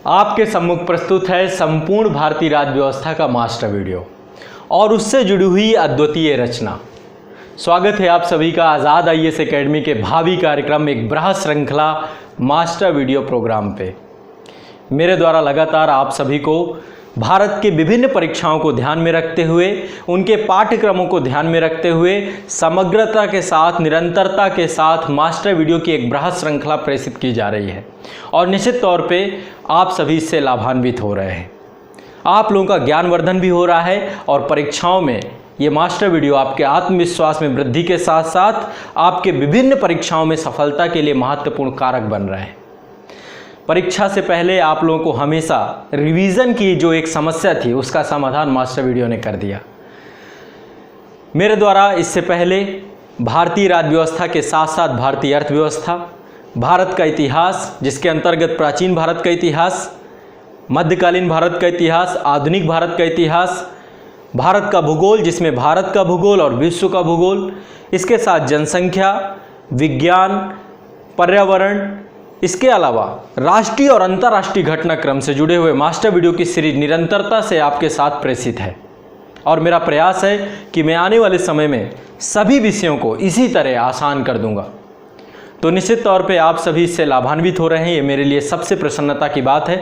आपके सम्मुख प्रस्तुत है संपूर्ण भारतीय राज्य व्यवस्था का मास्टर वीडियो और उससे जुड़ी हुई अद्वितीय रचना। स्वागत है आप सभी का आज़ाद आईएएस एकेडमी के भावी कार्यक्रम एक बृहद श्रृंखला मास्टर वीडियो प्रोग्राम पे। मेरे द्वारा लगातार आप सभी को भारत के विभिन्न परीक्षाओं को ध्यान में रखते हुए, उनके पाठ्यक्रमों को ध्यान में रखते हुए समग्रता के साथ, निरंतरता के साथ मास्टर वीडियो की एक बृहद श्रृंखला प्रेषित की जा रही है और निश्चित तौर पे आप सभी इससे लाभान्वित हो रहे हैं। आप लोगों का ज्ञानवर्धन भी हो रहा है और परीक्षाओं में ये मास्टर वीडियो आपके आत्मविश्वास में वृद्धि के साथ साथ आपके विभिन्न परीक्षाओं में सफलता के लिए महत्वपूर्ण कारक बन रहे हैं। परीक्षा से पहले आप लोगों को हमेशा रिवीजन की जो एक समस्या थी उसका समाधान मास्टर वीडियो ने कर दिया। मेरे द्वारा इससे पहले भारतीय राज्य व्यवस्था के साथ साथ भारतीय अर्थव्यवस्था, भारत का इतिहास जिसके अंतर्गत प्राचीन भारत का इतिहास, मध्यकालीन भारत का इतिहास, आधुनिक भारत का इतिहास, भारत का भूगोल जिसमें भारत का भूगोल और विश्व का भूगोल, इसके साथ जनसंख्या, विज्ञान, पर्यावरण, इसके अलावा राष्ट्रीय और अंतर्राष्ट्रीय घटनाक्रम से जुड़े हुए मास्टर वीडियो की सीरीज निरंतरता से आपके साथ प्रेषित है और मेरा प्रयास है कि मैं आने वाले समय में सभी विषयों को इसी तरह आसान कर दूंगा। तो निश्चित तौर पे आप सभी इससे लाभान्वित हो रहे हैं, ये मेरे लिए सबसे प्रसन्नता की बात है।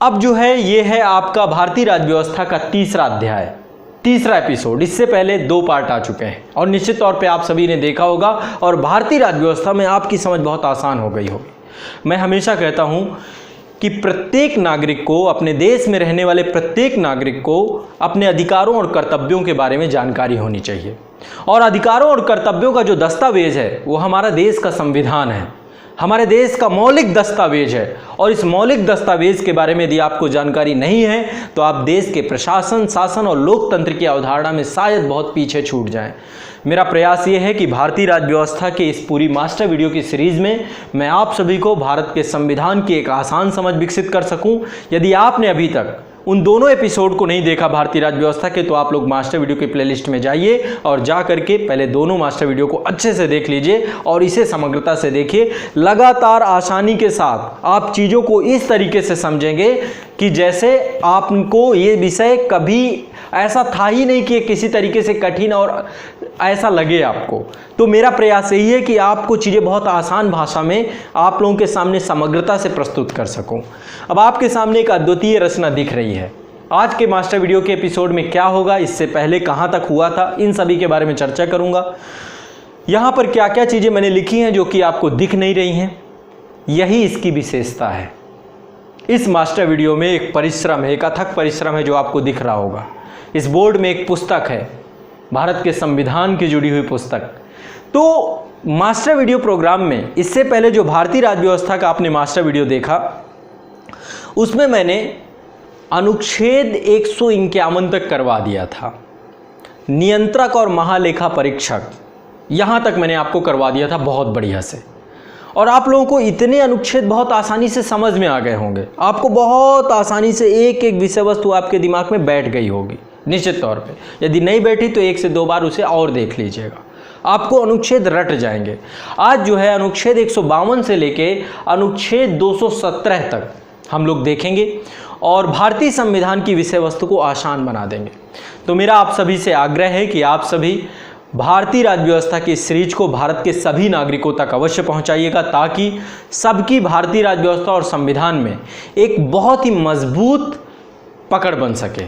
अब जो है ये है आपका भारतीय राज्य व्यवस्था का तीसरा अध्याय, तीसरा एपिसोड। इससे पहले 2 पार्ट आ चुके हैं और निश्चित तौर पे आप सभी ने देखा होगा और भारतीय राज्य व्यवस्था में आपकी समझ बहुत आसान हो गई होगी। मैं हमेशा कहता हूं कि प्रत्येक नागरिक को, अपने देश में रहने वाले प्रत्येक नागरिक को अपने अधिकारों और कर्तव्यों के बारे में जानकारी होनी चाहिए और अधिकारों और कर्तव्यों का जो दस्तावेज है वो हमारा देश का संविधान है, हमारे देश का मौलिक दस्तावेज है और इस मौलिक दस्तावेज के बारे में यदि आपको जानकारी नहीं है तो आप देश के प्रशासन, शासन और लोकतंत्र की अवधारणा में शायद बहुत पीछे छूट जाएं। मेरा प्रयास ये है कि भारतीय राज्य व्यवस्था के इस पूरी मास्टर वीडियो की सीरीज में मैं आप सभी को भारत के संविधान की एक आसान समझ विकसित कर सकूं। यदि आपने अभी तक उन दोनों एपिसोड को नहीं देखा भारतीय राज्य व्यवस्था के, तो आप लोग मास्टर वीडियो के प्लेलिस्ट में जाइए और जा करके पहले दोनों मास्टर वीडियो को अच्छे से देख लीजिए और इसे समग्रता से देखिए। लगातार आसानी के साथ आप चीज़ों को इस तरीके से समझेंगे कि जैसे आपको ये विषय कभी ऐसा था ही नहीं कि किसी तरीके से कठिन और ऐसा लगे आपको। तो मेरा प्रयास यही है कि आपको चीज़ें बहुत आसान भाषा में आप लोगों के सामने समग्रता से प्रस्तुत कर सकूं। अब आपके सामने एक अद्वितीय रचना दिख रही है। आज के मास्टर वीडियो के एपिसोड में क्या होगा, इससे पहले कहाँ तक हुआ था, इन सभी के बारे में चर्चा करूँगा। यहाँ पर क्या क्या चीज़ें मैंने लिखी हैं जो कि आपको दिख नहीं रही हैं, यही इसकी विशेषता है। इस मास्टर वीडियो में एक परिश्रम है, एक अथक परिश्रम है जो आपको दिख रहा होगा। इस बोर्ड में एक पुस्तक है, भारत के संविधान की जुड़ी हुई पुस्तक। तो मास्टर वीडियो प्रोग्राम में इससे पहले जो भारतीय राज्य व्यवस्था का आपने मास्टर वीडियो देखा उसमें मैंने अनुच्छेद 151 तक करवा दिया था। नियंत्रक और महालेखा परीक्षक, यहाँ तक मैंने आपको करवा दिया था बहुत बढ़िया से और आप लोगों को इतने अनुच्छेद बहुत आसानी से समझ में आ गए होंगे। आपको बहुत आसानी से एक एक विषय वस्तु आपके दिमाग में बैठ गई होगी। निश्चित तौर पे यदि नहीं बैठी तो 1 से 2 बार उसे और देख लीजिएगा, आपको अनुच्छेद रट जाएंगे। आज जो है अनुच्छेद 152 से लेके अनुच्छेद 217 तक हम लोग देखेंगे और भारतीय संविधान की विषय वस्तु को आसान बना देंगे। तो मेरा आप सभी से आग्रह है कि आप सभी भारतीय राज्य व्यवस्था की सीरीज को भारत के सभी नागरिकों तक अवश्य पहुंचाइएगा ताकि सबकी भारतीय राज्य व्यवस्था और संविधान में एक बहुत ही मजबूत पकड़ बन सके।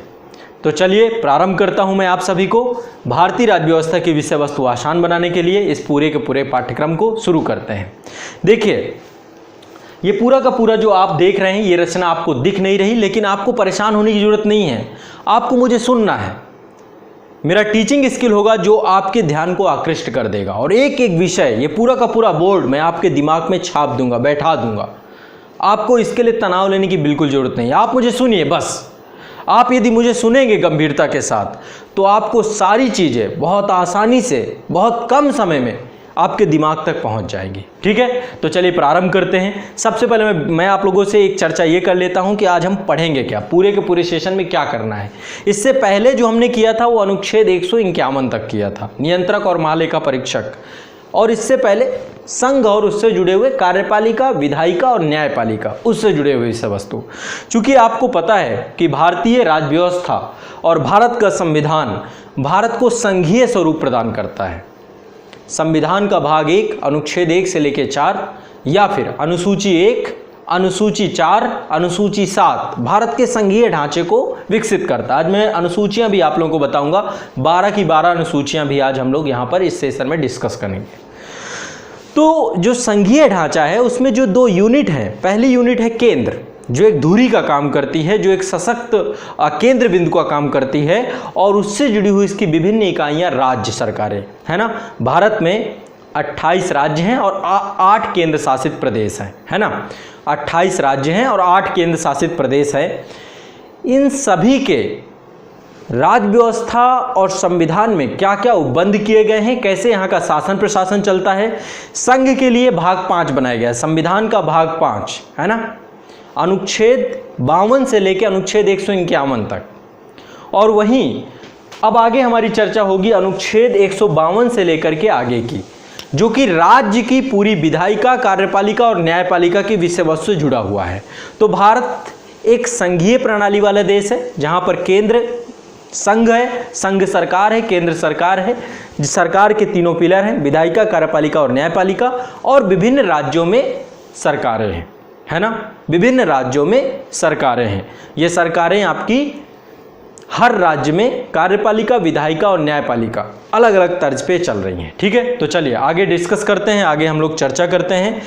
तो चलिए प्रारंभ करता हूं मैं आप सभी को भारतीय राज्य व्यवस्था की विषय वस्तु आसान बनाने के लिए इस पूरे के पूरे पाठ्यक्रम को शुरू करते हैं। देखिए, ये पूरा का पूरा जो आप देख रहे हैं ये रचना आपको दिख नहीं रही, लेकिन आपको परेशान होने की जरूरत नहीं है। आपको मुझे सुनना है। मेरा टीचिंग स्किल होगा जो आपके ध्यान को आकृष्ट कर देगा और एक एक विषय, ये पूरा का पूरा बोर्ड मैं आपके दिमाग में छाप दूंगा, बैठा दूंगा। आपको इसके लिए तनाव लेने की बिल्कुल जरूरत नहीं है। आप मुझे सुनिए बस। आप यदि मुझे सुनेंगे गंभीरता के साथ तो आपको सारी चीज़ें बहुत आसानी से, बहुत कम समय में आपके दिमाग तक पहुंच जाएगी। ठीक है, तो चलिए प्रारंभ करते हैं। सबसे पहले मैं आप लोगों से एक चर्चा ये कर लेता हूं कि आज हम पढ़ेंगे क्या, पूरे के पूरे सेशन में क्या करना है। इससे पहले जो हमने किया था वो अनुच्छेद 151 तक किया था, नियंत्रक और महालेखा परीक्षक। और इससे पहले संघ और उससे जुड़े हुए कार्यपालिका, विधायिका और न्यायपालिका, उससे जुड़े हुए विषय वस्तु। चूंकि आपको पता है कि भारतीय राज्य व्यवस्था और भारत का संविधान भारत को संघीय स्वरूप प्रदान करता है। संविधान का भाग 1 अनुच्छेद 1 से लेकर 4 या फिर अनुसूची 1, अनुसूची 4, अनुसूची 7 भारत के संघीय ढांचे को विकसित करता है। आज मैं अनुसूचियां भी आप लोगों को बताऊंगा, 12 की 12 अनुसूचियां भी आज हम लोग यहां पर इस सेशन में डिस्कस करेंगे। तो जो संघीय ढांचा है उसमें जो 2 यूनिट हैं, पहली यूनिट है केंद्र, जो एक धुरी का काम करती है, जो एक सशक्त केंद्र बिंदु का काम करती है, और उससे जुड़ी हुई इसकी विभिन्न इकाइयां राज्य सरकारें, है ना। भारत में 28 राज्य हैं और 8 केंद्र शासित प्रदेश हैं, है ना। 28 राज्य हैं और 8 केंद्र शासित प्रदेश हैं। इन सभी के राज्य व्यवस्था और संविधान में क्या क्या उपबंध किए गए हैं, कैसे यहाँ का शासन प्रशासन चलता है। संघ के लिए भाग 5 बनाया गया है, संविधान का भाग 5, है ना, अनुच्छेद 52 से लेकर अनुच्छेद 151 तक। और वहीं अब आगे हमारी चर्चा होगी अनुच्छेद 152 से लेकर के आगे की, जो कि राज्य की पूरी विधायिका, कार्यपालिका और न्यायपालिका की विषय वस्तु से जुड़ा हुआ है। तो भारत एक संघीय प्रणाली वाला देश है, जहाँ पर केंद्र संघ है, संघ सरकार है, केंद्र सरकार है। सरकार के 3 पिलर हैं, विधायिका, कार्यपालिका और न्यायपालिका, और विभिन्न राज्यों में सरकारें हैं, है ना। विभिन्न राज्यों में सरकारें हैं। ये सरकारें आपकी हर राज्य में कार्यपालिका, विधायिका और न्यायपालिका अलग अलग तर्ज पे चल रही हैं, ठीक है। तो चलिए आगे डिस्कस करते हैं, आगे हम लोग चर्चा करते हैं।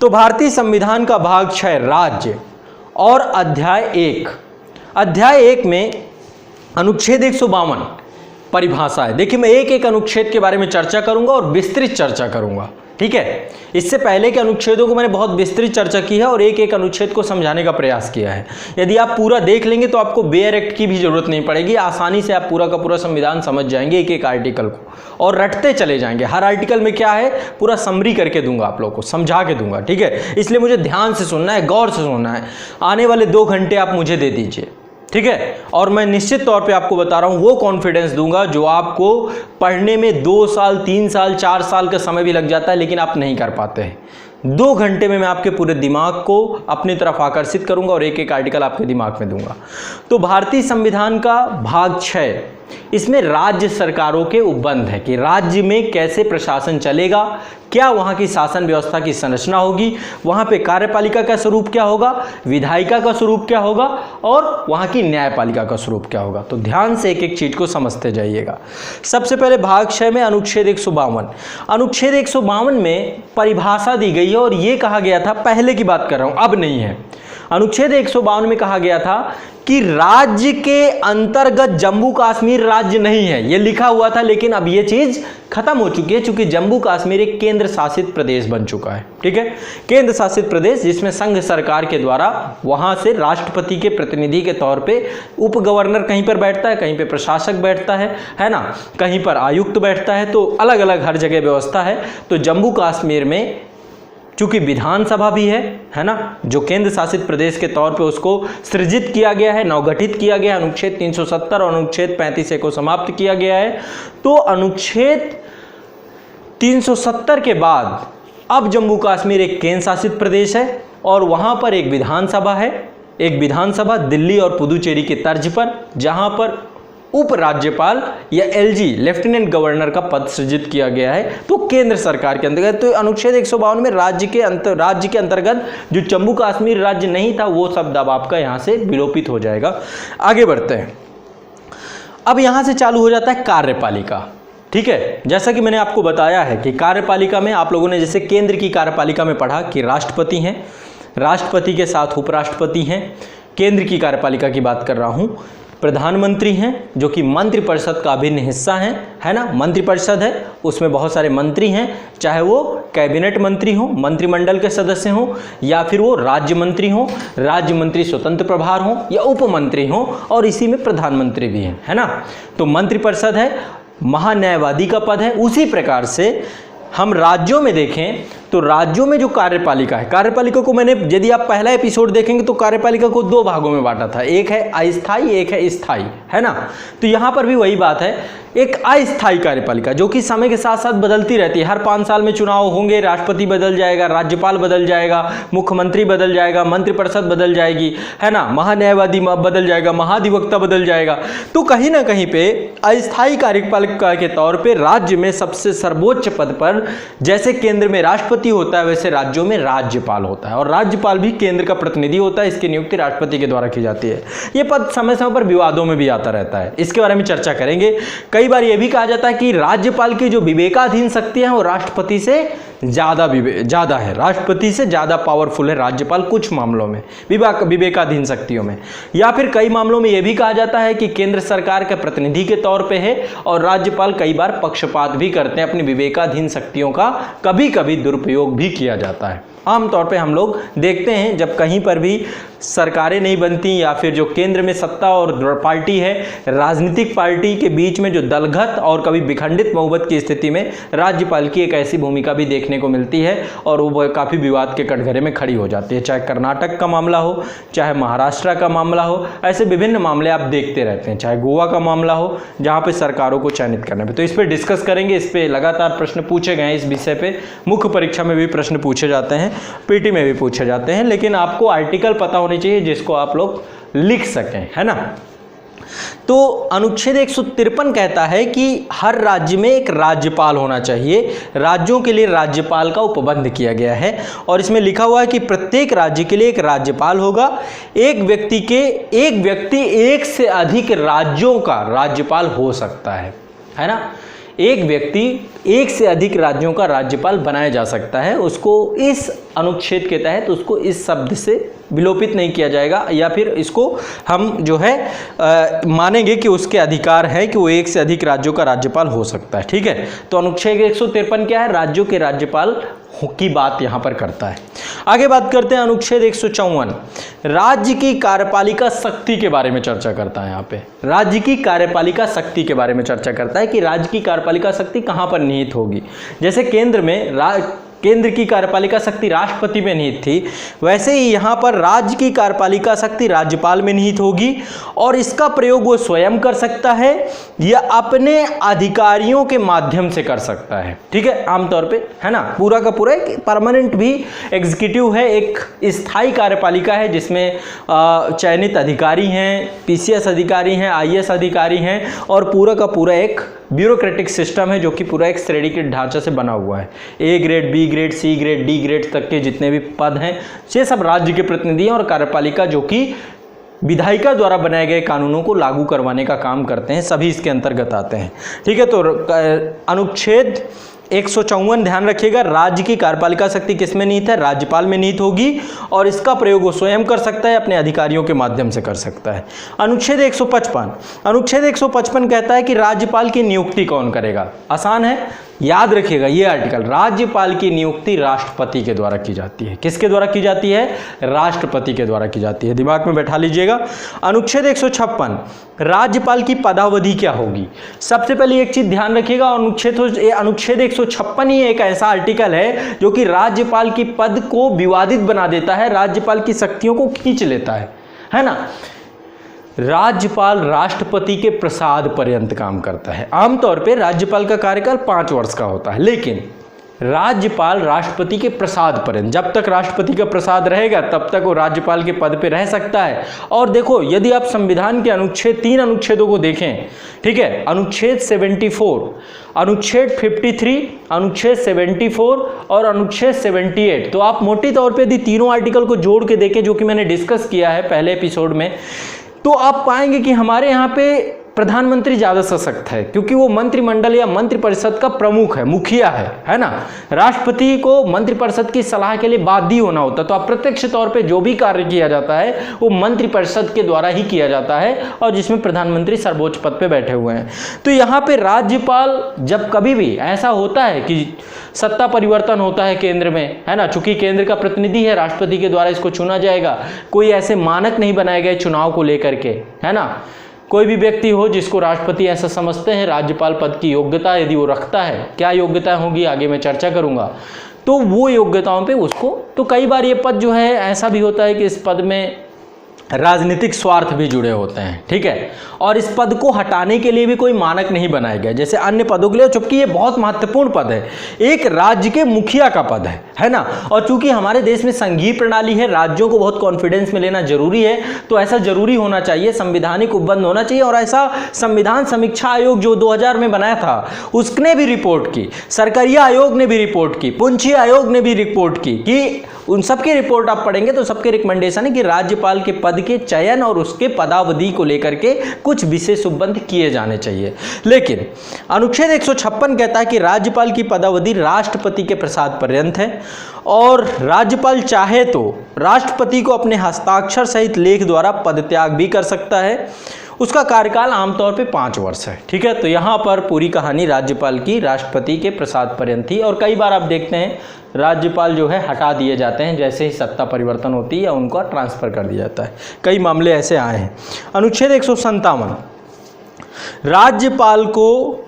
तो भारतीय संविधान का भाग 6 राज्य और अध्याय 1, अध्याय 1 में अनुच्छेद 152 परिभाषा है। देखिए मैं एक एक अनुच्छेद के बारे में चर्चा करूंगा और विस्तृत चर्चा करूंगा, ठीक है। इससे पहले के अनुच्छेदों को मैंने बहुत विस्तृत चर्चा की है और एक एक अनुच्छेद को समझाने का प्रयास किया है। यदि आप पूरा देख लेंगे तो आपको बेयर एक्ट की भी जरूरत नहीं पड़ेगी, आसानी से आप पूरा का पूरा संविधान समझ जाएंगे एक एक आर्टिकल को, और रटते चले जाएंगे। हर आर्टिकल में क्या है पूरा समरी करके दूंगा, आप लोगों को समझा के दूंगा, ठीक है। इसलिए मुझे ध्यान से सुनना है, गौर से सुनना है। आने वाले 2 घंटे आप मुझे दे दीजिए, ठीक है। और मैं निश्चित तौर पे आपको बता रहा हूं वो कॉन्फिडेंस दूंगा जो आपको पढ़ने में 2 साल, 3 साल, 4 साल का समय भी लग जाता है, लेकिन आप नहीं कर पाते हैं। 2 घंटे में मैं आपके पूरे दिमाग को अपनी तरफ आकर्षित करूंगा और एक एक आर्टिकल आपके दिमाग में दूंगा। तो भारतीय संविधान का भाग 6, इसमें राज्य सरकारों के उपबंध है कि राज्य में कैसे प्रशासन चलेगा, क्या वहाँ की शासन व्यवस्था की संरचना होगी, वहाँ पे कार्यपालिका का स्वरूप क्या होगा, विधायिका का स्वरूप क्या होगा और वहाँ की न्यायपालिका का स्वरूप क्या होगा। तो ध्यान से एक एक चीज़ को समझते जाइएगा। सबसे पहले भाग 6 में अनुच्छेद 152, अनुच्छेद 152 में परिभाषा दी गई है और ये कहा गया था, पहले की बात कर रहा हूँ, अब नहीं है। अनुच्छेद 152 में कहा गया था कि राज्य के अंतर्गत जम्मू कश्मीर राज्य नहीं है, ये लिखा हुआ था, लेकिन अब ये चीज खत्म हो चुकी है, चूंकि जम्मू कश्मीर एक केंद्र शासित प्रदेश बन चुका है, ठीक है। केंद्र शासित प्रदेश जिसमें संघ सरकार के द्वारा वहां से राष्ट्रपति के प्रतिनिधि के तौर पे उप गवर्नर कहीं पर बैठता है, कहीं पे प्रशासक बैठता है ना, कहीं पर आयुक्त बैठता है, तो अलग अलग हर जगह व्यवस्था है। तो जम्मू कश्मीर में चूंकि विधानसभा भी है ना, जो केंद्र शासित प्रदेश के तौर पे उसको सृजित किया गया है, नवगठित किया गया है, अनुच्छेद 370 और अनुच्छेद 35A को समाप्त किया गया है। तो अनुच्छेद 370 के बाद अब जम्मू कश्मीर एक केंद्र शासित प्रदेश है और वहाँ पर एक विधानसभा है, एक विधानसभा दिल्ली और पुदुचेरी के तर्ज पर, जहाँ पर उप राज्यपाल या LG लेफ्टिनेंट गवर्नर का पद सृजित किया गया है, तो केंद्र सरकार के अंतर्गत। तो अनुच्छेद 152 में राज्य के अंतर्गत जो जम्मू कश्मीर राज्य नहीं था वो शब्द अब आपका यहाँ से विलोपित हो जाएगा। आगे बढ़ते हैं। अब यहाँ से चालू हो जाता है कार्यपालिका, ठीक है। जैसा कि मैंने आपको बताया है कि कार्यपालिका में आप लोगों ने जैसे केंद्र की कार्यपालिका में पढ़ा कि राष्ट्रपति हैं, राष्ट्रपति के साथ उपराष्ट्रपति हैं। केंद्र की कार्यपालिका की बात कर रहा हूँ। प्रधानमंत्री हैं जो कि मंत्रिपरिषद का अभिन्न हिस्सा है ना। मंत्रिपरिषद है, उसमें बहुत सारे मंत्री हैं, चाहे वो कैबिनेट मंत्री हो, मंत्रिमंडल के सदस्य हो, या फिर वो राज्य मंत्री हो, राज्य मंत्री स्वतंत्र प्रभार हो, या उप मंत्री हो, और इसी में प्रधानमंत्री भी हैं, है ना। तो मंत्रिपरिषद है, महान्यायवादी का पद है। उसी प्रकार से हम राज्यों में देखें तो राज्यों में जो कार्यपालिका है, कार्यपालिका को मैंने, यदि आप पहला एपिसोड देखेंगे तो कार्यपालिका को दो भागों में बांटा था, एक है अस्थायी, एक है स्थायी, है ना। तो यहाँ पर भी वही बात है, एक अस्थायी कार्यपालिका जो कि समय के साथ साथ बदलती रहती है। हर 5 साल में चुनाव होंगे, राष्ट्रपति बदल जाएगा, राज्यपाल बदल जाएगा, मुख्यमंत्री बदल जाएगा, मंत्रिपरिषद बदल जाएगी, है ना, महान्यायवादी बदल जाएगा, महाधिवक्ता बदल जाएगा। तो कहीं ना कहीं पे अस्थायी कार्यपालिका के तौर पे राज्य में सबसे सर्वोच्च पद पर, जैसे केंद्र में राष्ट्रपति होता है वैसे राज्यों में राज्यपाल होता है, और राज्यपाल भी केंद्र का प्रतिनिधि होता है। इसकी नियुक्ति राष्ट्रपति के द्वारा की जाती है। यह पद समय समय पर विवादों में भी आता रहता है, इसके बारे में चर्चा करेंगे। कई बार यह भी कहा जाता है कि राज्यपाल की जो विवेकाधीन शक्तियां हैं वो राष्ट्रपति से ज्यादा है, राष्ट्रपति से ज्यादा पावरफुल है राज्यपाल कुछ मामलों में, विवेकाधीन शक्तियों में। या फिर कई मामलों में यह भी कहा जाता है कि केंद्र सरकार के प्रतिनिधि के तौर पे है और राज्यपाल कई बार पक्षपात भी करते हैं, अपनी विवेकाधीन शक्तियों का कभी कभी दुरुपयोग भी किया जाता है। आमतौर पे हम लोग देखते हैं जब कहीं पर भी सरकारें नहीं बनती या फिर जो केंद्र में सत्ता और पार्टी है, राजनीतिक पार्टी के बीच में जो दलगत और कभी विखंडित बहुमत की स्थिति में राज्यपाल की एक ऐसी भूमिका भी देखने को मिलती है और वो काफ़ी विवाद के कटघरे में खड़ी हो जाती है। चाहे कर्नाटक का मामला हो, चाहे महाराष्ट्र का मामला हो, ऐसे विभिन्न मामले आप देखते रहते हैं, चाहे गोवा का मामला हो जहाँ पर सरकारों को चयनित करने पर। तो इस पर डिस्कस करेंगे, इस पर लगातार प्रश्न पूछे गए हैं, इस विषय पर मुख्य परीक्षा में भी प्रश्न पूछे जाते हैं, पीटी में भी पूछे जाते हैं, लेकिन आपको आर्टिकल पता होनी चाहिए जिसको आप लोग लिख सकें, है ना। तो अनुच्छेद 153 कहता है कि हर राज्य में एक राज्यपाल होना चाहिए, राज्यों के लिए राज्यपाल का उपबंध किया गया है और इसमें लिखा हुआ है कि प्रत्येक राज्य के लिए एक राज्यपाल होगा। एक व्यक्ति एक से अधिक राज्यों का राज्यपाल हो सकता है ना। एक व्यक्ति एक से अधिक राज्यों का राज्यपाल बनाया जा सकता है, उसको इस अनुच्छेद के तहत उसको इस शब्द से विलोपित नहीं किया जाएगा, या फिर इसको हम जो है मानेंगे कि उसके अधिकार है कि वो एक से अधिक राज्यों का राज्यपाल हो सकता है। ठीक है, तो अनुच्छेद 153 क्या है, राज्यों के राज्यपाल की बात यहां पर करता है। आगे बात करते हैं अनुच्छेद 154, राज्य की कार्यपालिका शक्ति के बारे में चर्चा करता है। यहाँ पे राज्य की कार्यपालिका शक्ति के बारे में चर्चा करता है कि राज्य की कार्यपालिका शक्ति कहां पर निहित होगी। जैसे केंद्र की कार्यपालिका शक्ति राष्ट्रपति में निहित थी, वैसे ही यहाँ पर राज्य की कार्यपालिका शक्ति राज्यपाल में निहित होगी और इसका प्रयोग वो स्वयं कर सकता है या अपने अधिकारियों के माध्यम से कर सकता है। ठीक है, आमतौर पे, है ना, पूरा का पूरा एक परमानेंट भी एग्जीक्यूटिव है, एक स्थायी कार्यपालिका है जिसमें चयनित अधिकारी हैं, पीसीएस अधिकारी हैं, आईएएस अधिकारी हैं और पूरा का पूरा एक ब्यूरोक्रेटिक सिस्टम है जो कि पूरा एक श्रेणी के ढांचे से बना हुआ है। A grade, B grade, C grade, D grade तक के जितने भी पद हैं ये सब राज्य के प्रतिनिधि हैं और कार्यपालिका जो कि विधायिका द्वारा बनाए गए कानूनों को लागू करवाने का काम करते हैं, सभी इसके अंतर्गत आते हैं। ठीक है, तो अनुच्छेद 154 ध्यान रखिएगा, राज्य की कार्यपालिका शक्ति किस में निहित है, राज्यपाल में निहित होगी और इसका प्रयोग वो स्वयं कर सकता है, अपने अधिकारियों के माध्यम से कर सकता है। अनुच्छेद 155 कहता है कि राज्यपाल की नियुक्ति कौन करेगा। आसान है, याद रखिएगा ये आर्टिकल, राज्यपाल की नियुक्ति राष्ट्रपति के द्वारा की जाती है। किसके द्वारा की जाती है, राष्ट्रपति के द्वारा की जाती है, दिमाग में बैठा लीजिएगा। अनुच्छेद 156, राज्यपाल की पदावधि क्या होगी। सबसे पहले एक चीज ध्यान रखिएगा, अनुच्छेद 156 ही एक ऐसा आर्टिकल है जो कि राज्यपाल की पद को विवादित बना देता है, राज्यपाल की शक्तियों को खींच लेता है ना। राज्यपाल राष्ट्रपति के प्रसाद पर्यंत काम करता है। आमतौर पे राज्यपाल का कार्यकाल 5 वर्ष का होता है, लेकिन राज्यपाल राष्ट्रपति के प्रसाद पर्यंत, जब तक राष्ट्रपति का प्रसाद रहेगा तब तक वो राज्यपाल के पद पे रह सकता है। और देखो, यदि आप संविधान के 3 अनुच्छेदों को देखें, ठीक है, अनुच्छेद 74, अनुच्छेद 53, अनुच्छेद 74 और अनुच्छेद 78, तो आप मोटे तौर पे यदि तीनों आर्टिकल को जोड़ के देखें जो कि मैंने डिस्कस किया है पहले एपिसोड में, तो आप पाएंगे कि हमारे यहाँ पे प्रधानमंत्री ज़्यादा सशक्त है क्योंकि वो मंत्रिमंडल या मंत्रिपरिषद का प्रमुख है, मुखिया है ना। राष्ट्रपति को मंत्रिपरिषद की सलाह के लिए बाध्य होना होता है, तो अप्रत्यक्ष तौर पे जो भी कार्य किया जाता है वो मंत्रिपरिषद के द्वारा ही किया जाता है और जिसमें प्रधानमंत्री सर्वोच्च पद पे बैठे हुए हैं। तो यहाँ पे राज्यपाल, जब कभी भी ऐसा होता है कि सत्ता परिवर्तन होता है केंद्र में, है ना, चूंकि केंद्र का प्रतिनिधि है, राष्ट्रपति के द्वारा इसको चुना जाएगा, कोई ऐसे मानक नहीं बनाए गए चुनाव को लेकर के, है ना, कोई भी व्यक्ति हो जिसको राष्ट्रपति ऐसा समझते हैं राज्यपाल पद की योग्यता यदि वो रखता है, क्या योग्यता होगी आगे मैं चर्चा करूंगा, तो वो योग्यताओं पे उसको, तो कई बार ये पद जो है ऐसा भी होता है कि इस पद में राजनीतिक स्वार्थ भी जुड़े होते हैं, ठीक है, और इस पद को हटाने के लिए भी कोई मानक नहीं बनाया गया जैसे अन्य पदों के लिए, चूंकि ये बहुत महत्वपूर्ण पद है, एक राज्य के मुखिया का पद है ना। और चूंकि हमारे देश में संघीय प्रणाली है, राज्यों को बहुत कॉन्फिडेंस में लेना जरूरी है, तो ऐसा जरूरी होना चाहिए, संविधानिक उपबंध होना चाहिए। और ऐसा संविधान समीक्षा आयोग जो 2000 में बनाया था उसने भी रिपोर्ट की, सरकारिया आयोग ने भी रिपोर्ट की, पुंछी आयोग ने भी रिपोर्ट की कि उन सबकी रिपोर्ट आप पढ़ेंगे तो सबके रिकमेंडेशन है कि राज्यपाल के पद के चयन और उसके पदावधि को लेकर के कुछ विशेष उपबंध किए जाने चाहिए। लेकिन अनुच्छेद 156 कहता है कि राज्यपाल की पदावधि राष्ट्रपति के प्रसाद पर्यंत है और राज्यपाल चाहे तो राष्ट्रपति को अपने हस्ताक्षर सहित लेख द्वारा पदत्याग भी कर सकता है। उसका कार्यकाल आमतौर पे 5 वर्ष है, ठीक है। तो यहाँ पर पूरी कहानी राज्यपाल की राष्ट्रपति के प्रसाद पर्यंत थी और कई बार आप देखते हैं राज्यपाल जो है हटा दिए जाते हैं जैसे ही सत्ता परिवर्तन होती है या उनको ट्रांसफ़र कर दिया जाता है, कई मामले ऐसे आए हैं। अनुच्छेद 157 राज्यपाल को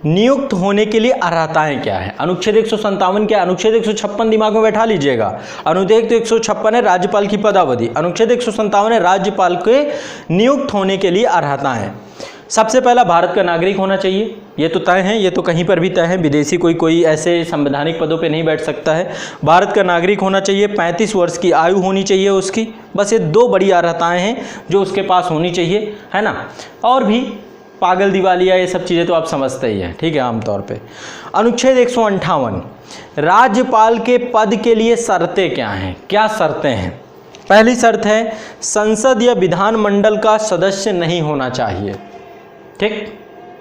नियुक्त होने के लिए अर्हताएं क्या है। अनुच्छेद 157 क्या है, अनुच्छेद 156 दिमाग में बैठा लीजिएगा। अनुच्छेद 156 है राज्यपाल की पदावधि, अनुच्छेद 157 है राज्यपाल के नियुक्त होने के लिए अर्हताएं। सबसे पहला भारत का नागरिक होना चाहिए, ये तो तय है, ये तो कहीं पर भी तय है, विदेशी कोई ऐसे संवैधानिक पदों पे नहीं बैठ सकता है। भारत का नागरिक होना चाहिए, 35 वर्ष की आयु होनी चाहिए उसकी, बस ये 2 बड़ी अर्हताएं हैं जो उसके पास होनी चाहिए, है ना। और भी पागल दिवालिया ये सब चीज़ें तो आप समझते ही हैं, ठीक है, आमतौर पे। अनुच्छेद 158 राज्यपाल के पद के लिए शर्तें क्या हैं, क्या शर्तें हैं। पहली शर्त है संसद या विधानमंडल का सदस्य नहीं होना चाहिए, ठीक।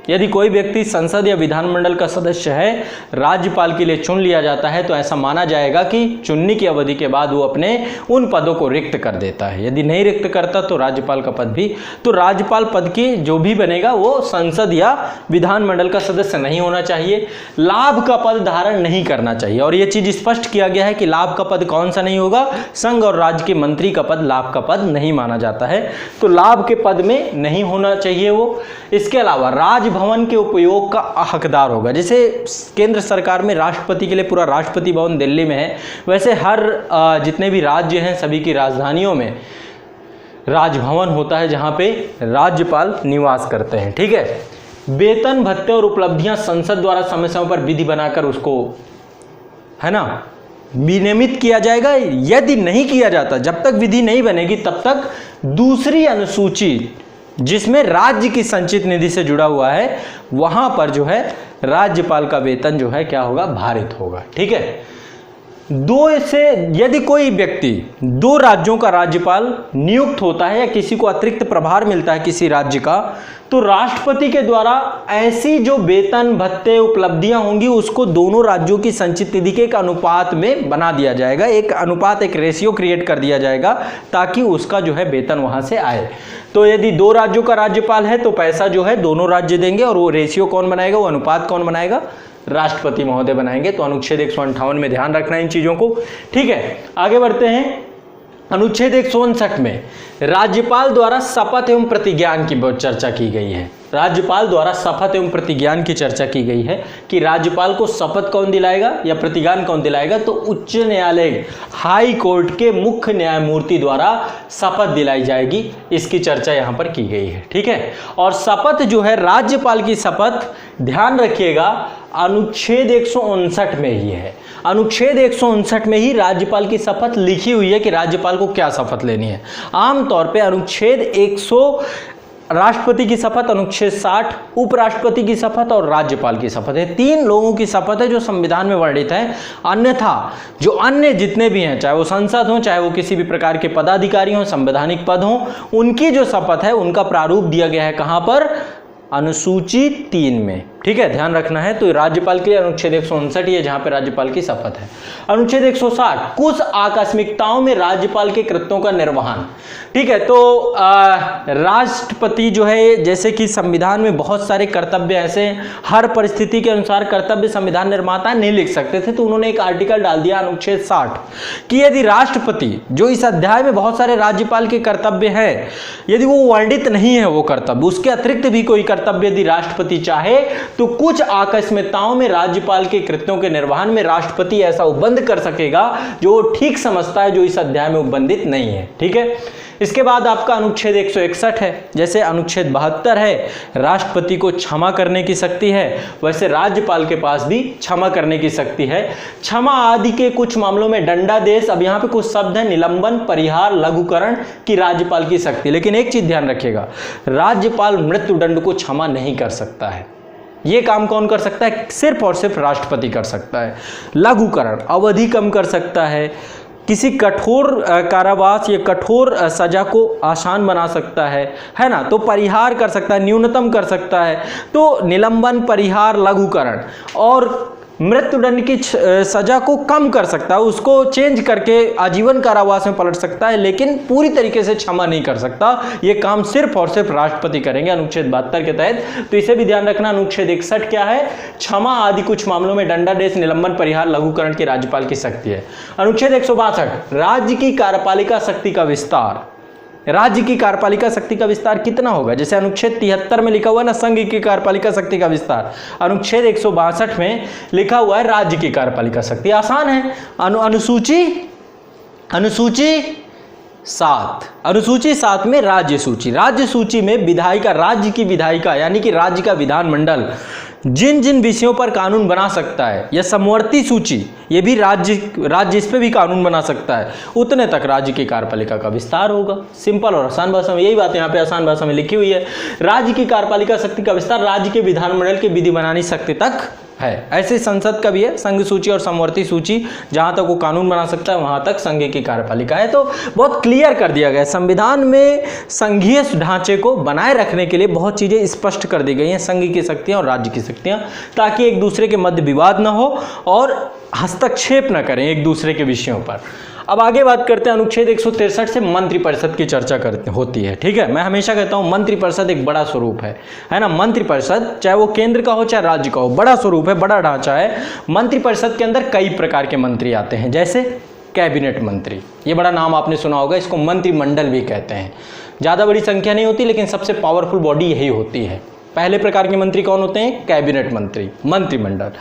यदि कोई व्यक्ति संसद या विधानमंडल का सदस्य है, राज्यपाल के लिए चुन लिया जाता है, तो ऐसा माना जाएगा कि चुनने की अवधि के बाद वो अपने उन पदों को रिक्त कर देता है। यदि नहीं रिक्त करता तो राज्यपाल का पद भी, तो राज्यपाल पद की जो भी बनेगा वो संसद या विधानमंडल का सदस्य नहीं होना चाहिए। लाभ का पद धारण नहीं करना चाहिए और ये चीज़ स्पष्ट किया गया है कि लाभ का पद कौन सा नहीं होगा, संघ और राज्य के मंत्री का पद लाभ का पद नहीं माना जाता है, तो लाभ के पद में नहीं होना चाहिए वो। इसके अलावा राजभवन के उपयोग का हकदार होगा। जैसे केंद्र सरकार में राष्ट्रपति के लिए पूरा राष्ट्रपति भवन दिल्ली में है, वैसे हर जितने भी राज्य हैं सभी की राजधानियों में राजभवन होता है जहां पे राज्यपाल निवास करते हैं, ठीक है। वेतन भत्ते और उपलब्धियां संसद द्वारा समय समय पर विधि बनाकर उसको, है ना, विनियमित किया जाएगा। यदि नहीं किया जाता, जब तक विधि नहीं बनेगी तब तक दूसरी अनुसूची जिसमें राज्य की संचित निधि से जुड़ा हुआ है वहां पर जो है राज्यपाल का वेतन जो है क्या होगा, भारित होगा, ठीक है। 2 से यदि कोई व्यक्ति 2 राज्यों का राज्यपाल नियुक्त होता है या किसी को अतिरिक्त प्रभार मिलता है किसी राज्य का, तो राष्ट्रपति के द्वारा ऐसी जो वेतन भत्ते उपलब्धियां होंगी उसको दोनों राज्यों की संचित निधि के एक अनुपात में बना दिया जाएगा, एक अनुपात, एक रेशियो क्रिएट कर दिया जाएगा ताकि उसका जो है वेतन वहां से आए। तो यदि 2 राज्यों का राज्यपाल है तो पैसा जो है दोनों राज्य देंगे और वो रेशियो कौन बनाएगा, वो अनुपात कौन बनाएगा, राष्ट्रपति महोदय बनाएंगे। तो अनुच्छेद 158 में ध्यान रखना इन चीजों को, ठीक है। आगे बढ़ते हैं। अनुच्छेद 159 में राज्यपाल द्वारा शपथ एवं प्रतिज्ञान की चर्चा की गई है। राज्यपाल द्वारा शपथ एवं प्रतिज्ञान की चर्चा की गई है कि राज्यपाल को शपथ कौन दिलाएगा या प्रतिज्ञान कौन दिलाएगा, तो उच्च न्यायालय हाई कोर्ट के मुख्य न्यायमूर्ति द्वारा शपथ दिलाई जाएगी। इसकी चर्चा यहाँ पर की गई है, ठीक है। और शपथ जो है राज्यपाल की शपथ, ध्यान रखिएगा, अनुच्छेद 159 में ही है। अनुच्छेद 159 में ही राज्यपाल की शपथ लिखी हुई है कि राज्यपाल को क्या शपथ लेनी है। आमतौर पे अनुच्छेद 100 राष्ट्रपति की शपथ, अनुच्छेद 60 उपराष्ट्रपति की शपथ और राज्यपाल की शपथ है। 3 लोगों की शपथ है जो संविधान में वर्णित है। अन्यथा जो अन्य जितने भी हैं, चाहे वो संसद हो, चाहे वो किसी भी प्रकार के पदाधिकारी हों, संवैधानिक पद हों, उनकी जो शपथ है उनका प्रारूप दिया गया है कहाँ पर, अनुसूची 3 में। ठीक है, ध्यान रखना है। तो राज्यपाल के लिए अनुच्छेद 159 ही है जहां पे राज्यपाल की शपथ है। अनुच्छेद 160 कुछ आकस्मिकताओं में राज्यपाल के कृत्यों का निर्वहन। ठीक है, तो राष्ट्रपति जो है, जैसे कि संविधान में बहुत सारे कर्तव्य ऐसे हर परिस्थिति के अनुसार कर्तव्य संविधान निर्माता नहीं लिख सकते थे, तो उन्होंने एक आर्टिकल डाल दिया अनुच्छेद 60 कि यदि राष्ट्रपति, जो इस अध्याय में बहुत सारे राज्यपाल के कर्तव्य है, यदि वो वर्णित नहीं है वो कर्तव्य, उसके अतिरिक्त भी कोई कर्तव्य यदि राष्ट्रपति चाहे तो कुछ आकस्मिकताओं में राज्यपाल के कृत्यों के निर्वहन में राष्ट्रपति ऐसा उपबंध कर सकेगा जो वो ठीक समझता है, जो इस अध्याय में उपबंधित नहीं है। ठीक है, इसके बाद आपका अनुच्छेद 161 है। जैसे अनुच्छेद 72 है, राष्ट्रपति को क्षमा करने की शक्ति है, वैसे राज्यपाल के पास भी क्षमा करने की शक्ति है। क्षमा आदि के कुछ मामलों में दंडादेश, अब यहाँ पे कुछ शब्द है, निलंबन, परिहार, लघुकरण की राज्यपाल की शक्ति। लेकिन एक चीज ध्यान रखिएगा, राज्यपाल मृत्युदंड को क्षमा नहीं कर सकता है। ये काम कौन कर सकता है? सिर्फ और सिर्फ राष्ट्रपति कर सकता है। लघुकरण, अवधि कम कर सकता है, किसी कठोर कारावास या कठोर सजा को आसान बना सकता है ना। तो परिहार कर सकता है, न्यूनतम कर सकता है। तो निलंबन, परिहार, लघुकरण और मृत्युदंड की सजा को कम कर सकता है, उसको चेंज करके आजीवन कारावास में पलट सकता है, लेकिन पूरी तरीके से क्षमा नहीं कर सकता। ये काम सिर्फ और सिर्फ राष्ट्रपति करेंगे अनुच्छेद 72 के तहत। तो इसे भी ध्यान रखना। अनुच्छेद 61 क्या है? क्षमा आदि कुछ मामलों में दंडादेश, निलंबन, परिहार, लघुकरण की राज्यपाल की शक्ति है। अनुच्छेद 162 राज्य की कार्यपालिका शक्ति का विस्तार। राज्य की कार्यपालिका शक्ति का विस्तार कितना होगा? जैसे अनुच्छेद 73 में लिखा हुआ है ना, संघ की कार्यपालिका शक्ति का विस्तार। अनुच्छेद 162 में लिखा हुआ है राज्य की कार्यपालिका शक्ति। आसान है। अनुसूची 7 में राज्य सूची। राज्य सूची में विधायिका, राज्य की विधायिका यानी कि राज्य का विधानमंडल जिन जिन विषयों पर कानून बना सकता है, या समवर्ती सूची, ये भी राज्य इस पे भी कानून बना सकता है, उतने तक राज्य की कार्यपालिका का विस्तार होगा। सिंपल और आसान भाषा में यही बात यहाँ पे आसान भाषा में लिखी हुई है। राज्य की कार्यपालिका शक्ति का विस्तार राज्य के विधानमंडल की विधि बनानी शक्ति तक है। ऐसे संसद का भी है, संघ सूची और समवर्ती सूची, जहां तक वो कानून बना सकता है वहां तक संघ की कार्यपालिका है। तो बहुत क्लियर कर दिया गया है। संविधान में संघीय ढांचे को बनाए रखने के लिए बहुत चीजें स्पष्ट कर दी गई हैं, संघ की शक्तियां और राज्य की शक्तियां, ताकि एक दूसरे के मध्य विवाद न हो और हस्तक्षेप न करें एक दूसरे के विषयों पर। अब आगे बात करते हैं। अनुच्छेद 163 से मंत्रिपरिषद की चर्चा होती है। ठीक है, मैं हमेशा कहता हूं मंत्रिपरिषद एक बड़ा स्वरूप है ना। मंत्रिपरिषद चाहे वो केंद्र का हो चाहे राज्य का हो, बड़ा स्वरूप है, बड़ा ढांचा है। मंत्रिपरिषद के अंदर कई प्रकार के मंत्री आते हैं, जैसे कैबिनेट मंत्री, ये बड़ा नाम आपने सुना होगा, इसको मंत्रिमंडल भी कहते हैं। ज़्यादा बड़ी संख्या नहीं होती, लेकिन सबसे पावरफुल बॉडी यही होती है। पहले प्रकार के मंत्री कौन होते हैं? कैबिनेट मंत्री, मंत्रिमंडल।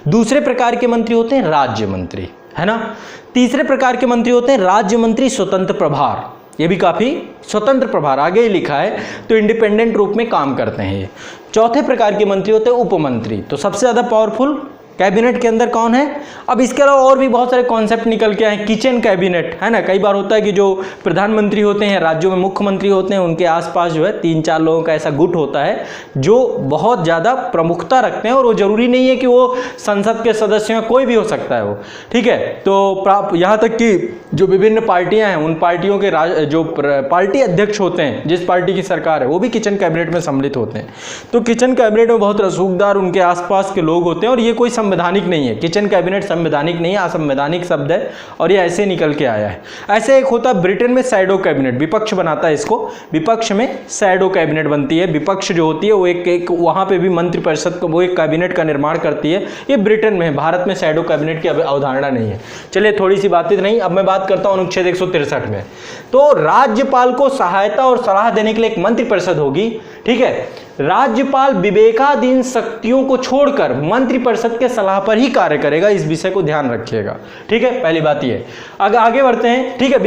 दूसरे प्रकार के मंत्री होते हैं राज्य मंत्री, है ना। तीसरे प्रकार के मंत्री होते हैं राज्य मंत्री स्वतंत्र प्रभार, ये भी काफी स्वतंत्र प्रभार, आगे ही लिखा है, तो इंडिपेंडेंट रूप में काम करते हैं ये। चौथे प्रकार के मंत्री होते हैं उपमंत्री, तो सबसे ज्यादा पावरफुल कैबिनेट के अंदर कौन है? अब इसके अलावा और भी बहुत सारे कॉन्सेप्ट निकल के आए। किचन कैबिनेट, है ना। कई बार होता है कि जो प्रधानमंत्री होते हैं, राज्यों में मुख्यमंत्री होते हैं, उनके आसपास जो है 3-4 लोगों का ऐसा गुट होता है जो बहुत ज़्यादा प्रमुखता रखते हैं, और वो जरूरी नहीं है कि वो संसद के सदस्य हैं, कोई भी हो सकता है वो। ठीक है, तो यहाँ तक कि जो विभिन्न पार्टियां हैं, उन पार्टियों के जो पार्टी अध्यक्ष होते हैं, जिस पार्टी की सरकार है, वो भी किचन कैबिनेट में सम्मिलित होते हैं। तो किचन कैबिनेट में बहुत रसूखदार उनके आसपास के लोग होते हैं, और ये कोई संवैधानिक नहीं है। किचन कैबिनेट संवैधानिक नहीं है, असंवैधानिक शब्द है, और ये ऐसे निकल के आया है। ऐसे एक होता है ब्रिटेन में शैडो कैबिनेट, विपक्ष बनाता है इसको, विपक्ष में शैडो कैबिनेट बनती है। विपक्ष जो होती है वो एक वहां पे भी मंत्रिपरिषद को, वो एक कैबिनेट का निर्माण करती है। ये ब्रिटेन में है, भारत में शैडो कैबिनेट की अवधारणा नहीं है। चलिए, थोड़ी सी बातें नहीं, अब मैं बात करता हूं अनुच्छेद 163 में। तो राज्यपाल को सहायता और सलाह देने के लिए एक मंत्रिपरिषद होगी। ठीक है, राज्यपाल विवेकाधीन शक्तियों को छोड़कर मंत्रिपरिषद के सलाह पर ही कार्य करेगा, इस विषय को ध्यान रखिएगा। ठीक है, पहली बात ये। आगे बढ़ते हैं। ठीक है,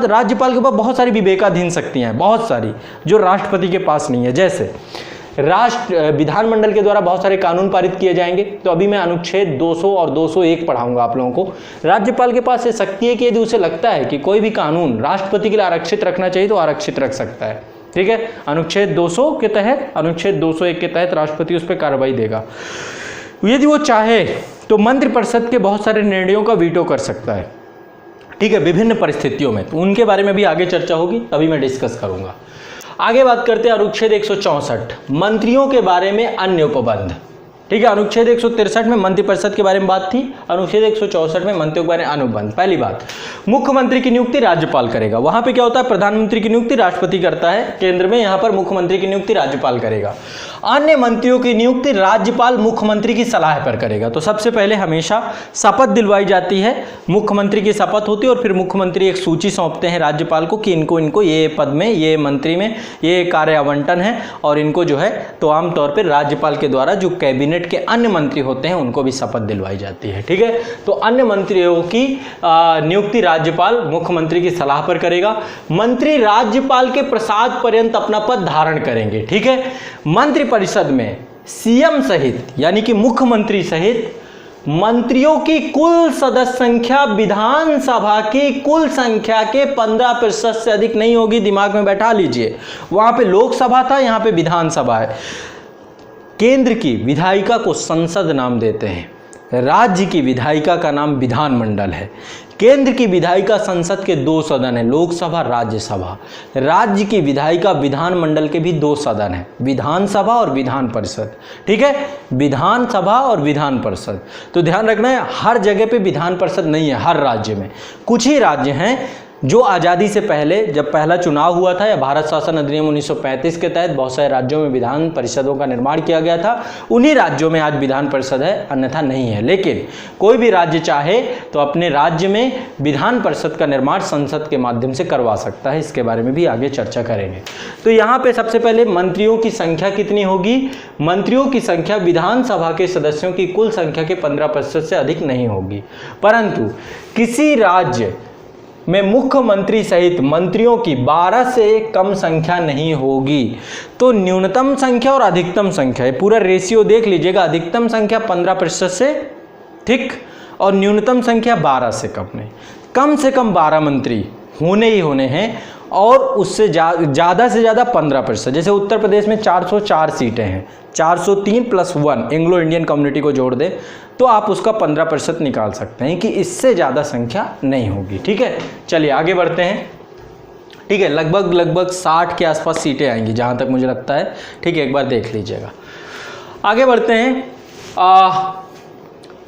राज्यपाल के पास बहुत सारी विवेकाधीन शक्तियां हैं, बहुत सारी, जो राष्ट्रपति के पास नहीं है। जैसे विधानमंडल के द्वारा बहुत सारे कानून पारित किए जाएंगे, तो अभी मैं अनुच्छेद 200 और 201 पढ़ाऊंगा आप लोगों को। राज्यपाल के पास ये शक्ति है कि यदि उसे लगता है कि कोई भी कानून राष्ट्रपति के लिए आरक्षित रखना चाहिए तो आरक्षित रख सकता है। ठीक है, अनुच्छेद 200 के तहत, अनुच्छेद 201 के तहत राष्ट्रपति उस पर कार्रवाई देगा। यदि वो चाहे तो मंत्रिपरिषद के बहुत सारे निर्णयों का वीटो कर सकता है। ठीक है, विभिन्न परिस्थितियों में, तो उनके बारे में भी आगे चर्चा होगी, तभी मैं डिस्कस करूंगा। आगे बात करते हैं अनुच्छेद 164 मंत्रियों के बारे में अन्य उपबंध। ठीक है, अनुच्छेद 163 में मंत्रिपरिषद के बारे में बात थी, अनुच्छेद 164 में मंत्रियों के बारे में अनुबंध। पहली बात, मुख्यमंत्री की नियुक्ति राज्यपाल करेगा। वहां पे क्या होता है, प्रधानमंत्री की नियुक्ति राष्ट्रपति करता है केंद्र में, यहां पर मुख्यमंत्री की नियुक्ति राज्यपाल करेगा। अन्य मंत्रियों की नियुक्ति राज्यपाल मुख्यमंत्री की सलाह पर करेगा। तो सबसे पहले हमेशा शपथ दिलवाई जाती है, मुख्यमंत्री की शपथ होती है और फिर मुख्यमंत्री एक सूची सौंपते हैं राज्यपाल को कि इनको ये पद में, ये मंत्री में ये कार्य आवंटन है और इनको जो है तो आमतौर पर राज्यपाल के द्वारा जो कैबिनेट के अन्य मंत्री होते हैं उनको भी शपथ दिलवाई जाती है। ठीक है, तो अन्य मंत्रियों की नियुक्ति राज्यपाल मुख्यमंत्री की सलाह पर करेगा। मंत्री राज्यपाल के प्रसाद पर्यंत अपना पद धारण करेंगे। ठीक है, मंत्रिपरिषद में सीएम सहित यानी कि मुख्यमंत्री सहित मंत्रियों की कुल सदस्य संख्या विधानसभा की कुल संख्या के 15% से अधिक नहीं होगी। दिमाग में बैठा लीजिए, वहां पे लोकसभा था, यहां पे विधानसभा है। केंद्र की विधायिका को संसद नाम देते हैं, राज्य की विधायिका का नाम विधानमंडल है। केंद्र की विधायिका संसद के 2 सदन है, लोकसभा राज्यसभा। राज्य की विधायिका विधानमंडल के भी 2 सदन है, विधानसभा और विधान परिषद। ठीक है, विधानसभा और विधान परिषद। तो ध्यान रखना है, हर जगह पे विधान परिषद नहीं है, हर राज्य में। कुछ ही राज्य हैं जो आज़ादी से पहले जब पहला चुनाव हुआ था या भारत शासन अधिनियम 1935 के तहत बहुत सारे राज्यों में विधान परिषदों का निर्माण किया गया था, उन्हीं राज्यों में आज विधान परिषद है, अन्यथा नहीं है। लेकिन कोई भी राज्य चाहे तो अपने राज्य में विधान परिषद का निर्माण संसद के माध्यम से करवा सकता है। इसके बारे में भी आगे चर्चा करेंगे। तो यहाँ पे सबसे पहले मंत्रियों की संख्या कितनी होगी? मंत्रियों की संख्या विधानसभा के सदस्यों की कुल संख्या के 15% से अधिक नहीं होगी। परंतु किसी राज्य में मुख्यमंत्री सहित मंत्रियों की 12 से कम संख्या नहीं होगी। तो न्यूनतम संख्या और अधिकतम संख्या, पूरा रेशियो देख लीजिएगा। अधिकतम संख्या 15% से, ठीक, और न्यूनतम संख्या 12 से कम नहीं। कम से कम 12 मंत्री होने ही होने हैं और उससे ज़्यादा से ज़्यादा 15%। जैसे उत्तर प्रदेश में 404 सीटें हैं, 403 + 1 एंग्लो इंडियन कम्युनिटी को जोड़ दें तो आप उसका 15% निकाल सकते हैं कि इससे ज़्यादा संख्या नहीं होगी। ठीक है, चलिए आगे बढ़ते हैं। ठीक है, लगभग 60 के आसपास सीटें आएंगी जहाँ तक मुझे लगता है। ठीक है, एक बार देख लीजिएगा। आगे बढ़ते हैं।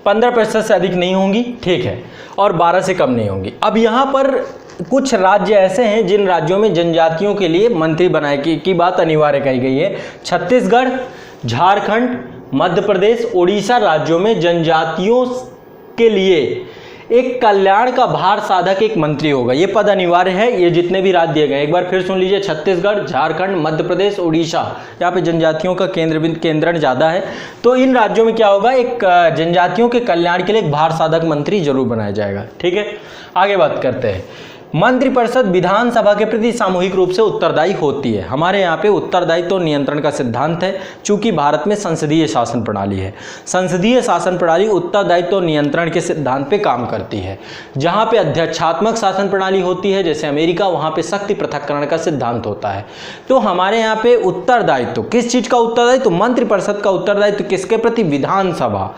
15% से अधिक नहीं होंगी, ठीक है, और 12 से कम नहीं होंगी। अब यहाँ पर कुछ राज्य ऐसे हैं जिन राज्यों में जनजातियों के लिए मंत्री बनाए की बात अनिवार्य कही गई है। छत्तीसगढ़, झारखंड, मध्य प्रदेश, उड़ीसा राज्यों में जनजातियों के लिए एक कल्याण का भार साधक एक मंत्री होगा। ये पद अनिवार्य है, ये जितने भी राज्य दिए गए। एक बार फिर सुन लीजिए, छत्तीसगढ़, झारखंड, मध्य प्रदेश, उड़ीसा, यहाँ पे जनजातियों का केंद्रण ज़्यादा है। तो इन राज्यों में क्या होगा, एक जनजातियों के कल्याण के लिए एक भार साधक मंत्री जरूर बनाया जाएगा। ठीक है, आगे बात करते हैं। मंत्रिपरिषद विधानसभा के प्रति सामूहिक रूप से उत्तरदायी होती है। हमारे यहाँ पे उत्तरदायित्व तो नियंत्रण का सिद्धांत है, चूंकि भारत में संसदीय शासन प्रणाली है। संसदीय शासन प्रणाली उत्तरदायित्व तो नियंत्रण के सिद्धांत पे काम करती है। जहाँ पे अध्यक्षात्मक शासन प्रणाली होती है जैसे अमेरिका, वहाँ पे शक्ति पृथक्करण का सिद्धांत होता है। तो हमारे यहाँ पे उत्तरदायित्व, किस चीज़ का उत्तरदायित्व? मंत्रिपरिषद का उत्तरदायित्व किसके प्रति? विधानसभा।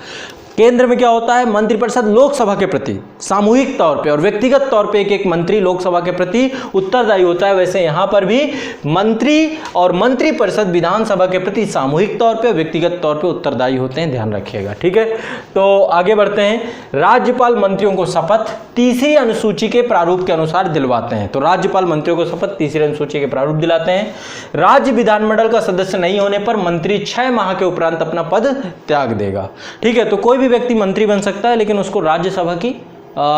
केंद्र में क्या होता है, मंत्रिपरिषद लोकसभा के प्रति सामूहिक तौर पे और व्यक्तिगत तौर पे एक मंत्री लोकसभा के प्रति उत्तरदायी होता है। वैसे यहाँ पर भी मंत्री और मंत्रिपरिषद विधानसभा के प्रति सामूहिक तौर पे, व्यक्तिगत तौर पे उत्तरदायी होते हैं, ध्यान रखिएगा। ठीक है, तो आगे बढ़ते हैं। राज्यपाल मंत्रियों को शपथ तीसरी अनुसूची के प्रारूप के अनुसार दिलवाते हैं। तो राज्यपाल मंत्रियों को शपथ तीसरी अनुसूची के प्रारूप दिलाते हैं। राज्य विधानमंडल का सदस्य नहीं होने पर मंत्री 6 माह के उपरांत अपना पद त्याग देगा। ठीक है, तो कोई भी व्यक्ति मंत्री बन सकता है लेकिन उसको राज्यसभा की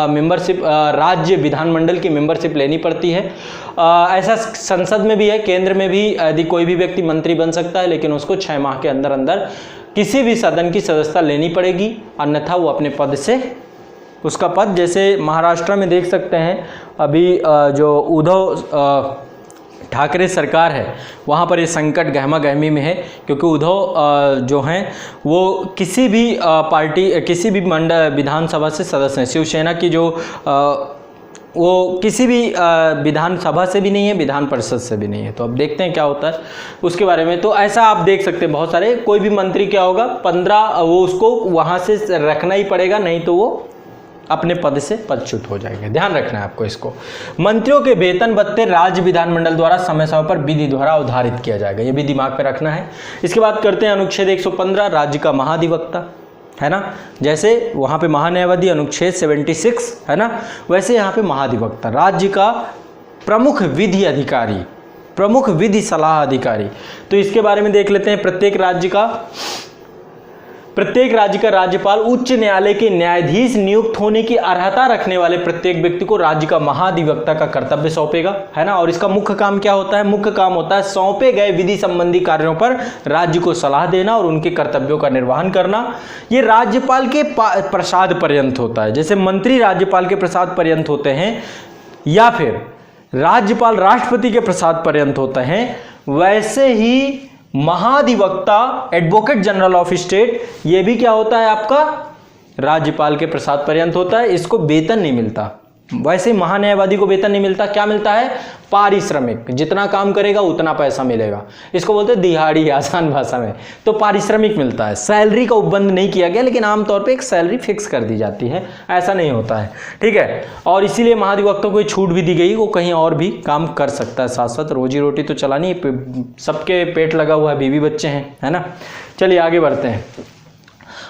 मेंबरशिप, राज्य विधानमंडल की मेंबरशिप लेनी पड़ती है। ऐसा संसद में भी है, केंद्र में भी यदि कोई भी व्यक्ति मंत्री बन सकता है लेकिन उसको 6 माह के अंदर अंदर किसी भी सदन की सदस्यता लेनी पड़ेगी, अन्यथा वो अपने पद से, उसका पद, जैसे महाराष्ट्र में देख सकते हैं अभी जो उद्धव ठाकरे सरकार है वहाँ पर ये संकट गहमा गहमी में है, क्योंकि उद्धव जो हैं वो किसी भी पार्टी, किसी भी विधानसभा से सदस्य हैं। शिवसेना की जो वो किसी भी विधानसभा से भी नहीं है, विधान परिषद से भी नहीं है। तो अब देखते हैं क्या होता है उसके बारे में। तो ऐसा आप देख सकते हैं बहुत सारे, कोई भी मंत्री क्या होगा, 15 वो उसको वहाँ से रखना ही पड़ेगा, नहीं तो वो अपने पद से पदच्युत हो जाएंगे। ध्यान रखना है आपको इसको। मंत्रियों के वेतन भत्ते राज्य विधानमंडल द्वारा समय समय पर विधि द्वारा अवधारित किया जाएगा, ये भी दिमाग में रखना है। इसके बाद करते हैं अनुच्छेद 115 राज्य का महाधिवक्ता, है ना। जैसे वहाँ पे महान्यायवादी अनुच्छेद 76 है ना, वैसे यहाँ पे महाधिवक्ता राज्य का प्रमुख विधि अधिकारी, प्रमुख विधि सलाह अधिकारी। तो इसके बारे में देख लेते हैं। प्रत्येक राज्य का राज्यपाल उच्च न्यायालय के न्यायाधीश नियुक्त होने की अर्हता रखने वाले प्रत्येक व्यक्ति को राज्य का महाधिवक्ता का कर्तव्य सौंपेगा, है ना। और इसका मुख्य काम क्या होता है? मुख्य काम होता है सौंपे गए विधि संबंधी कार्यों पर राज्य को सलाह देना और उनके कर्तव्यों का निर्वहन करना। ये राज्यपाल के प्रसाद पर्यंत होता है। जैसे मंत्री राज्यपाल के प्रसाद पर्यंत होते हैं या फिर राज्यपाल राष्ट्रपति के प्रसाद पर्यंत होते हैं, वैसे ही महाधिवक्ता एडवोकेट जनरल ऑफ स्टेट ये भी क्या होता है आपका? राज्यपाल के प्रसाद पर्यंत होता है। इसको वेतन नहीं मिलता। वैसे महान्यायवादी को वेतन नहीं मिलता, क्या मिलता है? पारिश्रमिक। जितना काम करेगा उतना पैसा मिलेगा। इसको बोलते हैं दिहाड़ी आसान भाषा में। तो पारिश्रमिक मिलता है। सैलरी का उपबंध नहीं किया गया, लेकिन आमतौर पे एक सैलरी फिक्स कर दी जाती है, ऐसा नहीं होता है, ठीक है। और इसीलिए महाधिवक्ता को छूट भी दी गई, वो कहीं और भी काम कर सकता है, साथ साथ रोजी रोटी तो चलानी, सबके पेट लगा हुआ है, बीवी बच्चे हैं, है ना। चलिए आगे बढ़ते हैं।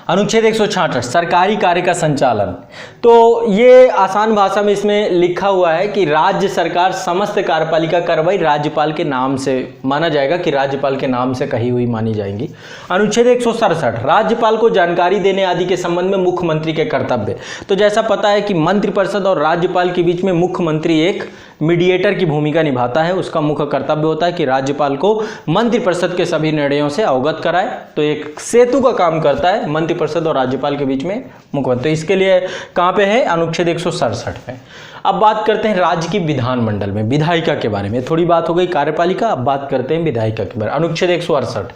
अनुच्छेद 166 सरकारी कार्य का संचालन। तो ये आसान भाषा में इसमें लिखा हुआ है कि राज्य सरकार समस्त कार्यपालिका कार्रवाई राज्यपाल के नाम से माना जाएगा, कि राज्यपाल के नाम से कही हुई मानी जाएंगी। अनुच्छेद 167 राज्यपाल को जानकारी देने आदि के संबंध में मुख्यमंत्री के कर्तव्य। तो जैसा पता है कि मंत्रिपरिषद और राज्यपाल के बीच में मुख्यमंत्री एक मीडिएटर की भूमिका निभाता है। उसका मुख्य कर्तव्य होता है कि राज्यपाल को मंत्रिपरिषद के सभी निर्णयों से अवगत कराए। तो एक सेतु का काम करता है मंत्रिपरिषद और राज्यपाल के बीच में मुख्यमंत्री। तो इसके लिए कहाँ पे है? अनुच्छेद 167 में। अब बात करते हैं राज्य की विधानमंडल में विधायिका के बारे में। थोड़ी बात हो गई कार्यपालिका, अब बात करते हैं विधायिका के बारे में। अनुच्छेद 168।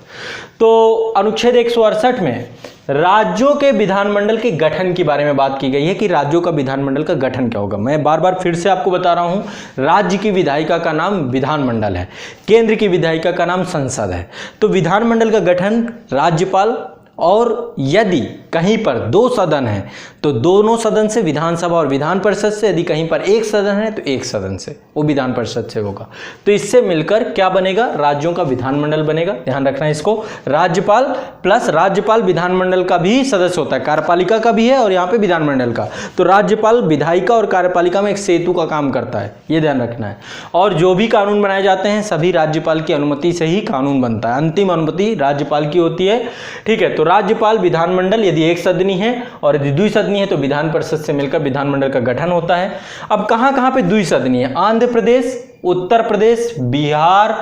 तो अनुच्छेद 168 में राज्यों के विधानमंडल के गठन के बारे में बात की गई है कि राज्यों का विधानमंडल का गठन क्या होगा। मैं बार बार फिर से आपको बता रहा हूं, राज्य की विधायिका का नाम विधानमंडल है, केंद्र की विधायिका का नाम संसद है। तो विधानमंडल का गठन राज्यपाल, और यदि कहीं पर दो सदन है तो दोनों सदन से, विधानसभा और विधान परिषद से। यदि कहीं पर एक सदन है तो एक सदन से, वो विधान परिषद से होगा। तो इससे मिलकर क्या बनेगा? राज्यों का विधानमंडल बनेगा। ध्यान रखना है इसको। राज्यपाल प्लस राज्यपाल विधानमंडल का भी सदस्य होता है, कार्यपालिका का भी है और यहाँ पे विधानमंडल का। तो राज्यपाल विधायिका और कार्यपालिका में एक सेतु का काम करता है, ये ध्यान रखना है। और जो भी कानून बनाए जाते हैं सभी राज्यपाल की अनुमति से ही कानून बनता है। अंतिम अनुमति राज्यपाल की होती है, ठीक है। तो राज्यपाल विधानमंडल यदि एक सदनी है और यदि द्विसदनी है तो विधान परिषद से मिलकर विधानमंडल का गठन होता है। अब कहां कहां पे द्विसदनी है? आंध्र प्रदेश, उत्तर प्रदेश, बिहार,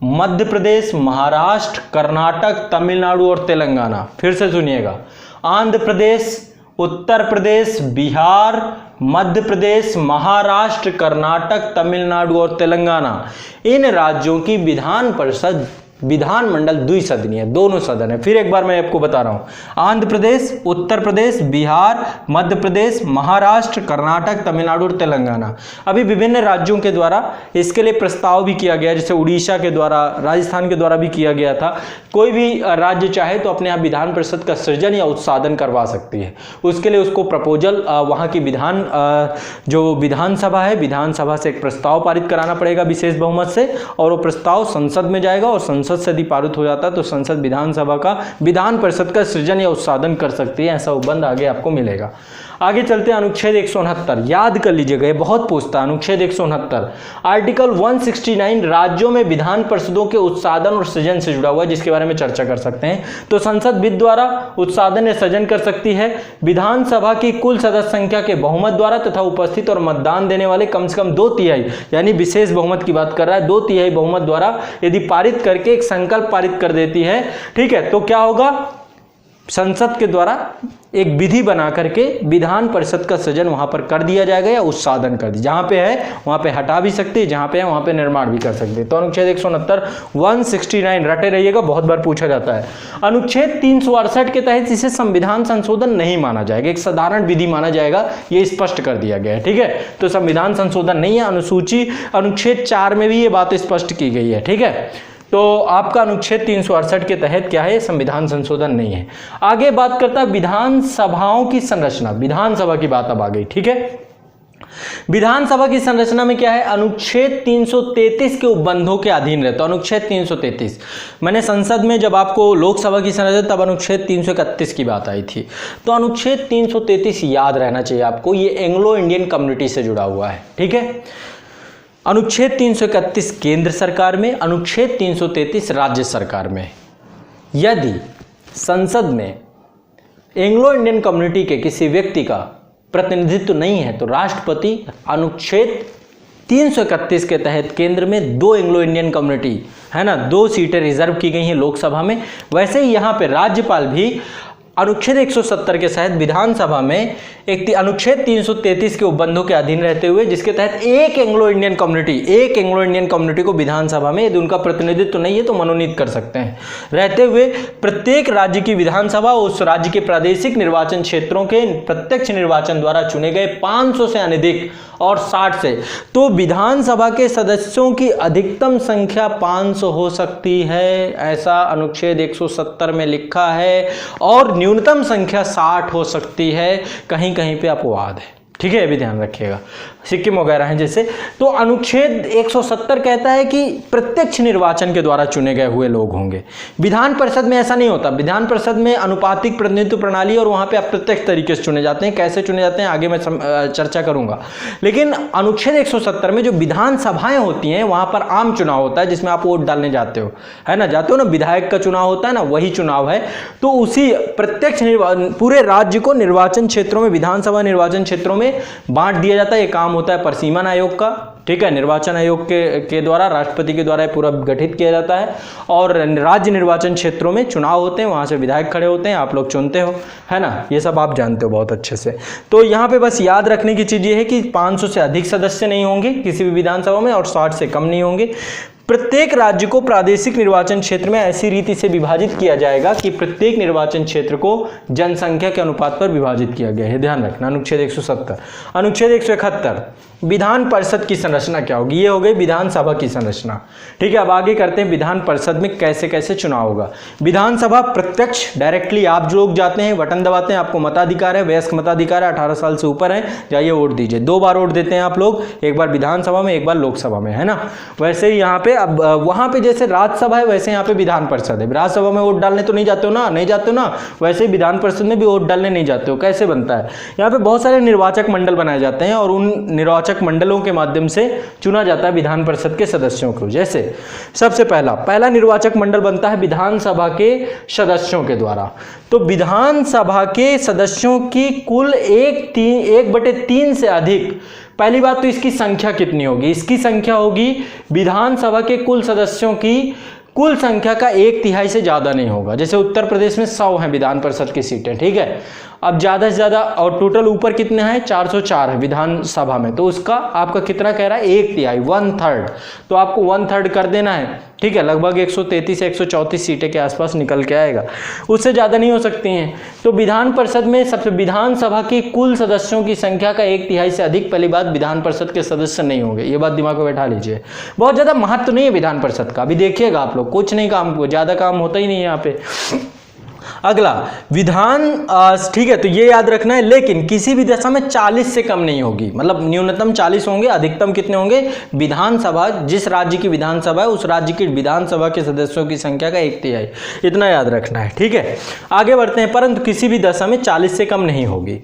मध्य प्रदेश, महाराष्ट्र, कर्नाटक, तमिलनाडु और तेलंगाना। फिर से सुनिएगा, आंध्र प्रदेश, उत्तर प्रदेश, बिहार, मध्य प्रदेश, महाराष्ट्र, कर्नाटक, तमिलनाडु और तेलंगाना, इन राज्यों की विधान परिषद विधानमंडल द्विसदनीय, दोनों सदन है। फिर एक बार मैं आपको बता रहा हूं, आंध्र प्रदेश, उत्तर प्रदेश, बिहार, मध्य प्रदेश, महाराष्ट्र, कर्नाटक, तमिलनाडु और तेलंगाना। अभी विभिन्न राज्यों के द्वारा इसके लिए प्रस्ताव भी किया गया, जैसे उड़ीसा के द्वारा, राजस्थान के द्वारा भी किया गया था। कोई भी राज्य चाहे तो अपने यहाँ विधान परिषद का सृजन या उत्साधन करवा सकती है। उसके लिए उसको प्रपोजल वहाँ की जो विधानसभा है, विधानसभा से एक प्रस्ताव पारित कराना पड़ेगा विशेष बहुमत से, और वो प्रस्ताव संसद में जाएगा और संसद से यदि पारित हो जाता है तो संसद विधानसभा का विधान परिषद का सृजन या उत्साधन कर सकती है। ऐसा उपबंध आगे आपको मिलेगा। आगे चलते हैं अनुच्छेद 169, याद कर लीजिएगा, ये बहुत पूछता है। अनुच्छेद 169 आर्टिकल 169 राज्यों में विधान परिषदों के उत्साधन और सृजन से जुड़ा हुआ है, जिसके बारे में चर्चा कर सकते हैं। तो संसद विधि द्वारा उत्साधन या सृजन कर सकती है विधानसभा की कुल सदस्य संख्या के बहुमत द्वारा तथा उपस्थित और मतदान देने वाले कम से कम 2/3, यानी विशेष बहुमत की बात कर रहा है, 2/3 बहुमत द्वारा यदि पारित करके एक संकल्प पारित कर देती है, ठीक है। तो क्या होगा? संसद के द्वारा एक विधि बना करके विधान परिषद का सृजन वहां पर कर दिया जाएगा या उत्साधन कर दिया। जहां पे है वहां पे हटा भी सकते हैं, जहां पे है वहां पे निर्माण भी कर सकते हैं। तो अनुच्छेद 169 रटे रहिएगा, बहुत बार पूछा जाता है। अनुच्छेद 368 के तहत इसे संविधान संशोधन नहीं माना जाएगा, एक साधारण विधि माना जाएगा, ये स्पष्ट कर दिया गया है, ठीक है। तो संविधान संशोधन नहीं है। अनुच्छेद 4 में भी ये बात स्पष्ट की गई है, ठीक है। तो आपका अनुच्छेद 368 के तहत क्या है, संविधान संशोधन नहीं है। आगे बात करता है विधानसभाओं की संरचना, विधानसभा की बात अब आ गई, ठीक है। विधानसभा की संरचना में क्या है, अनुच्छेद 333 के उपबंधों के अधीन रहता है। अनुच्छेद 333 मैंने संसद में जब आपको लोकसभा की संरचना तब अनुच्छेद 331 की बात आई थी, तो अनुच्छेद 333 याद रहना चाहिए आपको, ये एंग्लो इंडियन कम्युनिटी से जुड़ा हुआ है, ठीक है। अनुच्छेद 331 केंद्र सरकार में, अनुच्छेद 333 राज्य सरकार में। यदि संसद में एंग्लो इंडियन कम्युनिटी के किसी व्यक्ति का प्रतिनिधित्व नहीं है तो राष्ट्रपति अनुच्छेद 331 के तहत केंद्र में 2 एंग्लो इंडियन कम्युनिटी है ना, 2 सीटें रिजर्व की गई हैं लोकसभा में। वैसे ही यहाँ पे राज्यपाल भी अनुच्छेद 170 के तहत विधानसभा में एक अनुच्छेद 333 के उपबंधों के अधीन रहते हुए, जिसके तहत एक एंग्लो इंडियन कम्युनिटी को विधानसभा में, यदि उनका प्रतिनिधित्व नहीं है तो मनोनीत कर सकते हैं, रहते हुए प्रत्येक राज्य की विधानसभा उस राज्य के प्रादेशिक निर्वाचन क्षेत्रों के प्रत्यक्ष निर्वाचन द्वारा चुने गए 500 से अनधिक और 60 से, तो विधानसभा के सदस्यों की अधिकतम संख्या 500 हो सकती है, ऐसा अनुच्छेद 170 में लिखा है, और न्यूनतम संख्या 60 हो सकती है। कहीं कहीं पे अपवाद है, ठीक है, ये भी ध्यान रखिएगा, सिक्किम वगैरह हैं जैसे। तो अनुच्छेद 170 कहता है कि प्रत्यक्ष निर्वाचन के द्वारा चुने गए हुए लोग होंगे। विधान परिषद में ऐसा नहीं होता, विधान परिषद में अनुपातिक प्रतिनिधित्व प्रणाली और वहां पे अप्रत्यक्ष तरीके से चुने जाते हैं। कैसे चुने जाते हैं आगे मैं चर्चा करूंगा। लेकिन अनुच्छेद 170 में जो विधानसभाएं होती हैं वहां पर आम चुनाव होता है, जिसमें आप वोट डालने जाते हो, है ना, जाते हो ना, विधायक का चुनाव होता है ना, वही चुनाव है। तो उसी प्रत्यक्ष पूरे राज्य को निर्वाचन क्षेत्रों में, विधानसभा निर्वाचन क्षेत्रों में बांट दिया जाता है। ये काम होता है परिसीमन आयोग का, ठीक है, निर्वाचन आयोग के द्वारा, राष्ट्रपति के द्वारा पूरा गठित किया जाता है, और राज्य निर्वाचन क्षेत्रों में चुनाव होते हैं, वहां से विधायक खड़े होते हैं, आप लोग चुनते हो, है ना, ये सब आप जानते हो बहुत अच्छे से। तो यहाँ पे बस याद रखने की चीज ये है कि 500 से अधिक सदस्य नहीं होंगे किसी भी विधानसभा में, और 60 से कम नहीं होंगे। प्रत्येक राज्य को प्रादेशिक निर्वाचन क्षेत्र में ऐसी रीति से विभाजित किया जाएगा कि प्रत्येक निर्वाचन क्षेत्र को जनसंख्या के अनुपात पर विभाजित किया गया है, ध्यान रखना। अनुच्छेद 170। अनुच्छेद 171 विधान परिषद की संरचना क्या होगी, ये हो गई विधानसभा की संरचना, ठीक है। अब आगे करते हैं विधान परिषद में कैसे कैसे चुनाव होगा। विधानसभा प्रत्यक्ष, डायरेक्टली आप जो लोग जाते हैं, बटन दबाते हैं, आपको मताधिकार है, वयस्क मताधिकार है, 18 साल से ऊपर है, जाइए वोट दीजिए। 2 बार वोट देते हैं आप लोग, एक बार विधानसभा में, एक बार लोकसभा में, है ना। वैसे ही यहाँ पे, अब वहां पे जैसे राज्यसभा है वैसे यहाँ पे विधान परिषद है। राज्यसभा में वोट डालने तो नहीं जाते हो ना, नहीं जाते हो ना, वैसे ही विधान परिषद में भी वोट डालने नहीं जाते हो। कैसे बनता है, यहाँ पे बहुत सारे निर्वाचक मंडल बनाए जाते हैं, और उन निर्वाचक मंडलों के माध्यम से चुना जाता है विधान परिषद के सदस्यों को। जैसे सबसे पहला निर्वाचक मंडल बनता है विधानसभा के सदस्यों के द्वारा। तो विधानसभा के सदस्यों की कुल 1/3 से अधिक, पहली बात तो इसकी संख्या कितनी होगी, इसकी संख्या होगी विधानसभा के कुल सदस्यों की कुल संख्या का 1/3 से ज्यादा नहीं होगा। जैसे उत्तर प्रदेश में 100 है विधान परिषद की सीटें, ठीक है। अब ज्यादा से ज्यादा, और टोटल ऊपर कितने हैं, 404 है विधानसभा में, तो उसका आपका कितना कह रहा है, 1/3, 1/3। तो आपको 1/3 कर देना है, ठीक है, लगभग 133 से 134 सीटें के आसपास निकल के आएगा, उससे ज्यादा नहीं हो सकती हैं। तो विधान परिषद में सबसे, विधानसभा की कुल सदस्यों की संख्या का 1/3 से अधिक, पहली बात विधान परिषद के सदस्य नहीं होंगे, ये बात दिमाग में बैठा लीजिए। बहुत ज्यादा महत्व नहीं है विधान परिषद का, अभी देखिएगा आप लोग, कुछ नहीं, काम ज्यादा काम होता ही नहीं है यहाँ पे। अगला विधान, ठीक है, तो ये याद रखना है, लेकिन किसी भी दशा में 40 से कम नहीं होगी, मतलब न्यूनतम 40 होंगे, अधिकतम कितने होंगे, विधानसभा, जिस राज्य की विधानसभा है उस राज्य की विधानसभा के सदस्यों की संख्या का 1/3, इतना याद रखना है, ठीक है। आगे बढ़ते हैं, परंतु किसी भी दशा में 40 से कम नहीं होगी।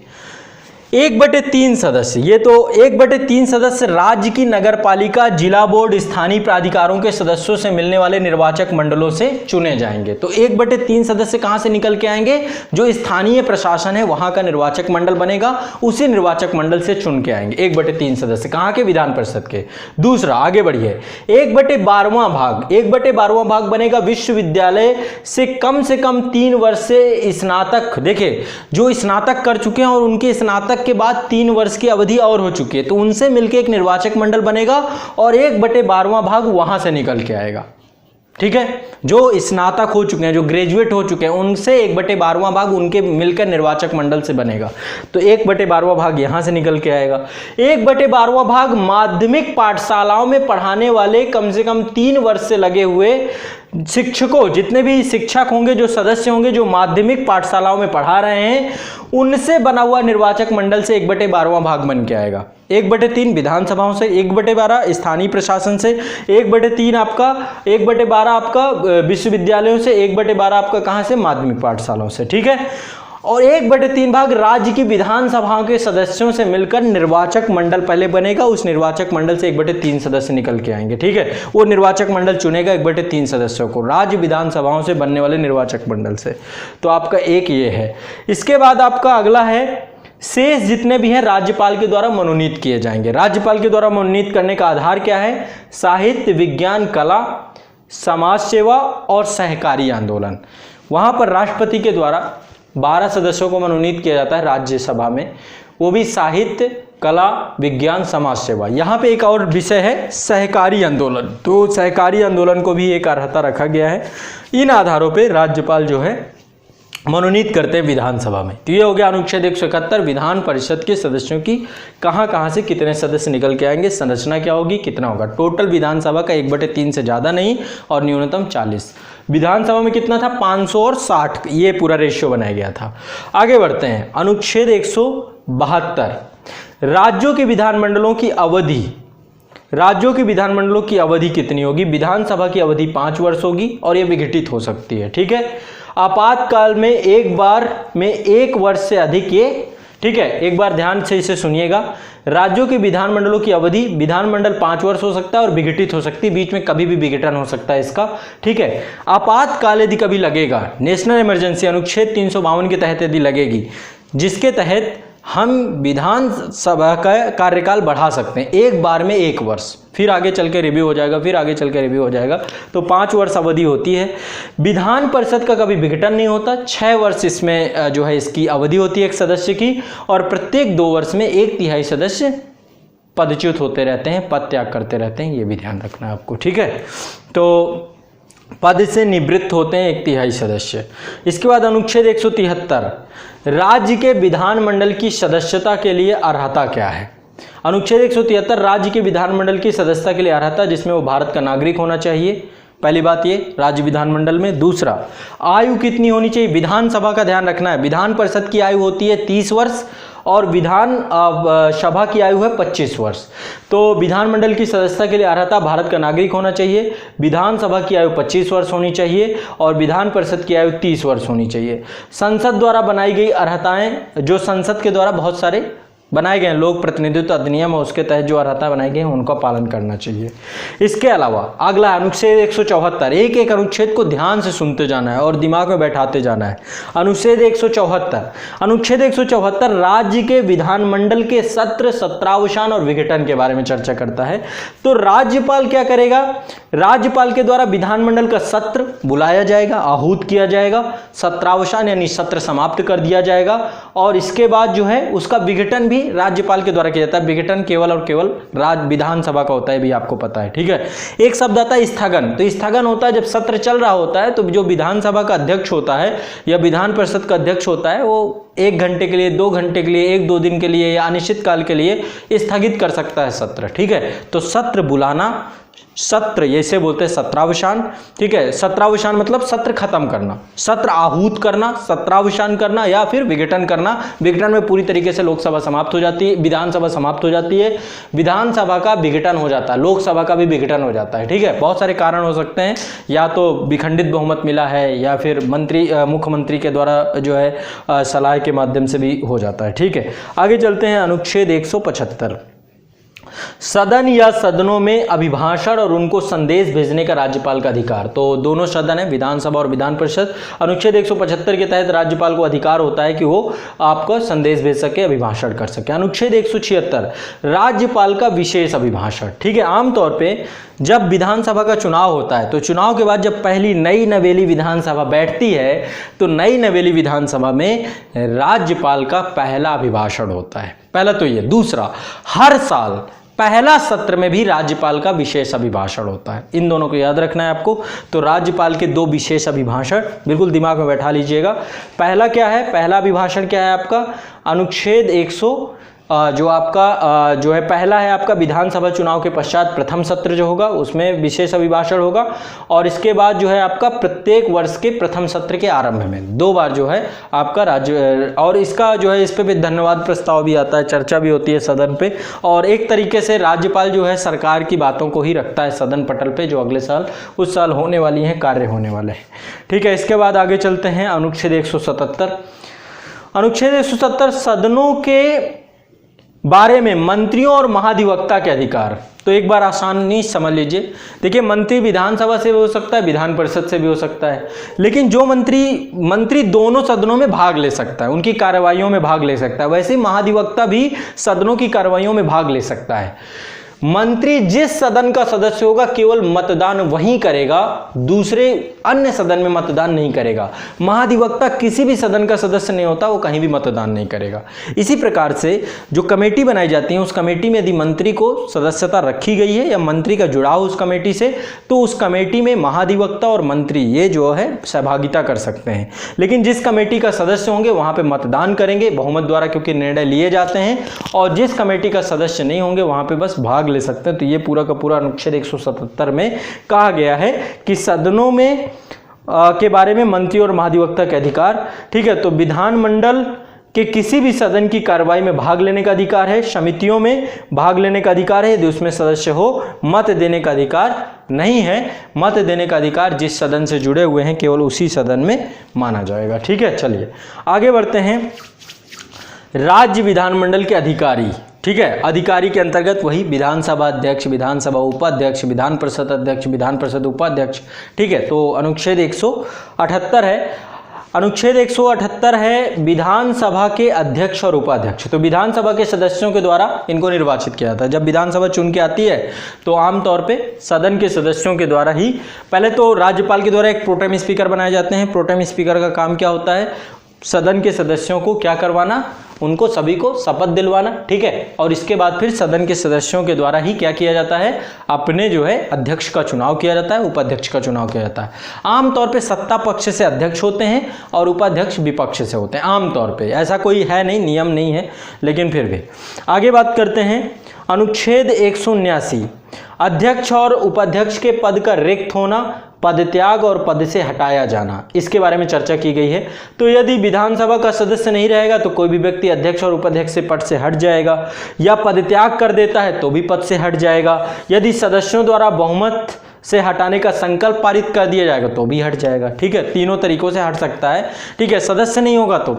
1/3 सदस्य, ये तो 1/3 सदस्य राज्य की नगर पालिका, जिला बोर्ड, स्थानीय प्राधिकारों के सदस्यों से मिलने वाले निर्वाचक मंडलों से चुने जाएंगे। तो 1/3 सदस्य कहां से निकल के आएंगे, जो स्थानीय प्रशासन है वहां का निर्वाचक मंडल बनेगा, उसी निर्वाचक मंडल से चुन के आएंगे 1/3 सदस्य, कहां के, विधान परिषद के। दूसरा, आगे बढ़िए, 1/12वां भाग, 1/12वां भाग बनेगा विश्वविद्यालय से कम 3 वर्ष से स्नातक, देखिए जो स्नातक कर चुके हैं और उनके स्नातक के बाद 3 वर्ष की अवधि और हो चुकी है, तो उनसे मिलकर एक निर्वाचक मंडल बनेगा, और 1/12वां भाग वहां से निकल के आएगा, ठीक है, जो स्नातक हो चुके हैं, जो ग्रेजुएट हो चुके हैं, उनसे 1/12वां भाग उनके मिलकर निर्वाचक मंडल से बनेगा। तो 1/12वां भाग यहां से निकल के आएगा। 1/12वां भाग माध्यमिक पाठशालाओं में पढ़ाने वाले कम से कम 3 वर्ष से लगे हुए शिक्षकों, जितने भी शिक्षक होंगे, जो सदस्य होंगे, जो माध्यमिक पाठशालाओं में पढ़ा रहे हैं, उनसे बना हुआ निर्वाचक मंडल से 1/12वां भाग बन के आएगा। 1/3 विधानसभाओं से, 1/12 स्थानीय प्रशासन से, 1/3 आपका 1/12 आपका विश्वविद्यालयों से, 1/12 आपका कहां से, माध्यमिक पाठशालाओं से। ठीक है, और 1/3 भाग राज्य की विधानसभाओं के सदस्यों से मिलकर निर्वाचक मंडल पहले बनेगा। उस निर्वाचक मंडल से 1/3 सदस्य निकल के आएंगे। ठीक है, वो निर्वाचक मंडल चुनेगा 1/3 सदस्यों को राज्य विधानसभाओं से बनने वाले निर्वाचक मंडल से। तो आपका एक ये है। इसके बाद आपका अगला है, शेष जितने भी हैं राज्यपाल के द्वारा मनोनीत किए जाएंगे। राज्यपाल के द्वारा मनोनीत करने का आधार क्या है? साहित्य, विज्ञान, कला, समाज सेवा और सहकारी आंदोलन। वहां पर राष्ट्रपति के द्वारा 12 सदस्यों को मनोनीत किया जाता है राज्यसभा में, वो भी साहित्य, कला, विज्ञान, समाज सेवा। यहाँ पे एक और विषय है सहकारी आंदोलन। तो सहकारी आंदोलन को भी एक अर्हता रखा गया है। इन आधारों पे राज्यपाल जो है मनोनीत करते हैं विधानसभा में। तो ये हो गया अनुच्छेद 171 विधान परिषद के सदस्यों की कहाँ से कितने सदस्य निकल के आएंगे, संरचना क्या होगी, कितना होगा। टोटल विधानसभा का 1/3 से ज़्यादा नहीं और न्यूनतम 40। विधानसभा में कितना था? 500 और 60, ये पूरा रेशियो बनाया गया था। आगे बढ़ते हैं, अनुच्छेद 172 राज्यों के विधानमंडलों की अवधि। राज्यों के विधानमंडलों की अवधि कितनी होगी? विधानसभा की अवधि 5 वर्ष होगी और ये विघटित हो सकती है। ठीक है, आपातकाल में एक बार में 1 वर्ष से अधिक ये, ठीक है, एक बार ध्यान से इसे सुनिएगा। राज्यों के विधानमंडलों की अवधि, विधानमंडल 5 वर्ष हो सकता है और विघटित हो सकती है, बीच में कभी भी विघटन हो सकता है इसका। ठीक है, आपातकाल यदि कभी लगेगा, नेशनल इमरजेंसी अनुच्छेद 352 के तहत यदि लगेगी, जिसके तहत हम विधानसभा का कार्यकाल बढ़ा सकते हैं एक बार में 1 वर्ष, फिर आगे चल के रिव्यू हो जाएगा, फिर आगे चल के रिव्यू हो जाएगा। तो 5 वर्ष अवधि होती है। विधान परिषद का कभी विघटन नहीं होता। 6 वर्ष इसमें जो है इसकी अवधि होती है एक सदस्य की, और प्रत्येक 2 वर्ष में 1/3 सदस्य पदच्युत होते रहते हैं, पद त्याग करते रहते हैं। ये भी ध्यान रखना है आपको। ठीक है, तो पद से निवृत्त होते हैं 1/3 सदस्य। इसके बाद अनुच्छेद 173 राज्य के विधानमंडल की सदस्यता के लिए अर्हता क्या है? अनुच्छेद 173 राज्य के विधानमंडल की सदस्यता के लिए अर्हता, जिसमें वो भारत का नागरिक होना चाहिए। पहली बात ये राज्य विधानमंडल में। दूसरा, आयु कितनी होनी चाहिए? विधानसभा का ध्यान रखना है, विधान परिषद की आयु होती है 30 वर्ष और विधान सभा की आयु है 25 वर्ष। तो विधानमंडल की सदस्यता के लिए अर्हता भारत का नागरिक होना चाहिए, विधानसभा की आयु 25 वर्ष होनी चाहिए और विधान परिषद की आयु 30 वर्ष होनी चाहिए। संसद द्वारा बनाई गई अर्हताएं, जो संसद के द्वारा बहुत सारे बनाए गए हैं, लोक प्रतिनिधित्व अधिनियम, उसके तहत जो अर्हता बनाई गई है उनका पालन करना चाहिए। इसके अलावा अगला अनुच्छेद 174, एक अनुच्छेद को ध्यान से सुनते जाना है और दिमाग में बैठाते जाना है। अनुच्छेद 174 राज्य के विधानमंडल के सत्र, सत्रावसान और विघटन के बारे में चर्चा करता है। तो राज्यपाल क्या करेगा? राज्यपाल के द्वारा विधानमंडल का सत्र बुलाया जाएगा, आहूत किया जाएगा, सत्रावसान यानी सत्र समाप्त कर दिया जाएगा, और इसके बाद जो है उसका विघटन भी राज्यपाल के द्वारा किया जाता है। विघटन केवल और केवल विधानसभा का होता है, भी आपको पता है। ठीक है, एक शब्द आता है स्थगन। तो स्थगन होता है जब सत्र चल रहा होता है, तो जो विधानसभा का अध्यक्ष होता है या विधान परिषद का अध्यक्ष होता है, वो 1 घंटे के लिए, 2 घंटे के लिए, 1-2 दिन के लिए या अनिश्चित काल के लिए स्थगित कर सकता है सत्र। ठीक है, तो सत्र बुलाना, सत्र ऐसे बोलते हैं सत्रावसान। ठीक है, सत्रावसान मतलब सत्र खत्म करना, सत्र आहूत करना, सत्रावसान करना या फिर विघटन करना। विघटन में पूरी तरीके से लोकसभा समाप्त हो जाती है, विधानसभा समाप्त हो जाती है, विधानसभा का विघटन हो जाता है, लोकसभा का भी विघटन हो जाता है। ठीक है, बहुत सारे कारण हो सकते हैं, या तो विखंडित बहुमत मिला है या फिर मुख्यमंत्री के द्वारा जो है सलाह के माध्यम से भी हो जाता है। ठीक है, आगे चलते हैं। अनुच्छेद 175 सदन या सदनों में अभिभाषण और उनको संदेश भेजने का राज्यपाल का अधिकार। तो दोनों सदन है, विधानसभा और विधान परिषद। अनुच्छेद 175 के तहत राज्यपाल को अधिकार होता है कि वो आपको संदेश भेज सके, अभिभाषण कर सके। अनुच्छेद 176 राज्यपाल का विशेष अभिभाषण। ठीक है, आमतौर पे जब विधानसभा का चुनाव होता है, तो चुनाव के बाद जब पहली नई नवेली विधानसभा बैठती है, तो नई नवेली विधानसभा में राज्यपाल का पहला अभिभाषण होता है। पहला तो ये। दूसरा, हर साल पहला सत्र में भी राज्यपाल का विशेष अभिभाषण होता है। इन दोनों को याद रखना है आपको। तो राज्यपाल के 2 विशेष अभिभाषण बिल्कुल दिमाग में बैठा लीजिएगा। पहला क्या है, पहला अभिभाषण क्या है आपका, अनुच्छेद 100 जो आपका जो है पहला है आपका विधानसभा चुनाव के पश्चात प्रथम सत्र जो होगा उसमें विशेष अभिभाषण होगा, और इसके बाद जो है आपका प्रत्येक वर्ष के प्रथम सत्र के आरंभ में 2 बार जो है आपका राज्य, और इसका जो है इस पे भी धन्यवाद प्रस्ताव भी आता है, चर्चा भी होती है सदन पे, और एक तरीके से राज्यपाल जो है सरकार की बातों को ही रखता है सदन पटल पे, जो अगले साल उस साल होने वाली हैं, कार्य होने वाले हैं। ठीक है, इसके बाद आगे चलते हैं। अनुच्छेद 177, अनुच्छेद 170 सदनों के बारे में मंत्रियों और महाधिवक्ता के अधिकार। तो एक बार आसानी समझ लीजिए। देखिए, मंत्री विधानसभा से भी हो सकता है, विधान परिषद से भी हो सकता है, लेकिन जो मंत्री दोनों सदनों में भाग ले सकता है, उनकी कार्रवाइयों में भाग ले सकता है। वैसे ही महाधिवक्ता भी सदनों की कार्रवाइयों में भाग ले सकता है। मंत्री जिस सदन का सदस्य होगा केवल मतदान वहीं करेगा, दूसरे अन्य सदन में मतदान नहीं करेगा। महाधिवक्ता किसी भी सदन का सदस्य नहीं होता, वो कहीं भी मतदान नहीं करेगा। इसी प्रकार से जो कमेटी बनाई जाती है, उस कमेटी में यदि मंत्री को सदस्यता रखी गई है या मंत्री का जुड़ाव उस कमेटी से, तो उस कमेटी में महाधिवक्ता और मंत्री ये जो है सहभागिता कर सकते हैं। लेकिन जिस कमेटी का सदस्य होंगे वहां पर मतदान करेंगे बहुमत द्वारा, क्योंकि निर्णय लिए जाते हैं, और जिस कमेटी का सदस्य नहीं होंगे वहां पर बस भाग ले सकते हैं। तो ये पूरा का पूरा अनुच्छेद 177 में कहा गया है कि सदनों में के बारे में मंत्री और महाधिवक्ता के अधिकार। ठीक है, तो विधानमंडल के किसी भी सदन की कार्रवाई में भाग लेने का अधिकार है, समितियों में भाग लेने का अधिकार है यदि उसमें सदस्य हो, मत देने का अधिकार नहीं है। मत देने का अधिकार जिस सदन से जुड़े हुए हैं केवल उसी सदन में माना जाएगा। ठीक है, चलिए आगे बढ़ते हैं। राज्य विधानमंडल के अधिकारी। ठीक है, अधिकारी के अंतर्गत वही विधानसभा अध्यक्ष, विधानसभा उपाध्यक्ष, विधान परिषद अध्यक्ष, विधान परिषद उपाध्यक्ष। ठीक है, तो अनुच्छेद 178 है। अनुच्छेद 178 है विधानसभा के अध्यक्ष और उपाध्यक्ष। तो विधानसभा के सदस्यों के द्वारा इनको निर्वाचित किया जाता है। जब विधानसभा चुन के आती है तो आमतौर पे सदन के सदस्यों के द्वारा ही, पहले तो राज्यपाल के द्वारा एक प्रोटेम स्पीकर बनाए जाते हैं। प्रोटेम स्पीकर का काम क्या होता है, सदन के सदस्यों को क्या करवाना, उनको सभी को शपथ दिलवाना। ठीक है, और इसके बाद फिर सदन के सदस्यों के द्वारा ही क्या किया जाता है, अपने जो है अध्यक्ष का चुनाव किया जाता है, उपाध्यक्ष का चुनाव किया जाता है। आमतौर पे सत्ता पक्ष से अध्यक्ष होते हैं और उपाध्यक्ष विपक्ष से होते हैं। आमतौर पे ऐसा कोई है नहीं, नियम नहीं है, लेकिन फिर भी आगे बात करते हैं। अनुच्छेद 179 अध्यक्ष और उपाध्यक्ष के पद का रिक्त होना, पद त्याग और पद से हटाया जाना, इसके बारे में चर्चा की गई है। तो यदि विधानसभा का सदस्य नहीं रहेगा तो कोई भी व्यक्ति अध्यक्ष और उपाध्यक्ष से पद से हट जाएगा, या पद त्याग कर देता है तो भी पद से हट जाएगा। यदि सदस्यों द्वारा बहुमत से हटाने का संकल्प पारित कर दिया जाएगा तो भी हट जाएगा। ठीक है, तीनों तरीकों से हट सकता है। ठीक है, सदस्य नहीं होगा तो,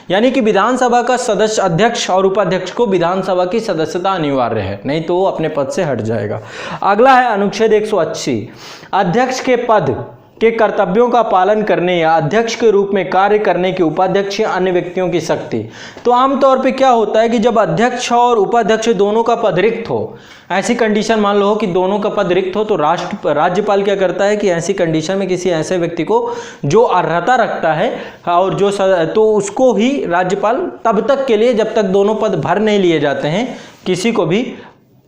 यानी कि विधानसभा का सदस्य, अध्यक्ष और उपाध्यक्ष को विधानसभा की सदस्यता अनिवार्य है, नहीं तो वो अपने पद से हट जाएगा। अगला है अनुच्छेद 180 अध्यक्ष के पद के कर्तव्यों का पालन करने या अध्यक्ष के रूप में कार्य करने के उपाध्यक्ष या अन्य व्यक्तियों की शक्ति। तो आमतौर पे क्या होता है कि जब अध्यक्ष और उपाध्यक्ष दोनों का पद रिक्त हो, ऐसी कंडीशन मान लो कि दोनों का पद रिक्त हो, तो राज्यपाल क्या करता है कि ऐसी कंडीशन में किसी ऐसे व्यक्ति को जो अर्हता रखता है और जो तो उसको ही राज्यपाल तब तक के लिए, जब तक दोनों पद भर नहीं लिए जाते हैं, किसी को भी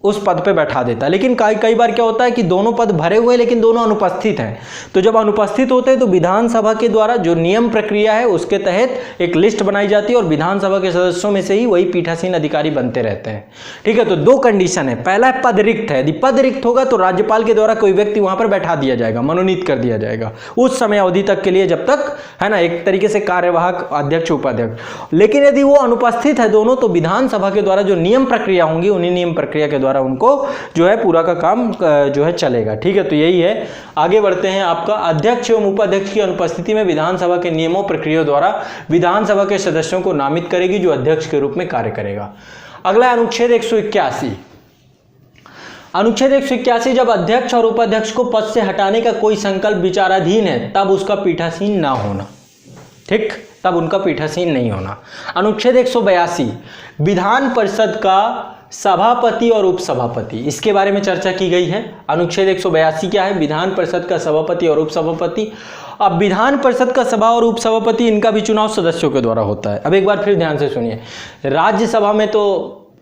उस पद पे बैठा देता है। लेकिन कई बार क्या होता है कि दोनों पद भरे हुए लेकिन दोनों अनुपस्थित हैं। तो जब अनुपस्थित होते हैं तो विधानसभा के द्वारा जो नियम प्रक्रिया है उसके तहत एक लिस्ट बनाई जाती है और विधानसभा के सदस्यों में से ही वही पीठासीन अधिकारी बनते रहते हैं। ठीक है, तो 2 कंडीशन है। पहला है पद रिक्त है, यदि पद रिक्त होगा तो राज्यपाल के द्वारा कोई व्यक्ति वहां पर बैठा दिया जाएगा, मनोनीत कर दिया जाएगा उस समय अवधि तक के लिए, जब तक है ना, एक तरीके से कार्यवाहक अध्यक्ष उपाध्यक्ष। लेकिन यदि वो अनुपस्थित है दोनों, तो विधानसभा के द्वारा जो नियम प्रक्रिया होंगी उन्हीं नियम प्रक्रिया के द्वारा उनको जो है पूरा का काम जो है चलेगा। ठीक है, तो यही है। आगे बढ़ते हैं। आपका अध्यक्ष एवं उपाध्यक्ष की अनुपस्थिति में विधानसभा के नियमों प्रक्रिया द्वारा विधानसभा के सदस्यों को नामित करेगी जो अध्यक्ष के रूप में कार्य करेगा। अगला अनुच्छेद 181। अनुच्छेद 181 जब अध्यक्ष और उपाध्यक्ष को पद से हटाने का कोई संकल्प विचाराधीन है तब उसका पीठासीन ना होना। ठीक, तब उनका पीठासीन नहीं होना। अनुच्छेद 182 विधान परिषद का सभापति और उपसभापति, इसके बारे में चर्चा की गई है। अनुच्छेद 182 क्या है, विधान परिषद का सभापति और उपसभापति। अब विधान परिषद का सभा और उपसभापति, इनका भी चुनाव सदस्यों के द्वारा होता है। अब एक बार फिर ध्यान से सुनिए, राज्यसभा में तो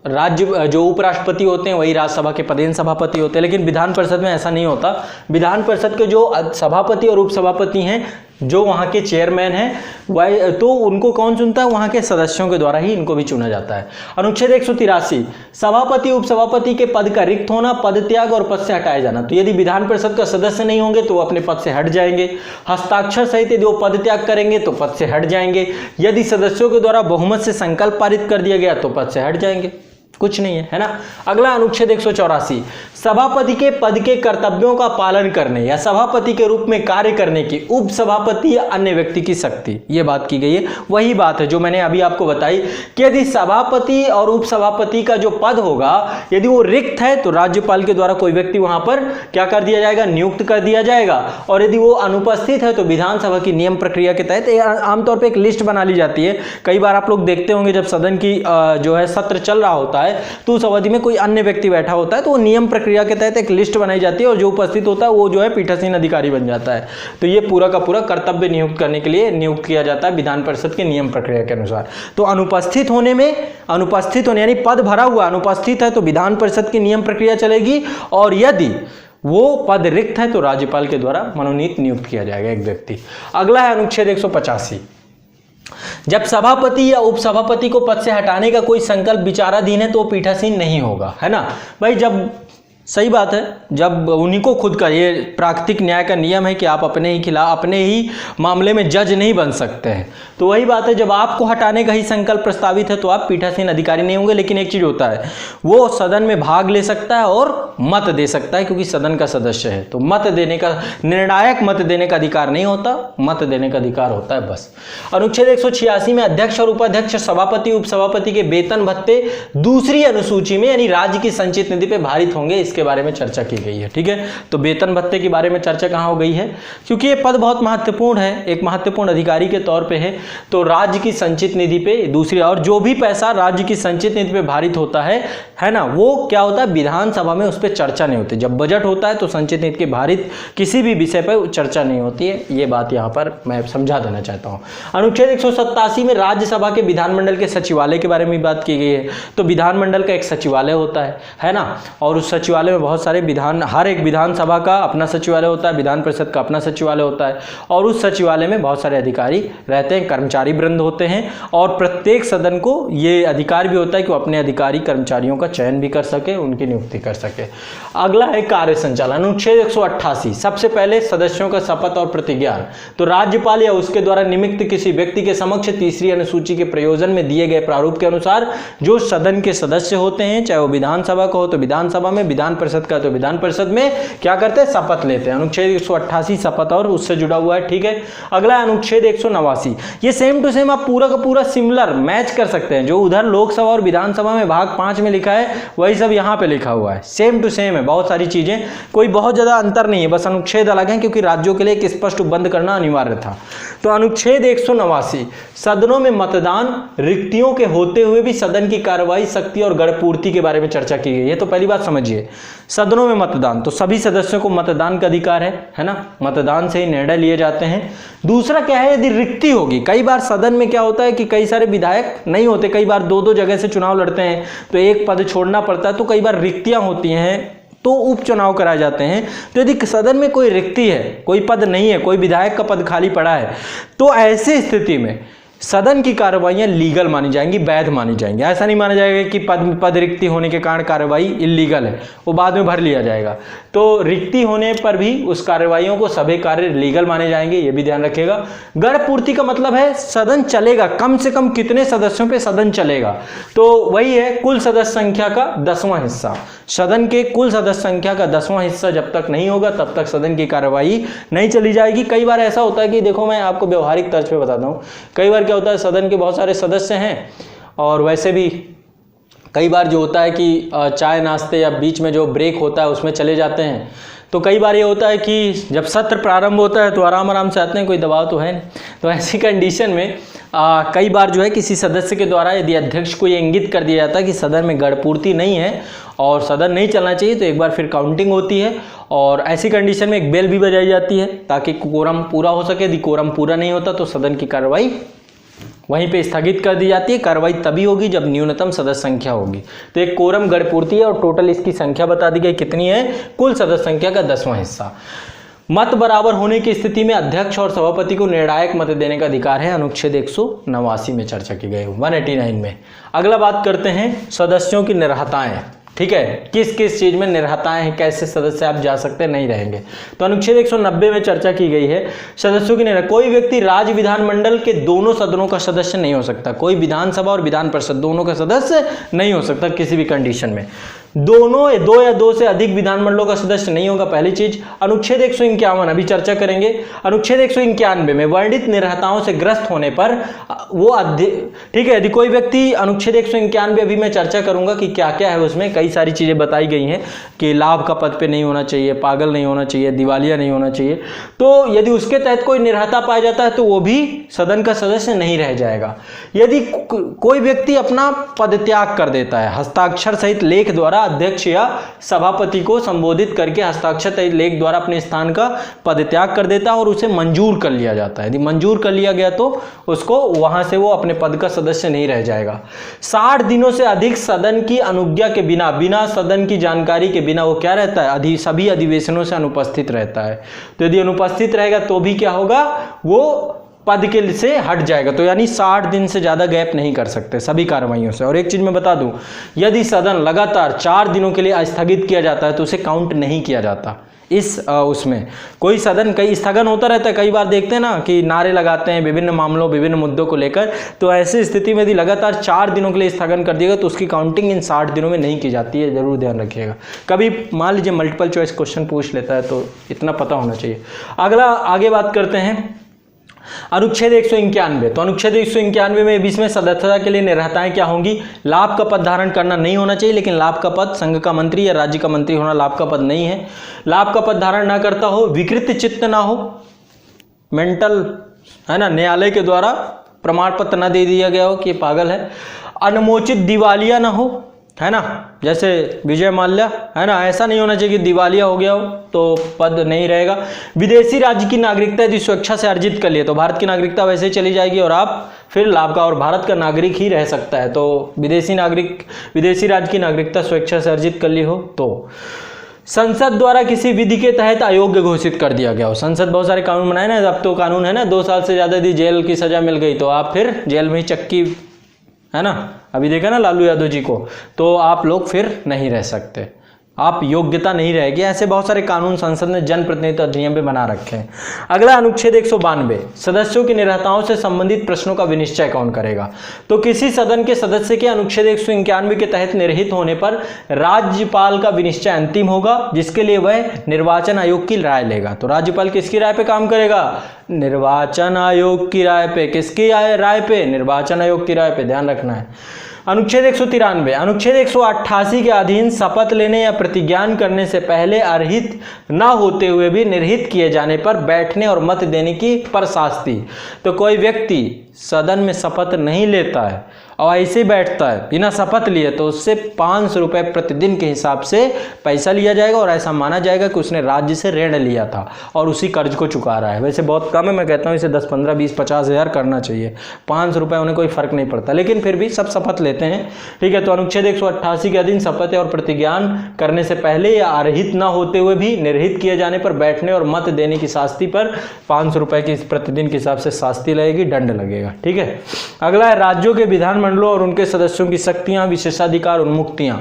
राज्य जो उपराष्ट्रपति होते हैं वही राज्यसभा के पदेन सभापति होते हैं, लेकिन विधान परिषद में ऐसा नहीं होता। विधान परिषद के जो सभापति और उपसभापति हैं, जो वहाँ के चेयरमैन हैं, वह तो उनको कौन चुनता है? वहाँ के सदस्यों के द्वारा ही इनको भी चुना जाता है। अनुच्छेद 183 सभापति उपसभापति के पद का रिक्त होना, पद त्याग और पद से हटाया जाना। तो यदि विधान परिषद का सदस्य नहीं होंगे तो वो अपने पद से हट जाएंगे। हस्ताक्षर सहित यदि वो पद त्याग करेंगे तो पद से हट जाएंगे। यदि सदस्यों के द्वारा बहुमत से संकल्प पारित कर दिया गया तो पद से हट जाएंगे। कुछ नहीं है, है ना। अगला अनुच्छेद 184 सभापति के पद के कर्तव्यों का पालन करने या सभापति के रूप में कार्य करने की उप सभापति या अन्य व्यक्ति की शक्ति, ये बात की गई है। वही बात है जो मैंने अभी आपको बताई कि यदि सभापति और उप सभापति का जो पद होगा यदि वो रिक्त है तो राज्यपाल के द्वारा कोई व्यक्ति वहां पर क्या कर दिया जाएगा? नियुक्त कर दिया जाएगा। और यदि वो अनुपस्थित है तो विधानसभा की नियम प्रक्रिया के तहत आमतौर पर एक लिस्ट बना ली जाती है। कई बार आप लोग देखते होंगे जब सदन की जो है सत्र चल रहा होता है तो उस अवधि में कोई अन्य व्यक्ति बैठा होता है तो वो नियम प्रक्रिया के तहत एक लिस्ट बनाई जाती है और जो उपस्थित होता है वो जो है पीठासीन अधिकारी बन जाता है। तो ये पूरा का पूरा कर्तव्य नियुक्त करने के लिए नियुक्त किया जाता है विधान परिषद के नियम प्रक्रिया के अनुसार। तो अनुपस्थित होने यानी पद भरा हुआ अनुपस्थित है तो विधान परिषद की नियम प्रक्रिया चलेगी, और यदि वो पद रिक्त है तो राज्यपाल के द्वारा मनोनीत नियुक्त किया जाएगा एक व्यक्ति। अगला है अनुच्छेद 185 जब सभापति या उपसभापति को पद से हटाने का कोई संकल्प विचाराधीन है तो पीठासीन नहीं होगा, है ना भाई। जब सही बात है, जब उन्हीं को खुद का ये प्राकृतिक न्याय का नियम है कि आप अपने ही मामले में जज नहीं बन सकते हैं। तो वही बात है, जब आपको हटाने का ही संकल्प प्रस्तावित है तो आप पीठासीन अधिकारी नहीं होंगे। लेकिन एक चीज होता है, वो सदन में भाग ले सकता है और मत दे सकता है क्योंकि सदन का सदस्य है। तो मत देने का, निर्णायक मत देने का अधिकार नहीं होता, मत देने का अधिकार होता है बस। अनुच्छेद 186 में अध्यक्ष और उपाध्यक्ष, सभापति उपसभापति के वेतन भत्ते दूसरी अनुसूची में यानी राज्य की संचित निधि पे भारित होंगे, इसके बारे में चर्चा की गई है। ठीक है, तो वेतन भत्ते के बारे में चर्चा कहां हो गई है? क्योंकि ये पद बहुत महत्वपूर्ण है, एक महत्वपूर्ण अधिकारी के तौर पे है। तो राज्य की संचित निधि पे दूसरी, और जो भी पैसा राज्य की संचित निधि पे भारित होता है ना, वो क्या होता है? विधानसभा में उस पर चर्चा नहीं होती। जब बजट होता है तो संचित निधि के भारित किसी भी विषय पर चर्चा नहीं होती है। ये बात यहाँ पर मैं समझा देना चाहता हूँ। अनुच्छेद 187 में राज्यसभा के विधानमंडल के सचिवालय के बारे में बात की गई है। तो विधानमंडल का एक सचिवालय होता है ना, और उस सचिवालय में बहुत सारे हर एक विधानसभा का अपना सचिवालय होता है, विधान परिषद का अपना सचिवालय होता है, और उस सचिवालय में बहुत सारे अधिकारी रहते हैं, कर्मचारी वृंद होते हैं, और प्रत्येक सदन को ये अधिकार भी होता है कि वो अपने अधिकारी कर्मचारियों का चयन भी कर सके, उनकी नियुक्ति कर सके। अगला है कार्य संचालन। अनुच्छेद 188 सबसे पहले सदस्यों का शपथ और प्रतिज्ञान। तो राज्यपाल या उसके द्वारा निमित्त किसी व्यक्ति के समक्ष तीसरी अनुसूची के प्रयोजन में दिए गए प्रारूप के अनुसार जो सदन के सदस्य होते हैं, चाहे वो विधानसभा का हो तो विधानसभा में, विधान परिषद का तो विधान परिषद में, क्या करते हैं? शपथ लेते हैं। अनुच्छेद 188 शपथ और उससे जुड़ा हुआ है। ठीक है, अगला अनुच्छेद 189, ये सेम टू सेम आप पूरा का पूरा सिमिलर मैच कर सकते हैं। जो उधर लोकसभा और विधानसभा में भाग 5 में लिखा है वही सब यहाँ पे लिखा हुआ है, सेम टू सेम है। बहुत सारी चीजें, कोई बहुत ज्यादा अंतर नहीं है, बस अनुच्छेद अलग है क्योंकि राज्यों के लिए एक स्पष्ट उपबंध करना अनिवार्य था। तो अनुच्छेद 189 सदनों में मतदान, रिक्तियों के होते हुए भी सदन की कार्रवाई, शक्ति और गणपूर्ति के बारे में चर्चा की गई है। तो पहली बात समझिए, सदनों में मतदान, तो सभी सदस्यों को मतदान का अधिकार है ना, मतदान से ही निर्णय लिए जाते हैं। दूसरा क्या है, यदि रिक्ति होगी, कई बार सदन में क्या होता है कि कई सारे विधायक नहीं होते, कई बार दो जगह से चुनाव लड़ते हैं तो एक पद छोड़ना पड़ता है, तो कई बार रिक्तियां होती हैं तो उपचुनाव कराए जाते हैं। तो यदि सदन में कोई रिक्ति है, कोई पद नहीं है, कोई विधायक का पद खाली पड़ा है, तो ऐसी स्थिति में सदन की कार्रवाइयां लीगल मानी जाएंगी, वैध मानी जाएंगी। ऐसा नहीं माना जाएगा कि पद रिक्ति होने के कारण कार्रवाई इलीगल है, वो बाद में भर लिया जाएगा। तो रिक्ति होने पर भी उस कार्रवाइयों को सभी कार्य लीगल माने जाएंगे, ये भी ध्यान रखिएगा। गणपूर्ति का मतलब है सदन चलेगा, कम से कम कितने सदस्यों पे सदन चलेगा, तो वही है कुल सदस्य संख्या का 10वां हिस्सा। सदन के कुल सदस्य संख्या का 10वां हिस्सा जब तक नहीं होगा तब तक सदन की कार्रवाई नहीं चली जाएगी। कई बार ऐसा होता है कि देखो, मैं आपको व्यवहारिक तर्ज पे बताता हूँ, कई बार क्या होता है, सदन के बहुत सारे सदस्य हैं और वैसे भी कई बार जो होता है कि चाय नाश्ते या बीच में जो ब्रेक होता है उसमें चले जाते हैं। तो कई बार ये होता है कि जब सत्र प्रारंभ होता है तो आराम से आते हैं, कोई दबाव तो है नहीं। तो ऐसी कंडीशन में कई बार जो है किसी सदस्य के द्वारा यदि अध्यक्ष को ये इंगित कर दिया जाता है कि सदन में गणपूर्ति नहीं है और सदन नहीं चलना चाहिए, तो एक बार फिर काउंटिंग होती है और ऐसी कंडीशन में एक बेल भी बजाई जाती है ताकि कोरम पूरा हो सके। यदि कोरम पूरा नहीं होता तो सदन की कार्रवाई वहीं पे स्थगित कर दी जाती है। कार्रवाई तभी होगी जब न्यूनतम सदस्य संख्या होगी। तो एक कोरम गढ़पूर्ति है और टोटल इसकी संख्या बता दी गई कितनी है, कुल सदस्य संख्या का 10वां हिस्सा। मत बराबर होने की स्थिति में अध्यक्ष और सभापति को निर्णायक मत देने का अधिकार है, अनुच्छेद 189 में चर्चा की गई 189 में। अगला बात करते हैं सदस्यों की निर्हताएं। ठीक है, किस किस चीज में निर्हताएं हैं, कैसे सदस्य आप जा सकते नहीं रहेंगे। तो अनुच्छेद 190 में चर्चा की गई है सदस्यों की निर्हता। कोई व्यक्ति राज्य विधानमंडल के दोनों सदनों का सदस्य नहीं हो सकता। कोई विधानसभा और विधान परिषद दोनों का सदस्य नहीं हो सकता किसी भी कंडीशन में। दोनों दो या दो से अधिक विधानमंडलों का सदस्य नहीं होगा। पहली चीज। अनुच्छेद 151 अभी चर्चा करेंगे। अनुच्छेद 191 में वर्णित निर्हताओं से ग्रस्त होने पर वो ठीक है, यदि कोई व्यक्ति अनुच्छेद 191 अभी मैं चर्चा करूंगा कि क्या क्या है, उसमें कई सारी चीजें बताई गई हैं कि लाभ का पद पे नहीं होना चाहिए, पागल नहीं होना चाहिए, दिवालिया नहीं होना चाहिए। तो यदि उसके तहत कोई निर्हता पाया जाता है तो वो भी सदन का सदस्य नहीं रह जाएगा। यदि कोई व्यक्ति अपना पद त्याग कर देता है हस्ताक्षर सहित लेख द्वारा, अध्यक्ष या सभापति को संबोधित करके हस्ताक्षर सहित लेख द्वारा अपने स्थान का पद त्याग कर देता है और उसे मंजूर कर लिया जाता है। यदि मंजूर कर लिया गया तो उसको वहां से वो अपने पद का सदस्य नहीं रह जाएगा। 60 दिनों से अधिक सदन की अनुज्ञा के बिना, बिना सदन की जानकारी के बिना वो क्या रहता है, सभी अधिवेशनों से अनुपस्थित रहता है। तो यदि अनुपस्थित रहेगा तो भी क्या होगा, वो पद के से हट जाएगा। तो यानी 60 दिन से ज्यादा गैप नहीं कर सकते सभी कार्रवाइयों से। और एक चीज मैं बता दूं, यदि सदन लगातार 4 दिनों के लिए स्थगित किया जाता है तो उसे काउंट नहीं किया जाता। उसमें कोई सदन कई स्थगन होता रहता है, कई बार देखते हैं ना कि नारे लगाते हैं विभिन्न मामलों विभिन्न मुद्दों को लेकर। तो ऐसी स्थिति में यदि लगातार 4 दिनों के लिए स्थगन कर दिएगा तो उसकी काउंटिंग इन 60 दिनों में नहीं की जाती है, जरूर ध्यान रखिएगा। कभी मान लीजिए मल्टीपल चॉइस क्वेश्चन पूछ लेता है तो इतना पता होना चाहिए। अगला आगे बात करते हैं अनुच्छेद 191। तो अनुच्छेद 191 में इसमें सदस्यता के लिए निर्हताएं क्या होंगी। लाभ का पद धारण करना नहीं होना चाहिए, लेकिन लाभ का पद संघ का मंत्री या राज्य का मंत्री होना लाभ का पद नहीं है। लाभ का पद धारण ना करता हो, विकृत चित्त ना हो, मेंटल है ना, न्यायालय के द्वारा प्रमाण पत्र ना दे दिया गया हो कि पागल है, अनुमोचित दिवालिया ना हो, है ना, जैसे विजय माल्या, है ना, ऐसा नहीं होना चाहिए कि दिवालिया हो गया हो तो पद नहीं रहेगा। विदेशी राज्य की नागरिकता यदि स्वेच्छा से अर्जित कर लिए तो भारत की नागरिकता वैसे ही चली जाएगी और आप फिर लाभ का और भारत का नागरिक ही रह सकता है। तो विदेशी राज्य की नागरिकता स्वेच्छा से अर्जित कर ली हो तो। संसद द्वारा किसी विधि के तहत अयोग्य घोषित कर दिया गया हो। संसद बहुत सारे कानून बनाए ना, अब तो कानून है ना 2 साल से ज्यादा यदि जेल की सजा मिल गई तो आप फिर जेल में ही चक्की, है ना, अभी देखा ना लालू यादव जी को, तो आप लोग फिर नहीं रह सकते, आप योग्यता नहीं रहेगी। ऐसे बहुत सारे कानून संसद ने जनप्रतिनिधित्व अधिनियम में बना रखे हैं। अगला अनुच्छेद 192, सदस्यों की निर्हताओं से संबंधित प्रश्नों का विनिश्चय कौन करेगा। तो किसी सदन के सदस्य के अनुच्छेद 191 के तहत निर्हित होने पर राज्यपाल का विनिश्चय अंतिम होगा, जिसके लिए वह निर्वाचन आयोग की राय लेगा। तो राज्यपाल किसकी राय पे काम करेगा, निर्वाचन आयोग की राय पे। किसकी राय पे, निर्वाचन आयोग की राय पे, ध्यान रखना है। अनुच्छेद 193, अनुच्छेद 188 के अधीन शपथ लेने या प्रतिज्ञान करने से पहले अर्हित न होते हुए भी निर्हित किए जाने पर बैठने और मत देने की पर शास्ति। तो कोई व्यक्ति सदन में शपथ नहीं लेता है और ऐसे ही बैठता है बिना शपथ लिए तो उससे 500 रुपये प्रतिदिन के हिसाब से पैसा लिया जाएगा और ऐसा माना जाएगा कि उसने राज्य से ऋण लिया था और उसी कर्ज को चुका रहा है। वैसे बहुत कम है, मैं कहता हूँ इसे 10, 15, 20, 50 हज़ार करना चाहिए। 500 रुपये उन्हें कोई फर्क नहीं पड़ता, लेकिन फिर भी सब शपथ लेते हैं। ठीक है, तो अनुच्छेद 188 के अधीन शपथ और प्रतिज्ञान करने से पहले या अर्हित न होते हुए भी निर्हित किए जाने पर बैठने और मत देने की शास्ति पर 500 रुपये की प्रतिदिन के हिसाब से शास्ति लगेगी, दंड लगेगा। ठीक है, अगला है राज्यों के विधानमंडलों और उनके सदस्यों की शक्तियां, विशेषाधिकार, उन्मुक्तियां।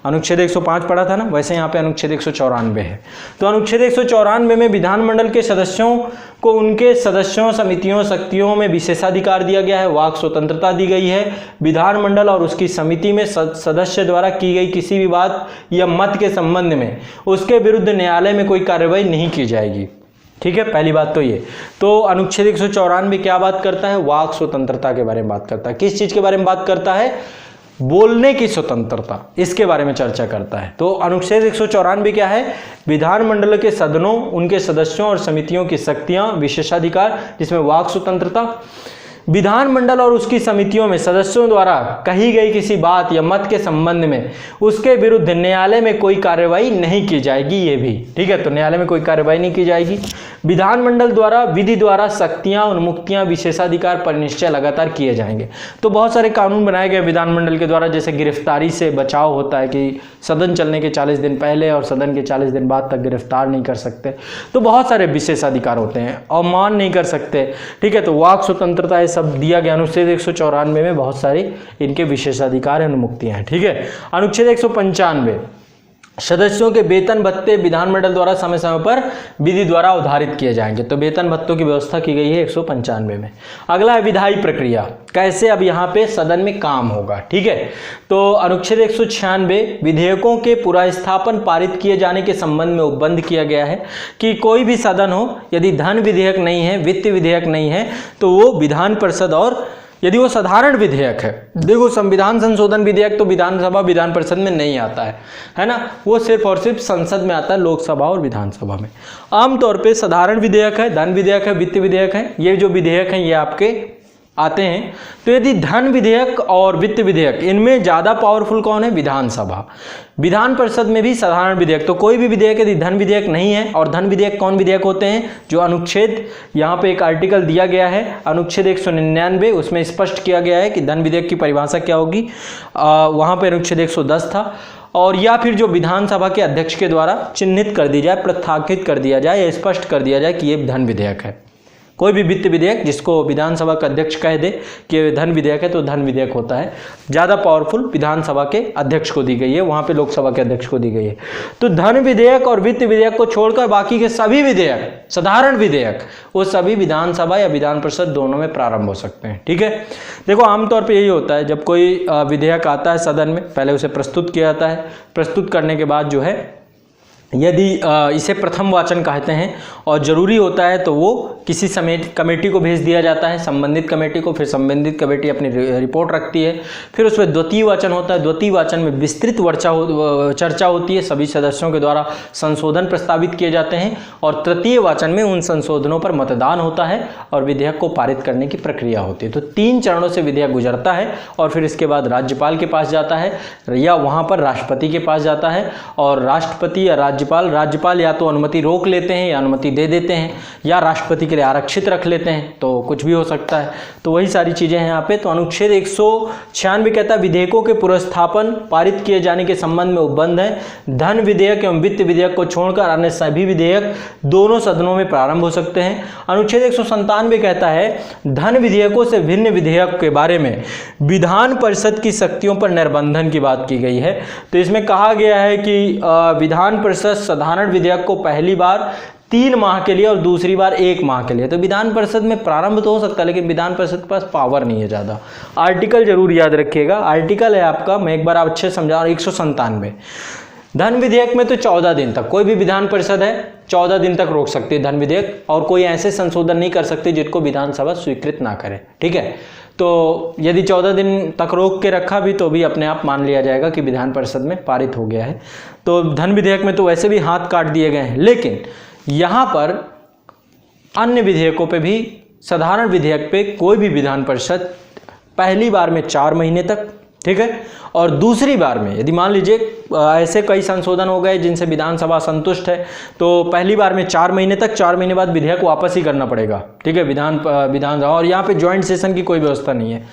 अनुच्छेद 105 पढ़ा था ना, वैसे यहाँ पे अनुच्छेद 194 है। तो अनुच्छेद 194 में विधानमंडल के सदस्यों को उनके सदस्यों, समितियों, शक्तियों में विशेषाधिकार दिया गया है, वाक स्वतंत्रता दी गई है। विधानमंडल और उसकी समिति में सदस्य द्वारा की गई किसी भी बात या मत के संबंध में उसके विरुद्ध न्यायालय में कोई कार्रवाई नहीं की जाएगी। ठीक है, पहली बात तो ये। तो अनुच्छेद 194 क्या बात करता है, वाक स्वतंत्रता के बारे में बात करता है। किस चीज के बारे में बात करता है, बोलने की स्वतंत्रता, इसके बारे में चर्चा करता है। तो अनुच्छेद 194 क्या है, विधानमंडल के सदनों, उनके सदस्यों और समितियों की शक्तियां, विशेषाधिकार जिसमें वाक स्वतंत्रता। विधानमंडल और उसकी समितियों में सदस्यों द्वारा कही गई किसी बात या मत के संबंध में उसके विरुद्ध न्यायालय में कोई कार्रवाई नहीं की जाएगी, ये भी। ठीक है, तो न्यायालय में कोई कार्रवाई नहीं की जाएगी। विधानमंडल द्वारा विधि द्वारा शक्तियां, उन्मुक्तियां, विशेषाधिकार परिनिश्चय लगातार किए जाएंगे। तो बहुत सारे कानून बनाए गए विधानमंडल के द्वारा, जैसे गिरफ्तारी से बचाव होता है कि सदन चलने के 40 दिन पहले और सदन के 40 दिन बाद तक गिरफ्तार नहीं कर सकते। तो बहुत सारे विशेषाधिकार होते हैं, अवमान नहीं कर सकते, ठीक है। तो वाक स्वतंत्रता ये सब दिया गया अनुच्छेद 194 में, बहुत सारी इनके विशेषाधिकार है, उन्मुक्तियां हैं, ठीक है। अनुच्छेद 195 सदस्यों के वेतन भत्ते विधानमंडल द्वारा समय समय पर विधि द्वारा उधारित किए जाएंगे। तो वेतन भत्तों की व्यवस्था की गई है 195 में। अगला है विधायी प्रक्रिया, कैसे अब यहाँ पे सदन में काम होगा, ठीक है। तो अनुच्छेद 196 विधेयकों के पुनर्स्थापन पारित किए जाने के संबंध में उपबंध किया गया है कि कोई भी सदन हो, यदि धन विधेयक नहीं है, वित्त विधेयक नहीं है, तो वो विधान परिषद, और यदि वो साधारण विधेयक है, देखो संविधान संशोधन विधेयक तो विधानसभा विधान परिषद में नहीं आता है ना, वो सिर्फ और सिर्फ संसद में आता है, लोकसभा और विधानसभा में। आमतौर पे साधारण विधेयक है, धन विधेयक है, वित्त विधेयक है, ये जो विधेयक हैं ये आपके आते हैं। तो यदि धन विधेयक और वित्त विधेयक, इनमें ज़्यादा पावरफुल कौन है? विधानसभा। विधान परिषद में भी साधारण विधेयक, तो कोई भी विधेयक यदि धन विधेयक नहीं है, और धन विधेयक कौन विधेयक होते हैं? जो अनुच्छेद, यहाँ पे एक आर्टिकल दिया गया है अनुच्छेद 199, उसमें स्पष्ट किया गया है कि धन विधेयक की परिभाषा क्या होगी। वहाँ पे अनुच्छेद 110 था। और या फिर जो विधानसभा के अध्यक्ष के द्वारा चिन्हित कर दी जाए, प्रस्थापित कर दिया जाए या स्पष्ट कर दिया जाए कि ये धन विधेयक है। कोई भी वित्त विधेयक जिसको विधानसभा का अध्यक्ष कह दे कि धन विधेयक है, तो धन विधेयक होता है। ज़्यादा पावरफुल विधानसभा के अध्यक्ष को दी गई है, वहाँ पे लोकसभा के अध्यक्ष को दी गई है। तो धन विधेयक और वित्त विधेयक को छोड़कर बाकी के सभी विधेयक, साधारण विधेयक, वो सभी विधानसभा या विधान परिषद दोनों में प्रारंभ हो सकते हैं, ठीक है। देखो आमतौर पर यही होता है, जब कोई विधेयक आता है सदन में, पहले उसे प्रस्तुत किया जाता है। प्रस्तुत करने के बाद जो है, यदि इसे प्रथम वाचन कहते हैं और ज़रूरी होता है तो वो किसी कमेटी को भेज दिया जाता है, संबंधित कमेटी को। फिर संबंधित कमेटी अपनी रिपोर्ट रखती है। फिर उसमें द्वितीय वाचन होता है। द्वितीय वाचन में विस्तृत चर्चा होती है, सभी सदस्यों के द्वारा संशोधन प्रस्तावित किए जाते हैं। और तृतीय वाचन में उन संशोधनों पर मतदान होता है और विधेयक को पारित करने की प्रक्रिया होती है। तो 3 चरणों से विधेयक गुजरता है और फिर इसके बाद राज्यपाल के पास जाता है या वहाँ पर राष्ट्रपति के पास जाता है। और राष्ट्रपति या राज्यपाल या तो अनुमति रोक लेते हैं या अनुमति दे देते हैं, या राष्ट्रपति के लिए आरक्षित रख लेते हैं, तो कुछ भी हो सकता है। तो वही सारी चीज़ें हैं यहाँ पे। तो अनुच्छेद 196 कहता है विधेयकों के पुनर्स्थापन पारित किए जाने के संबंध में उपबंध है। धन विधेयक एवं वित्त विधेयक को छोड़कर अन्य सभी विधेयक दोनों सदनों में प्रारंभ हो सकते हैं। अनुच्छेद 197 कहता है धन विधेयकों से भिन्न विधेयक के बारे में विधान परिषद की शक्तियों पर निर्बंधन की बात की गई है। तो इसमें कहा गया है कि विधान परिषद साधारण विधेयक को पहली बार 3 माह के लिए और दूसरी बार 1 माह के लिए, तो विधान परिषद में प्रारंभ तो हो सकता है, लेकिन विधान परिषद के पास पावर नहीं है ज़्यादा। आर्टिकल जरूर याद रखिएगा, आर्टिकल है आपका, मैं एक बार आप अच्छे समझा रहा हूँ, 197। धन विधेयक में तो 14 दिन तक कोई भी विधान परिषद है 14 दिन तक रोक सकती है धन विधेयक, और कोई ऐसे संशोधन नहीं कर सकती जिनको विधानसभा स्वीकृत ना करे, ठीक है। तो यदि 14 दिन तक रोक के रखा भी तो भी अपने आप मान लिया जाएगा कि विधान परिषद में पारित हो गया है। तो धन विधेयक में तो वैसे भी हाथ काट दिए गए हैं, लेकिन यहाँ पर अन्य विधेयकों पे भी, साधारण विधेयक पे कोई भी विधान परिषद पहली बार में 4 महीने तक, ठीक है, और दूसरी बार में यदि मान लीजिए ऐसे कई संशोधन हो गए जिनसे विधानसभा संतुष्ट है, तो पहली बार में 4 महीने तक, 4 महीने बाद विधेयक वापस ही करना पड़ेगा, ठीक है, विधानसभा। और यहाँ पे ज्वाइंट सेशन की कोई व्यवस्था नहीं है।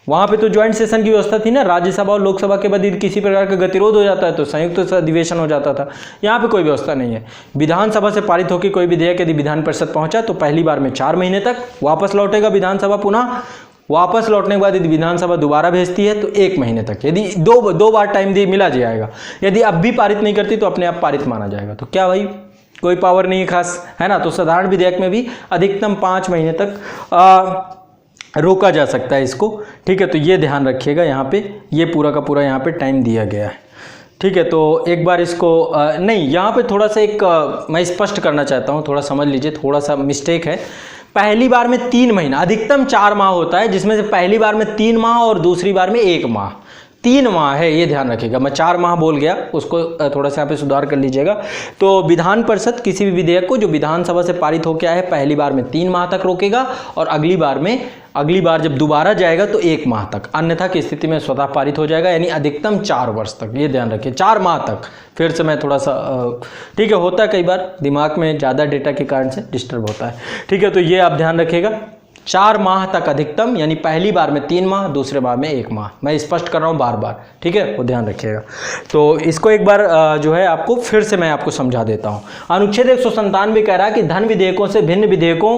वहाँ पे तो ज्वाइंट सेशन की व्यवस्था थी ना, राज्यसभा और लोकसभा के बाद यदि किसी प्रकार का गतिरोध हो जाता है तो संयुक्त अधिवेशन हो जाता था। यहाँ पे कोई व्यवस्था नहीं है। विधानसभा से पारित होकर कोई विधेयक यदि विधान परिषद पहुँचा तो पहली बार में 4 महीने तक वापस लौटेगा विधानसभा, पुनः वापस लौटने के बाद यदि विधानसभा दोबारा भेजती है तो 1 महीने तक, यदि दो बार टाइम मिला जाएगा। यदि अब भी पारित नहीं करती तो अपने आप पारित माना जाएगा। तो क्या भाई, कोई पावर नहीं है खास, है ना। तो साधारण विधेयक में भी अधिकतम 5 महीने तक रोका जा सकता है इसको, ठीक है। तो ये ध्यान रखिएगा, यहाँ पे ये पूरा का पूरा यहाँ पे टाइम दिया गया है, ठीक है। तो एक बार इसको नहीं, यहाँ पे थोड़ा सा एक मैं स्पष्ट करना चाहता हूँ, थोड़ा समझ लीजिए, थोड़ा सा मिस्टेक है। पहली बार में 3 महीना, अधिकतम 4 माह होता है, जिसमें से पहली बार में 3 माह और दूसरी बार में 1 माह। 3 माह है, ये ध्यान रखिएगा। मैं 4 माह बोल गया, उसको थोड़ा सा यहाँ पे सुधार कर लीजिएगा। तो विधान परिषद किसी भी विधेयक को जो विधानसभा से पारित होकर आया है पहली बार में 3 माह तक रोकेगा और अगली बार जब दोबारा जाएगा तो 1 माह तक, अन्यथा की स्थिति में स्वतः पारित हो जाएगा, यानी अधिकतम 4 वर्ष तक। ये ध्यान रखिए, 4 माह तक। फिर से मैं थोड़ा सा ठीक है, होता है कई बार दिमाग में ज़्यादा डेटा के कारण से डिस्टर्ब होता है, ठीक है। तो ये आप ध्यान रखिएगा, 4 माह तक अधिकतम, यानी पहली बार में 3 माह, दूसरे बार में 1 माह। मैं स्पष्ट कर रहा हूँ बार बार, ठीक है, वो ध्यान रखिएगा। तो इसको एक बार जो है आपको फिर से मैं आपको समझा देता हूँ। अनुच्छेद 197 कह रहा है कि धन विधेयकों से भिन्न विधेयकों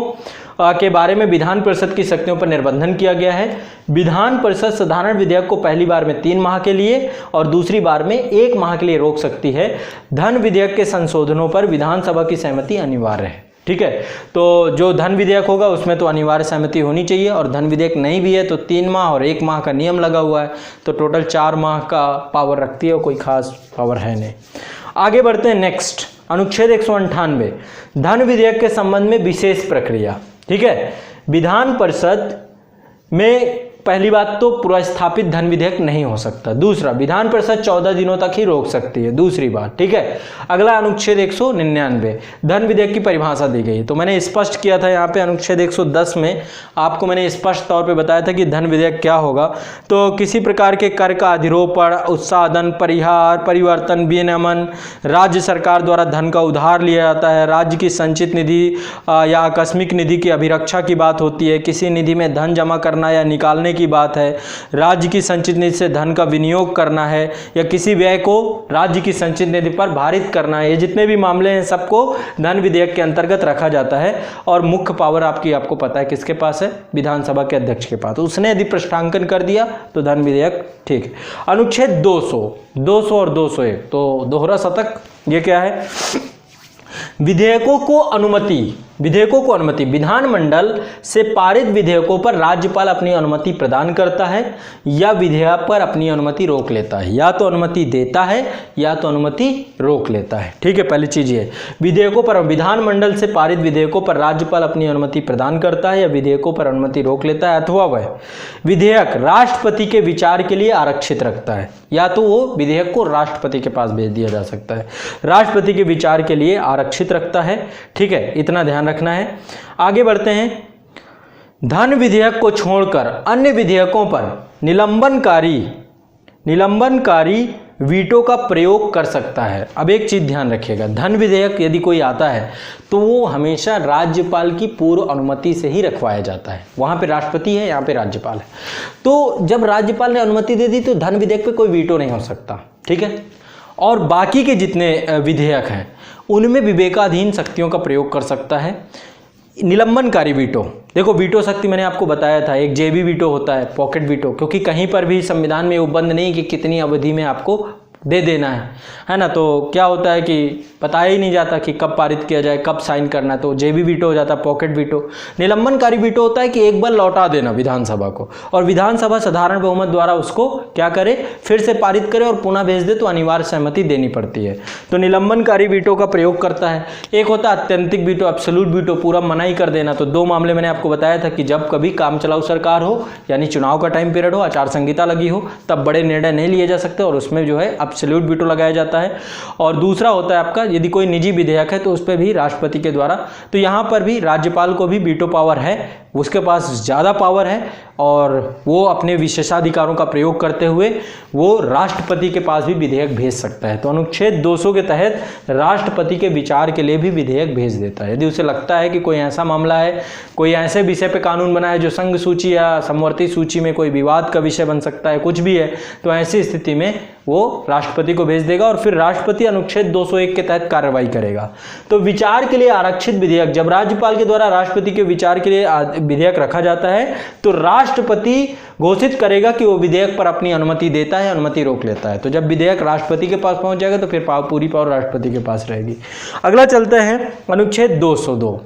के बारे में विधान परिषद की शक्तियों पर निर्बंधन किया गया है। विधान परिषद साधारण विधेयक को पहली बार में 3 माह के लिए और दूसरी बार में 1 माह के लिए रोक सकती है। धन विधेयक के संशोधनों पर विधानसभा की सहमति अनिवार्य है, ठीक है। तो जो धन विधेयक होगा उसमें तो अनिवार्य सहमति होनी चाहिए, और धन विधेयक नहीं भी है तो 3 माह और 1 माह का नियम लगा हुआ है, तो टोटल 4 माह का पावर रखती है, कोई खास पावर है नहीं। आगे बढ़ते हैं नेक्स्ट, अनुच्छेद 198 धन विधेयक के संबंध में विशेष प्रक्रिया, ठीक है। विधान परिषद में पहली बात तो पुरस्थापित धन विधेयक नहीं हो सकता। दूसरा, विधान परिषद 14 दिनों तक ही रोक सकती है, दूसरी बात, ठीक है। अगला अनुच्छेद 199 धन विधेयक की परिभाषा दी गई। तो मैंने स्पष्ट किया था यहाँ पे अनुच्छेद 110 में आपको मैंने स्पष्ट तौर पे बताया था कि धन विधेयक क्या होगा। तो किसी प्रकार के कर का अधिरोपण, उत्साधन, परिहार, परिवर्तन, विनियमन, राज्य सरकार द्वारा धन का उधार लिया जाता है, राज्य की संचित निधि या आकस्मिक निधि की अभिरक्षा की बात होती है, किसी निधि में धन जमा करना या निकालने की बात है, राज्य की संचित निधि से धन का विनियोग करना है, या किसी व्यय को राज्य की संचित निधि पर भारित करना है। ये जितने भी मामले हैं सबको धन विधेयक के अंतर्गत रखा जाता है, और मुख्य पावर आपको पता है किसके पास है, विधानसभा के अध्यक्ष के पास। उसने यदि पृष्ठांकन कर दिया तो धन विधेयक ठीक है। अनुच्छेद 200 और 201 तो दोहरा शतक, ये क्या है, विधेयकों को अनुमति विधानमंडल से पारित विधेयकों पर राज्यपाल अपनी अनुमति प्रदान करता है या विधेयक पर अपनी अनुमति रोक लेता है, या तो अनुमति देता है या तो अनुमति रोक लेता है, ठीक है। पहली चीज ये, विधेयकों पर विधानमंडल से पारित विधेयकों पर राज्यपाल अपनी अनुमति प्रदान करता है या विधेयकों पर अनुमति रोक लेता है, अथवा वह विधेयक राष्ट्रपति के विचार के लिए आरक्षित रखता है, या तो वो विधेयक को राष्ट्रपति के पास भेज दिया जा सकता है, राष्ट्रपति के विचार के लिए आरक्षित रखता है, ठीक है, इतना ध्यान रखना है। आगे बढ़ते हैं, धन विधेयक को छोड़कर अन्य विधेयकों पर निलंबनकारी वीटो का प्रयोग कर सकता है। अब एक चीज ध्यान रखिएगा, धन विधेयक यदि कोई आता है तो वो हमेशा राज्यपाल की पूर्व अनुमति से ही रखवाया जाता है। वहां पे राष्ट्रपति है, यहाँ पे राज्यपाल है। तो जब राज्यपाल ने अनुमति दे दी तो धन विधेयक पे कोई वीटो नहीं हो सकता, ठीक है। और बाकी के जितने विधेयक हैं उनमें विवेकाधीन शक्तियों का प्रयोग कर सकता है। निलंबनकारी वीटो, देखो वीटो शक्ति मैंने आपको बताया था, एक जेबी वीटो होता है, पॉकेट वीटो, क्योंकि कहीं पर भी संविधान में उपबंध नहीं कि कितनी अवधि में आपको दे देना है ना। तो क्या होता है कि पता ही नहीं जाता कि कब पारित किया जाए, कब साइन करना है, तो जेबी वीटो हो जाता है, पॉकेट वीटो। निलंबनकारी वीटो होता है कि एक बार लौटा देना विधानसभा को, और विधानसभा साधारण बहुमत द्वारा उसको क्या करे, फिर से पारित करे और पुनः भेज दे, तो अनिवार्य सहमति देनी पड़ती है। तो निलंबनकारी वीटो का प्रयोग करता है। एक होता है अत्यंतिक वीटो, एब्सोल्यूट वीटो, पूरा मना ही कर देना। तो 2 मामले मैंने आपको बताया था कि जब कभी काम चलाऊ सरकार हो, यानी चुनाव का टाइम पीरियड हो, आचार संहिता लगी हो, तब बड़े निर्णय नहीं लिए जा सकते और उसमें जो है एब्सोल्यूट वीटो लगाया जाता है। और दूसरा होता है आपका, यदि कोई निजी विधेयक है तो उस पर भी राष्ट्रपति के द्वारा, तो यहाँ पर भी राज्यपाल को भी वीटो पावर है, उसके पास ज़्यादा पावर है, और वो अपने विशेषाधिकारों का प्रयोग करते हुए वो राष्ट्रपति के पास भी विधेयक भेज सकता है। तो अनुच्छेद 200 के तहत राष्ट्रपति के विचार के लिए भी विधेयक भेज देता है। यदि उसे लगता है कि कोई ऐसा मामला है, कोई ऐसे विषय पे कानून बना है जो संघ सूची या समवर्ती सूची में कोई विवाद का विषय बन सकता है, कुछ भी है, तो ऐसी स्थिति में वो राष्ट्रपति को भेज देगा और फिर राष्ट्रपति अनुच्छेद 201 के तहत कार्रवाई करेगा। तो विचार के लिए आरक्षित विधेयक, जब राज्यपाल के द्वारा राष्ट्रपति के विचार के लिए विधेयक रखा जाता है तो राष्ट्रपति घोषित करेगा कि वो विधेयक पर अपनी अनुमति देता है, अनुमति रोक लेता है। तो जब विधेयक राष्ट्रपति के पास पहुंच जाएगा तो फिर पूरी पावर राष्ट्रपति के पास रहेगी। अगला चलते हैं अनुच्छेद 202।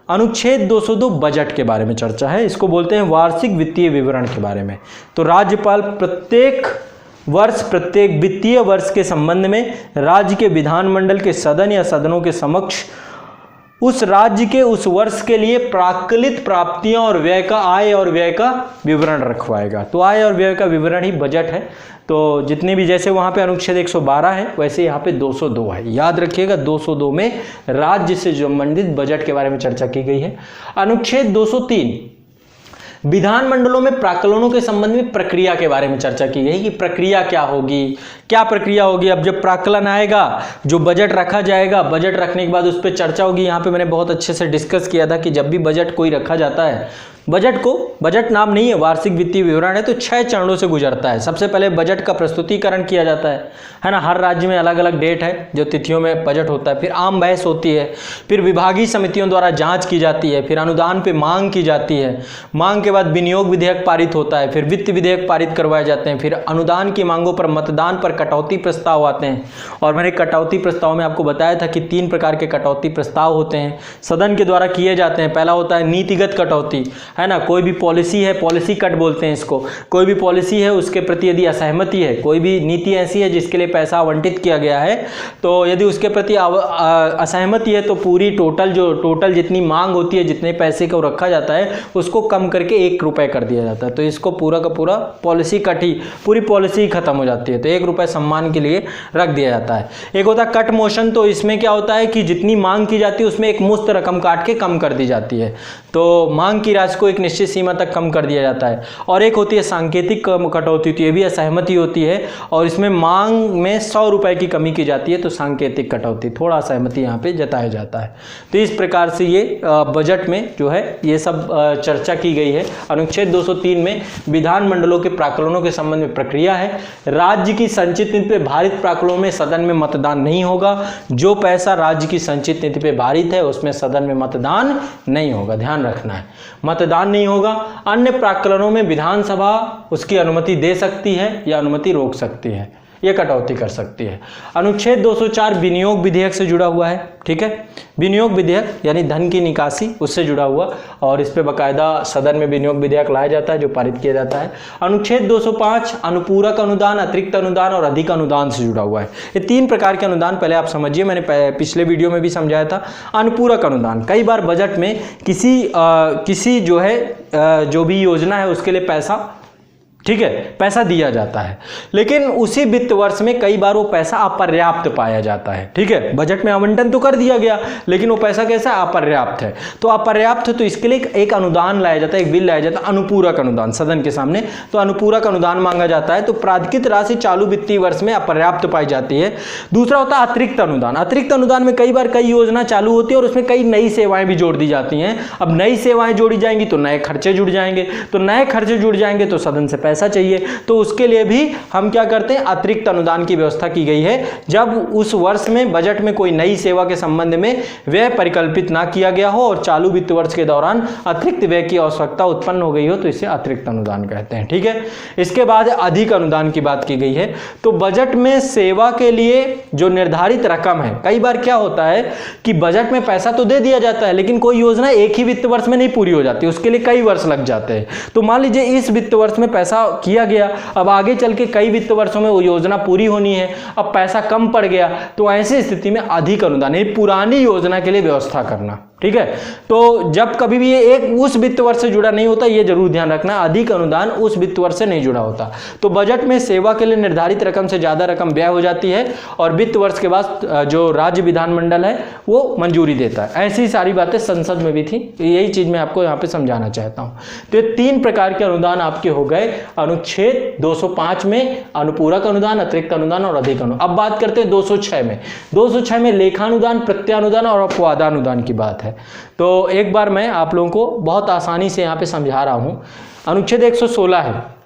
अनुच्छेद 202 बजट के बारे में चर्चा है, इसको बोलते हैं वार्षिक वित्तीय विवरण के बारे में। तो राज्यपाल प्रत्येक वित्तीय वर्ष के संबंध में राज्य के विधानमंडल के सदन या सदनों के समक्ष उस राज्य के उस वर्ष के लिए प्राक्कलित प्राप्तियां और व्यय का आय और व्यय का विवरण रखवाएगा। तो आय और व्यय का विवरण ही बजट है। तो जितने भी, जैसे वहाँ पे अनुच्छेद 112 है वैसे यहाँ पे 202 है, याद रखिएगा 202 में राज्य से संबंधित बजट के बारे में चर्चा की गई है। अनुच्छेद 203 विधानमंडलों में प्राक्कलनों के संबंध में प्रक्रिया के बारे में चर्चा की गई कि प्रक्रिया क्या होगी, क्या प्रक्रिया होगी। अब जब प्राक्कलन आएगा, जो बजट रखा जाएगा, बजट रखने के बाद उस पर चर्चा होगी। यहाँ पे मैंने बहुत अच्छे से डिस्कस किया था कि जब भी बजट कोई रखा जाता है, बजट नाम नहीं है, वार्षिक वित्तीय विवरण है, तो 6 चरणों से गुजरता है। सबसे पहले बजट का प्रस्तुतिकरण किया जाता है ना। हर राज्य में अलग अलग डेट है जो तिथियों में बजट होता है। फिर आम बहस होती है, फिर विभागीय समितियों द्वारा जांच की जाती है, फिर अनुदान पे मांग की जाती है, मांग के बाद विनियोग विधेयक पारित होता है, फिर वित्त विधेयक पारित करवाए जाते हैं, फिर अनुदान की मांगों पर मतदान पर कटौती प्रस्ताव आते हैं। और मैंने कटौती प्रस्ताव में आपको बताया था कि 3 प्रकार के कटौती प्रस्ताव होते हैं, सदन के द्वारा किए जाते हैं। पहला होता है नीतिगत कटौती, है ना। कोई भी पॉलिसी है, पॉलिसी कट बोलते हैं इसको, कोई भी पॉलिसी है उसके प्रति यदि असहमति है, कोई भी नीति ऐसी है जिसके लिए पैसा आवंटित किया गया है, तो यदि उसके प्रति असहमति है तो पूरी टोटल जितनी मांग होती है, जितने पैसे को रखा जाता है, उसको कम करके 1 रुपये कर दिया जाता है। तो इसको पूरा का पूरा पॉलिसी कट ही, पूरी पॉलिसी ही खत्म हो जाती है, तो 1 रुपये सम्मान के लिए रख दिया जाता है। एक होता है कट मोशन, तो इसमें क्या होता है कि जितनी मांग की जाती है उसमें एक मुश्त रकम काट के कम कर दी जाती है, तो मांग की राशि को एक निश्चित सीमा तक कम कर दिया जाता है। और एक होती है सांकेतिक कटौती, तो ये भी असहमति होती है और इसमें मांग में 100 रुपए की कमी की जाती है, तो सांकेतिक कटौती, थोड़ा असहमति यहाँ पे जताया जाता है। तो इस प्रकार से ये बजट में जो है ये सब चर्चा की गई है। अनुच्छेद 203 में विधानमंडलों के प्राक्कलनों के संबंध में प्रक्रिया है। राज्य की संचित नीति पे भारित प्राक्कलनों में सदन में मतदान नहीं होगा। जो पैसा राज्य की संचित नीति पे भारित है उसमें सदन में मतदान नहीं होगा, ध्यान रखना है, मतदान नहीं होगा। अन्य प्राक्कलनों में विधानसभा उसकी अनुमति दे सकती है या अनुमति रोक सकती है, यह कटौती कर सकती है। अनुच्छेद 204 विनियोग विधेयक से जुड़ा हुआ है, ठीक है। विनियोग विधेयक यानी धन की निकासी, उससे जुड़ा हुआ, और इस पे बाकायदा सदन में विनियोग विधेयक लाया जाता है जो पारित किया जाता है। अनुच्छेद 205 अनुपूरक अनुदान, अतिरिक्त अनुदान और अधिक अनुदान से जुड़ा हुआ है। ये 3 प्रकार के अनुदान पहले आप समझिए, मैंने पिछले वीडियो में भी समझाया था। अनुपूरक अनुदान, कई बार बजट में किसी जो है जो भी योजना है उसके लिए पैसा, ठीक है, पैसा दिया जाता है, लेकिन उसी वित्त वर्ष में कई बार वो पैसा अपर्याप्त पाया जाता है, ठीक है। बजट में आवंटन तो कर दिया गया लेकिन वो पैसा कैसा अपर्याप्त है, तो अपर्याप्त है तो इसके लिए एक अनुदान लाया जाता है, एक बिल लाया जाता है, अनुपूरक अनुदान, सदन के सामने। तो अनुपूरक अनुदान मांगा जाता है, तो प्राधिकृत राशि चालू वित्तीय वर्ष में अपर्याप्त पाई जाती है। दूसरा होता है अतिरिक्त अनुदान। अतिरिक्त अनुदान में कई बार कई योजना चालू होती है और उसमें कई नई सेवाएं भी जोड़ दी जाती हैं। अब नई सेवाएं जोड़ी जाएंगी तो नए खर्चे जुड़ जाएंगे, तो नए खर्चे जुड़ जाएंगे तो सदन से पैसा चाहिए, तो उसके लिए भी हम क्या करते हैं, अतिरिक्त अनुदान की व्यवस्था की गई है। जब उस वर्ष में बजट में कोई नई सेवा के संबंध में व्यय परिकल्पित ना किया गया हो और चालू वित्त वर्ष के दौरान अतिरिक्त व्यय की आवश्यकता उत्पन्न हो गई हो तो इसे अतिरिक्त अनुदान कहते हैं, ठीक है। इसके बाद अधिक अनुदान की बात की गई है। तो बजट में सेवा के लिए जो निर्धारित रकम है, कई बार क्या होता है कि बजट में पैसा तो दे दिया जाता है लेकिन कोई योजना एक ही वित्त वर्ष में नहीं पूरी हो जाती, उसके लिए कई वर्ष लग जाते हैं। तो मान लीजिए इस वित्त वर्ष में पैसा किया गया, अब आगे चल के कई वित्त वर्षों में वो योजना पूरी होनी है, अब पैसा कम पड़ गया, तो ऐसी स्थिति में अधिक अनुदान, ये पुरानी योजना के लिए व्यवस्था करना, ठीक है। तो जब कभी भी ये एक उस वित्त वर्ष से जुड़ा नहीं होता, ये जरूर ध्यान रखना, अधिक अनुदान उस वित्त वर्ष से नहीं जुड़ा होता। तो बजट में सेवा के लिए निर्धारित रकम से ज्यादा रकम व्यय हो जाती है और वित्त वर्ष के बाद जो राज्य विधानमंडल है वो मंजूरी देता है। ऐसी सारी बातें संसद में भी थी, यही चीज मैं आपको यहाँ पे समझाना चाहता हूँ। तो ये 3 प्रकार के अनुदान आपके हो गए अनुच्छेद 205 में, अनुपूरक अनुदान, अतिरिक्त अनुदान और अधिक अनुदान। अब बात करते हैं 206 में। 206 में लेखानुदान, प्रत्यानुदान और अपवादानुदान की बात है। तो एक बार मैं आप लोगों को बहुत आसानी से यहाँ पे समझा रहा हूँ। अनुच्छेद 116 है,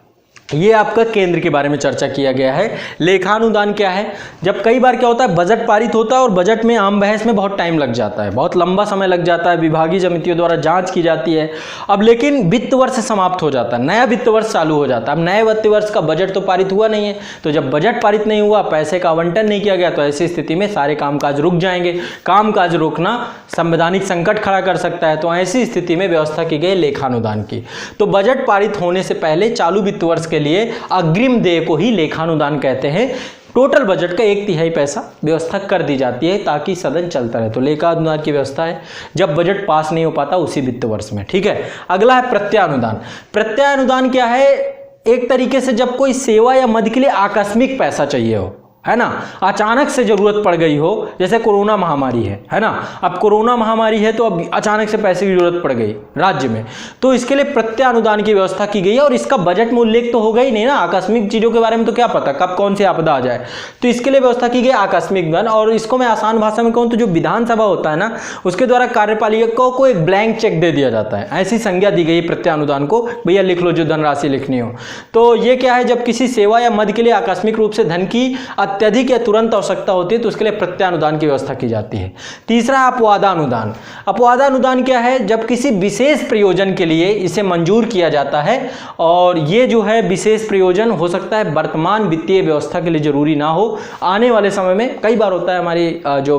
ये आपका केंद्र के बारे में चर्चा किया गया है। लेखानुदान क्या है, जब कई बार क्या होता है बजट पारित होता है और बजट में आम बहस में बहुत टाइम लग जाता है, बहुत लंबा समय लग जाता है, विभागीय समितियों द्वारा जांच की जाती है। अब लेकिन वित्त वर्ष समाप्त हो जाता है, नया वित्त वर्ष चालू हो जाता है। अब नए वित्त वर्ष का बजट तो पारित हुआ नहीं है, तो जब बजट पारित नहीं हुआ, पैसे का आवंटन नहीं किया गया, तो ऐसी स्थिति में सारे कामकाज रुक जाएंगे। कामकाज रोकना संवैधानिक संकट खड़ा कर सकता है, तो ऐसी स्थिति में व्यवस्था की गई लेखानुदान की। तो बजट पारित होने से पहले चालू वित्त वर्ष के लिए अग्रिम देय को ही लेखानुदान कहते हैं। टोटल बजट का 1/3 पैसा व्यवस्था कर दी जाती है ताकि सदन चलता रहे। तो लेखा अनुदान की व्यवस्था है जब बजट पास नहीं हो पाता उसी वित्त वर्ष में, ठीक है। अगला है प्रत्यानुदान। प्रत्यानुदान क्या है? एक तरीके से जब कोई सेवा या मद के लिए आकस्मिक पैसा चाहिए हो, है ना, अचानक से जरूरत पड़ गई हो, जैसे कोरोना महामारी है ना, अब कोरोना महामारी है तो अब अचानक से पैसे की जरूरत पड़ गई राज्य में, तो इसके लिए प्रत्यानुदान की व्यवस्था की गई है। और इसका बजट में उल्लेख तो होगा ही नहीं ना, आकस्मिक चीजों के बारे में तो क्या पता कब कौन सी आपदा आ जाए, तो इसके लिए व्यवस्था की गई आकस्मिक धन। और इसको मैं आसान भाषा में कहूँ तो जो विधानसभा होता है ना, उसके द्वारा कार्यपालिका को एक ब्लैंक चेक दे दिया जाता है, ऐसी संज्ञा दी गई प्रत्यानुदान को, भैया लिख लो जो धनराशि लिखनी हो। तो ये क्या है, जब किसी सेवा या मद के लिए आकस्मिक रूप से धन की अत्यधिक या तुरंत आवश्यकता होती है तो उसके लिए प्रत्यानुदान की व्यवस्था की जाती है। तीसरा अपवादानुदान। अपवादानुदान क्या है? जब किसी विशेष प्रयोजन के लिए इसे मंजूर किया जाता है, और ये जो है विशेष प्रयोजन हो सकता है वर्तमान वित्तीय व्यवस्था के लिए जरूरी ना हो, आने वाले समय में कई बार होता है हमारी जो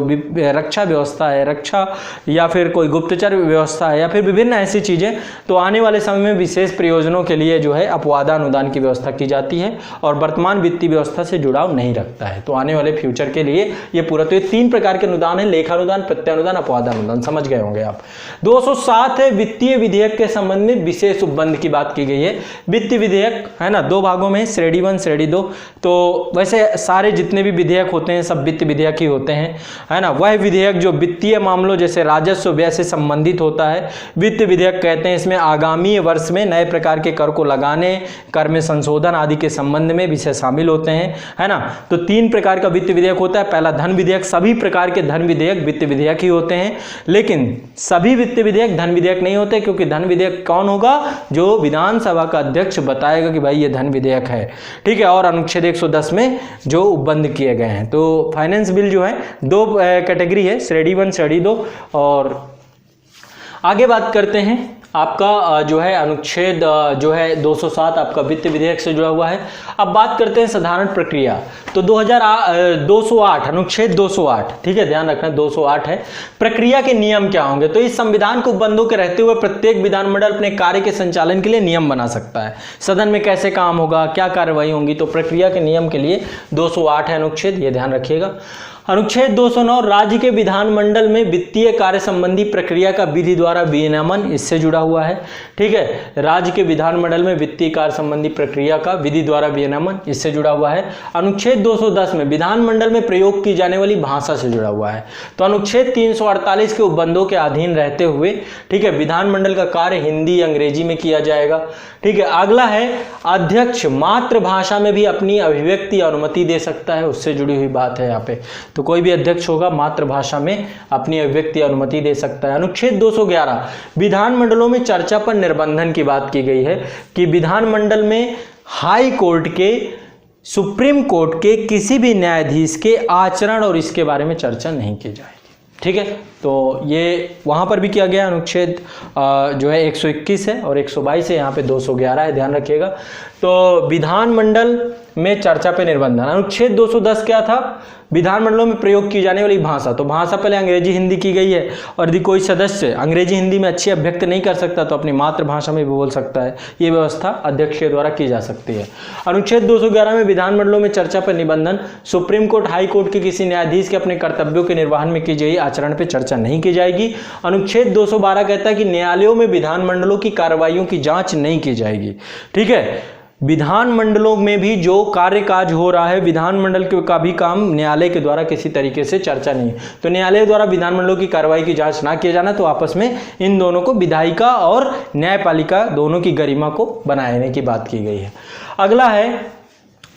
रक्षा व्यवस्था है, रक्षा या फिर कोई गुप्तचर व्यवस्था है या फिर विभिन्न ऐसी चीजें, तो आने वाले समय में विशेष प्रयोजनों के लिए जो है अपवादानुदान की व्यवस्था की जाती है और वर्तमान वित्तीय व्यवस्था से जुड़ाव नहीं रखता है। तो आने वाले फ्यूचर के लिए ये पूरा, तो ये 3 प्रकार के अनुदान है, लेखानुदान, प्रत्यानुदान, अपवादानुदान, समझ गए होंगे आप। 207 है वित्तीय विधेयक के संबंध में विशेष उपबंध की बात की गई है। वित्तीय विधेयक है ना, 2 भागों में, श्रेणी 1 श्रेणी 2। तो वैसे सारे जितने भी विधेयक होते हैं सब वित्त विधेयक ही होते हैं, है ना। वह विधेयक जो वित्तीय मामलों जैसे राजस्व व्यय से संबंधित होता है, वित्त विधेयक कहते हैं। इसमें आगामी वर्ष में नए प्रकार के कर को लगाने, कर में संशोधन आदि के संबंध में विषय शामिल होते हैं, है ना। तो 3 प्रकार का वित्त विधेयक होता है। पहला धन विधेयक, सभी प्रकार के धन विधेयक वित्त विधेयक ही होते हैं, लेकिन सभी वित्त विधेयक धन विधेयक नहीं होते, क्योंकि धन विधेयक कौन होगा? जो विधानसभा का अध्यक्ष बताएगा कि भाई ये धन विधेयक है, ठीक है। और अनुच्छेद 110 में जो उपबंध किए गए हैं। तो फाइनेंस बिल जो है 2 कैटेगरी है, श्रेणी 1 श्रेणी 2। और आगे बात करते हैं, आपका जो है अनुच्छेद जो है 207 आपका वित्त विधेयक से जुड़ा हुआ है। अब बात करते हैं साधारण प्रक्रिया। तो 208 अनुच्छेद 208, ठीक है, ध्यान रखना 208 है। प्रक्रिया के नियम क्या होंगे? तो इस संविधान को उपबंधों के रहते हुए प्रत्येक विधानमंडल अपने कार्य के संचालन के लिए नियम बना सकता है। सदन में कैसे काम होगा, क्या कार्रवाई होंगी, तो प्रक्रिया के नियम के लिए 208 है अनुच्छेद, ये ध्यान रखिएगा। अनुच्छेद 209 राज्य के विधानमंडल में वित्तीय कार्य संबंधी प्रक्रिया का विधि द्वारा विनियमन, इससे जुड़ा हुआ है, ठीक है। राज्य के विधानमंडल में वित्तीय कार्य संबंधी प्रक्रिया का विधि द्वारा विनियमन, इससे जुड़ा हुआ है। अनुच्छेद 210 में विधानमंडल में प्रयोग की जाने वाली भाषा से जुड़ा हुआ है। तो अनुच्छेद 348 के उपबंधों के अधीन रहते हुए, ठीक है, विधानमंडल का कार्य हिंदी अंग्रेजी में किया जाएगा, ठीक है। अगला है अध्यक्ष मातृभाषा में भी अपनी अभिव्यक्ति अनुमति दे सकता है, उससे जुड़ी हुई बात है यहाँ पे। तो कोई भी अध्यक्ष होगा मातृभाषा में अपनी अभिव्यक्ति अनुमति दे सकता है। अनुच्छेद 211 विधानमंडलों में चर्चा पर निर्बंधन की बात की गई है कि विधानमंडल में हाई कोर्ट के, सुप्रीम कोर्ट के किसी भी न्यायाधीश के आचरण और इसके बारे में चर्चा नहीं की जाएगी, ठीक है। तो ये वहाँ पर भी किया गया। अनुच्छेद जो है 121 है और 122 है, यहाँ पे 211 है, ध्यान रखिएगा। तो विधानमंडल में चर्चा पे निर्बंधन। अनुच्छेद 210 क्या था? विधानमंडलों में प्रयोग की जाने वाली भाषा। तो भाषा पहले अंग्रेजी हिंदी की गई है, और यदि कोई सदस्य अंग्रेजी हिंदी में अच्छी अभिव्यक्त नहीं कर सकता तो अपनी मातृभाषा में भी बोल सकता है। ये व्यवस्था अध्यक्ष के द्वारा की जा सकती है। अनुच्छेद 211 में विधानमंडलों में चर्चा पर निबंधन। सुप्रीम कोर्ट, हाई कोर्ट के किसी न्यायाधीश के अपने कर्तव्यों के निर्वहन में की गई आचरण पर चर्चा नहीं की जाएगी। अनुच्छेद 212 कहता है कि न्यायालयों में विधानमंडलों की कार्रवाइयों की जांच नहीं की जाएगी, ठीक है। विधानमंडलों में भी जो कार्य काज हो रहा है, विधानमंडल का भी काम न्यायालय के द्वारा किसी तरीके से चर्चा नहीं है। तो न्यायालय द्वारा विधानमंडलों की कार्रवाई की जांच ना किया जाना, तो आपस में इन दोनों को, विधायिका और न्यायपालिका दोनों की गरिमा को बनाने की बात की गई है। अगला है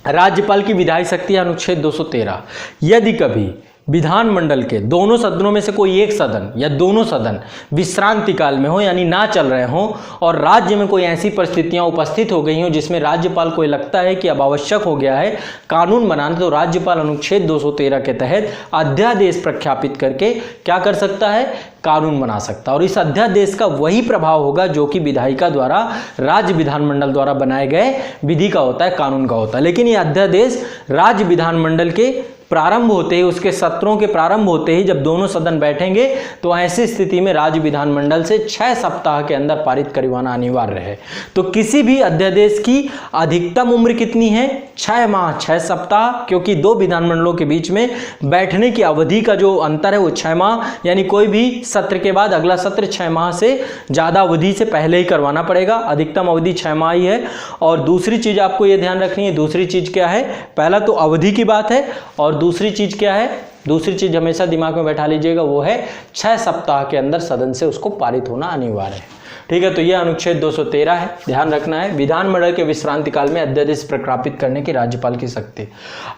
राज्यपाल की विधायी शक्ति, अनुच्छेद 213। यदि कभी विधानमंडल के दोनों सदनों में से कोई एक सदन या दोनों सदन विश्रांति काल में हो, यानी ना चल रहे हों, और राज्य में कोई ऐसी परिस्थितियां उपस्थित हो गई हों जिसमें राज्यपाल को लगता है कि अब आवश्यक हो गया है कानून बनाना, तो राज्यपाल अनुच्छेद 213 के तहत अध्यादेश प्रख्यापित करके क्या कर सकता है? कानून बना सकता है। और इस अध्यादेश का वही प्रभाव होगा जो कि विधायिका द्वारा, राज्य विधानमंडल द्वारा बनाए गए विधि का होता है, कानून का होता है। लेकिन ये अध्यादेश राज्य विधानमंडल के प्रारंभ होते ही, उसके सत्रों के प्रारंभ होते ही जब दोनों सदन बैठेंगे तो ऐसी स्थिति में राज्य विधानमंडल से 6 सप्ताह के अंदर पारित करवाना अनिवार्य है। तो किसी भी अध्यादेश की अधिकतम उम्र कितनी है? 6 माह 6 सप्ताह, क्योंकि दो विधानमंडलों के बीच में बैठने की अवधि का जो अंतर है वो 6 माह, यानी कोई भी सत्र के बाद अगला सत्र 6 माह से ज़्यादा अवधि से पहले ही करवाना पड़ेगा। अधिकतम अवधि 6 माह ही है। और दूसरी चीज़ आपको ये ध्यान रखनी है, दूसरी चीज़ क्या है? पहला तो अवधि की बात है, और दूसरी चीज़ क्या है? दूसरी चीज़ हमेशा दिमाग में बैठा लीजिएगा, वो है 6 सप्ताह के अंदर सदन से उसको पारित होना अनिवार्य है। ठीक है, तो यह अनुच्छेद 213 है, ध्यान रखना है। विधानमंडल के विश्रांति काल में अध्यादेश प्रख्यापित करने की राज्यपाल की शक्ति।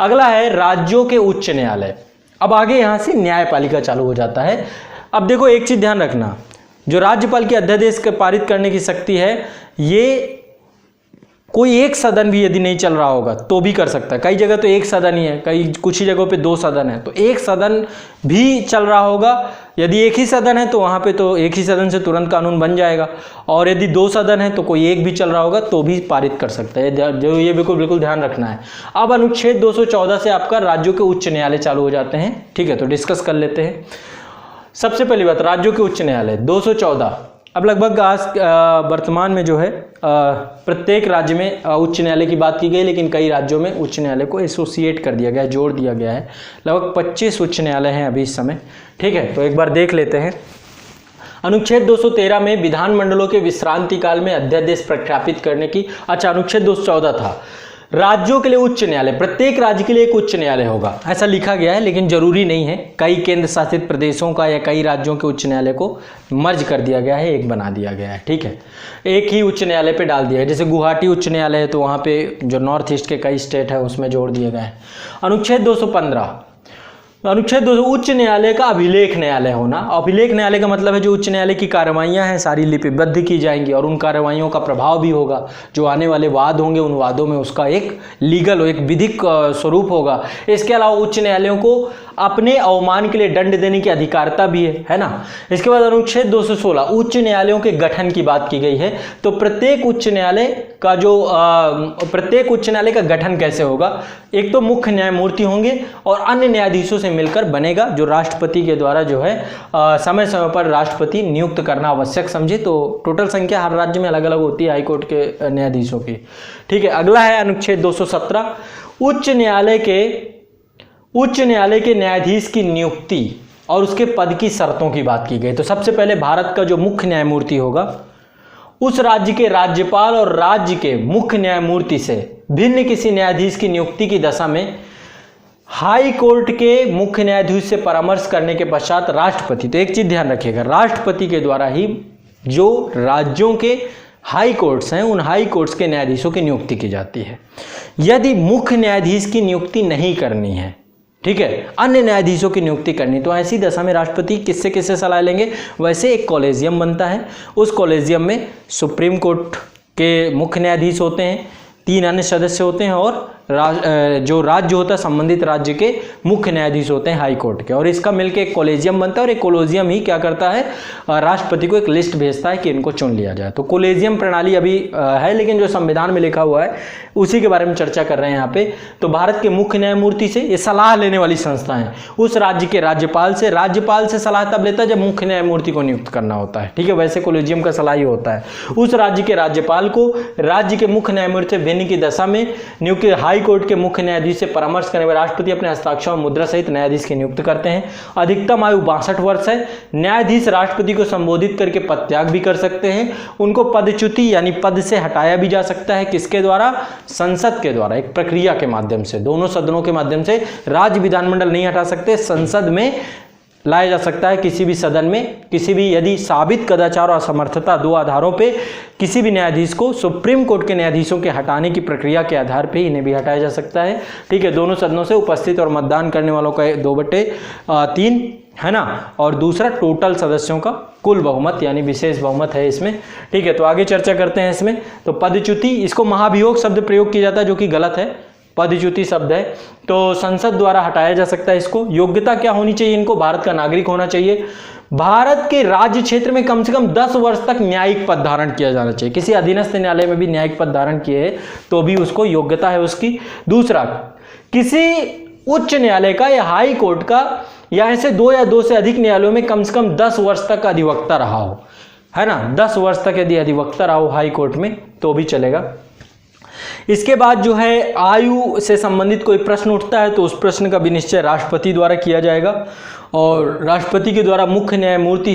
अगला है राज्यों के उच्च न्यायालय। अब आगे यहाँ से न्यायपालिका चालू हो जाता है। अब देखो एक चीज़ ध्यान रखना, जो राज्यपाल की अध्यादेश के पारित करने की शक्ति है, ये कोई एक सदन भी यदि नहीं चल रहा होगा तो भी कर सकता है। कई जगह तो एक सदन ही है, कई कुछ ही जगहों पे 2 सदन है, तो एक सदन भी चल रहा होगा। यदि एक ही सदन है तो वहाँ पे तो एक ही सदन से तुरंत कानून बन जाएगा, और यदि 2 सदन है तो कोई एक भी चल रहा होगा तो भी पारित कर सकता है। जो ये बिल्कुल ध्यान रखना है। अब अनुच्छेद 214 से आपका राज्यों के उच्च न्यायालय चालू हो जाते हैं। ठीक है, तो डिस्कस कर लेते हैं। सबसे पहली बात, राज्यों के उच्च न्यायालय 214। अब लगभग आज वर्तमान में जो है प्रत्येक राज्य में उच्च न्यायालय की बात की गई, लेकिन कई राज्यों में उच्च न्यायालय को एसोसिएट कर दिया गया है, जोड़ दिया गया है। लगभग 25 उच्च न्यायालय हैं अभी इस समय। ठीक है, तो एक बार देख लेते हैं। अनुच्छेद 213 में विधानमंडलों के विश्रांति काल में अध्यादेश प्रख्यापित करने की, अच्छा अनुच्छेद 214 था राज्यों के लिए उच्च न्यायालय, प्रत्येक राज्य के लिए एक उच्च न्यायालय होगा, ऐसा लिखा गया है, लेकिन जरूरी नहीं है। कई केंद्र शासित प्रदेशों का या कई राज्यों के उच्च न्यायालय को मर्ज कर दिया गया है, एक बना दिया गया है। ठीक है, एक ही उच्च न्यायालय पे डाल दिया है। जैसे गुवाहाटी उच्च न्यायालय है तो वहाँ पे जो नॉर्थ ईस्ट के कई स्टेट है उसमें जोड़ दिए गए हैं। अनुच्छेद 215, अनुच्छेद 200 उच्च न्यायालय का अभिलेख न्यायालय होना। अभिलेख न्यायालय का मतलब है जो उच्च न्यायालय की कार्रवाइयाँ हैं सारी लिपिबद्ध की जाएंगी, और उन कार्रवाइयों का प्रभाव भी होगा। जो आने वाले वाद होंगे उन वादों में उसका एक लीगल, एक विधिक स्वरूप होगा। इसके अलावा उच्च न्यायालयों को अपने अवमान के लिए दंड देने की अधिकारिता भी है ना। इसके बाद अनुच्छेद 216 उच्च न्यायालयों के गठन की बात की गई है। तो प्रत्येक उच्च न्यायालय का गठन कैसे होगा? एक तो मुख्य न्यायमूर्ति होंगे और अन्य न्यायाधीशों से मिलकर बनेगा, जो राष्ट्रपति के द्वारा जो है समय समय पर राष्ट्रपति नियुक्त करना आवश्यक समझे। तो टोटल संख्या हर राज्य में अलग अलग होती है हाईकोर्ट के न्यायाधीशों की। ठीक है, अगला है अनुच्छेद 217 उच्च न्यायालय के न्यायाधीश की नियुक्ति और उसके पद की शर्तों की बात की गई। तो सबसे पहले भारत का जो मुख्य न्यायमूर्ति होगा, उस राज्य के राज्यपाल और राज्य के मुख्य न्यायमूर्ति से भिन्न किसी न्यायाधीश की नियुक्ति की दशा में हाई कोर्ट के मुख्य न्यायाधीश से परामर्श करने के पश्चात राष्ट्रपति, तो एक चीज ध्यान रखिएगा, राष्ट्रपति के द्वारा ही जो राज्यों के हाई कोर्ट्स हैं उन हाई कोर्ट्स के न्यायाधीशों की नियुक्ति की जाती है। यदि मुख्य न्यायाधीश की नियुक्ति नहीं करनी है, ठीक है, अन्य न्यायाधीशों की नियुक्ति करनी, तो ऐसी दशा में राष्ट्रपति किससे सलाह लेंगे? वैसे एक कॉलेजियम बनता है, उस कॉलेजियम में सुप्रीम कोर्ट के मुख्य न्यायाधीश होते हैं, 3 अन्य सदस्य होते हैं, और जो राज्य होता है संबंधित राज्य के मुख्य न्यायाधीश होते हैं हाई कोर्ट के, और इसका मिलकर एक कॉलेजियम बनता है। और एक कॉलेजियम ही क्या करता है? राष्ट्रपति को एक लिस्ट भेजता है कि इनको चुन लिया जाए। तो कॉलेजियम प्रणाली अभी है, लेकिन जो संविधान में लिखा हुआ है उसी के बारे में चर्चा कर रहे हैं यहाँ पे। तो भारत के मुख्य न्यायमूर्ति से ये सलाह लेने वाली संस्था है, उस राज्य के राज्यपाल से सलाह तब लेता है जब मुख्य न्यायमूर्ति को नियुक्त करना होता है। ठीक है, वैसे कॉलेजियम का सलाह ही होता है। उस राज्य के राज्यपाल को राज्य के मुख्य न्यायमूर्ति से भिन्न की दशा में नियुक्त हाई कोर्ट के मुख्य न्यायाधीश से परामर्श करने वाले राष्ट्रपति अपने हस्ताक्षर और मुद्रा सहित न्यायाधीश की नियुक्त करते हैं। अधिकतम आयु 62 वर्ष है। न्यायाधीश राष्ट्रपति को संबोधित करके पद त्याग भी कर सकते हैं। उनको पदच्युति यानी पद से हटाया भी जा सकता है। किसके द्वारा? संसद के द्वारा, एक प्रक्रिया के माध्यम से, दोनों सदनों के माध्यम से। राज्य विधानमंडल नहीं हटा सकते, संसद में लाया जा सकता है। किसी भी सदन में किसी भी यदि साबित कदाचार और असमर्थता 2 आधारों पे किसी भी न्यायाधीश को सुप्रीम कोर्ट के न्यायाधीशों के हटाने की प्रक्रिया के आधार पे इन्हें भी हटाया जा सकता है। ठीक है, दोनों सदनों से उपस्थित और मतदान करने वालों का 2/3 है ना, और दूसरा टोटल सदस्यों का कुल बहुमत यानी विशेष बहुमत है इसमें। ठीक है, तो आगे चर्चा करते हैं इसमें। तो पदच्युति, इसको महाभियोग शब्द प्रयोग किया जाता है जो कि गलत है, पदच्युति शब्द है। तो संसद द्वारा हटाया जा सकता है इसको। योग्यता क्या होनी चाहिए इनको? भारत का नागरिक होना चाहिए। भारत के राज्य क्षेत्र में कम से कम 10 वर्ष तक न्यायिक पद धारण किया जाना चाहिए। किसी अधीनस्थ न्यायालय में भी न्यायिक पद धारण किए तो भी उसको योग्यता है उसकी। दूसरा, किसी उच्च न्यायालय का या हाई कोर्ट का या ऐसे 2 या 2 से अधिक न्यायालयों में कम से कम 10 वर्ष तक का अधिवक्ता रहा हो, है ना, 10 वर्ष तक यदि अधिवक्ता रहा हो हाई कोर्ट में तो भी चलेगा। इसके बाद जो है आयु से संबंधित कोई प्रश्न उठता है तो उस प्रश्न का विनिश्चय राष्ट्रपति द्वारा किया जाएगा और राष्ट्रपति के द्वारा मुख्य न्यायमूर्ति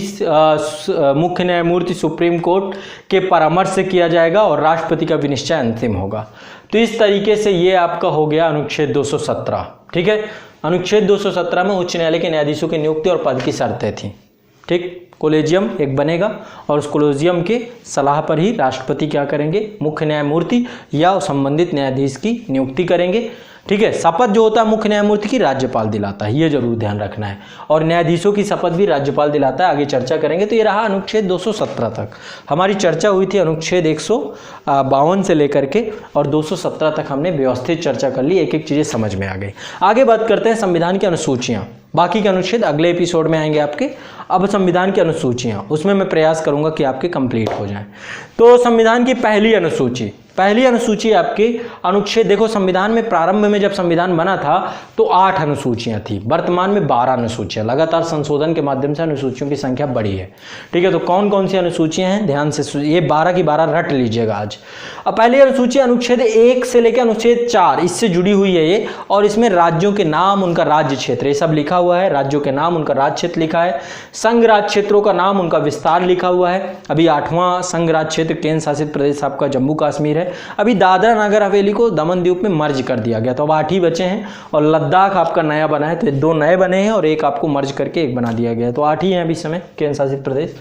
सुप्रीम कोर्ट के परामर्श से किया जाएगा और राष्ट्रपति का विनिश्चय अंतिम होगा। तो इस तरीके से ये आपका हो गया अनुच्छेद 217। ठीक है, अनुच्छेद 217 में उच्च न्यायालय के न्यायाधीशों की नियुक्ति और पद की शर्तें थी। ठीक, कोलेजियम एक बनेगा और उस कोलेजियम के सलाह पर ही राष्ट्रपति क्या करेंगे, मुख्य न्यायमूर्ति या संबंधित न्यायाधीश की नियुक्ति करेंगे। ठीक है, शपथ जो होता है मुख्य न्यायमूर्ति की राज्यपाल दिलाता है, ये जरूर ध्यान रखना है, और न्यायाधीशों की शपथ भी राज्यपाल दिलाता है। आगे चर्चा करेंगे। तो ये रहा अनुच्छेद 217 तक हमारी चर्चा हुई थी। अनुच्छेद 152 से लेकर के और 217 तक हमने व्यवस्थित चर्चा कर ली, एक एक चीज़ें समझ में आ गई। आगे बात करते हैं संविधान की अनुसूचियाँ। बाकी के अनुच्छेद अगले एपिसोड में आएंगे आपके। अब संविधान की अनुसूचियाँ, उसमें मैं प्रयास करूंगा कि आपके कंप्लीट हो जाएं। तो संविधान की पहली अनुसूची आपकी अनुच्छेद, देखो संविधान में प्रारंभ में जब संविधान बना था तो 8 अनुसूचियाँ थी, वर्तमान में 12 अनुसूचियाँ, लगातार संशोधन के माध्यम से अनुसूचियों की संख्या बढ़ी है। ठीक है, तो कौन कौन सी अनुसूचियाँ हैं ध्यान से, ये 12 की 12 रट लीजिएगा आज। अब पहली अनुसूची अनुच्छेद 1 से लेकर अनुच्छेद 4 इससे जुड़ी हुई है ये, और इसमें राज्यों के नाम, उनका राज्य क्षेत्र, ये सब लिखा हुआ है। राज्यों के नाम, उनका राज्य क्षेत्र लिखा है। संघ राज्य क्षेत्रों का नाम, उनका विस्तार लिखा हुआ है। अभी 8वां संघ राज्य क्षेत्र केंद्र शासित प्रदेश आपका जम्मू कश्मीर है। अभी दादरा नगर हवेली को दमन द्वीप में मर्ज कर दिया गया, तो अब 8 ही बचे हैं, और लद्दाख आपका नया बना है, तो 2 नए बने हैं और एक आपको मर्ज करके एक बना दिया गया है, तो 8 ही हैं अभी समय केंद्र शासित प्रदेश।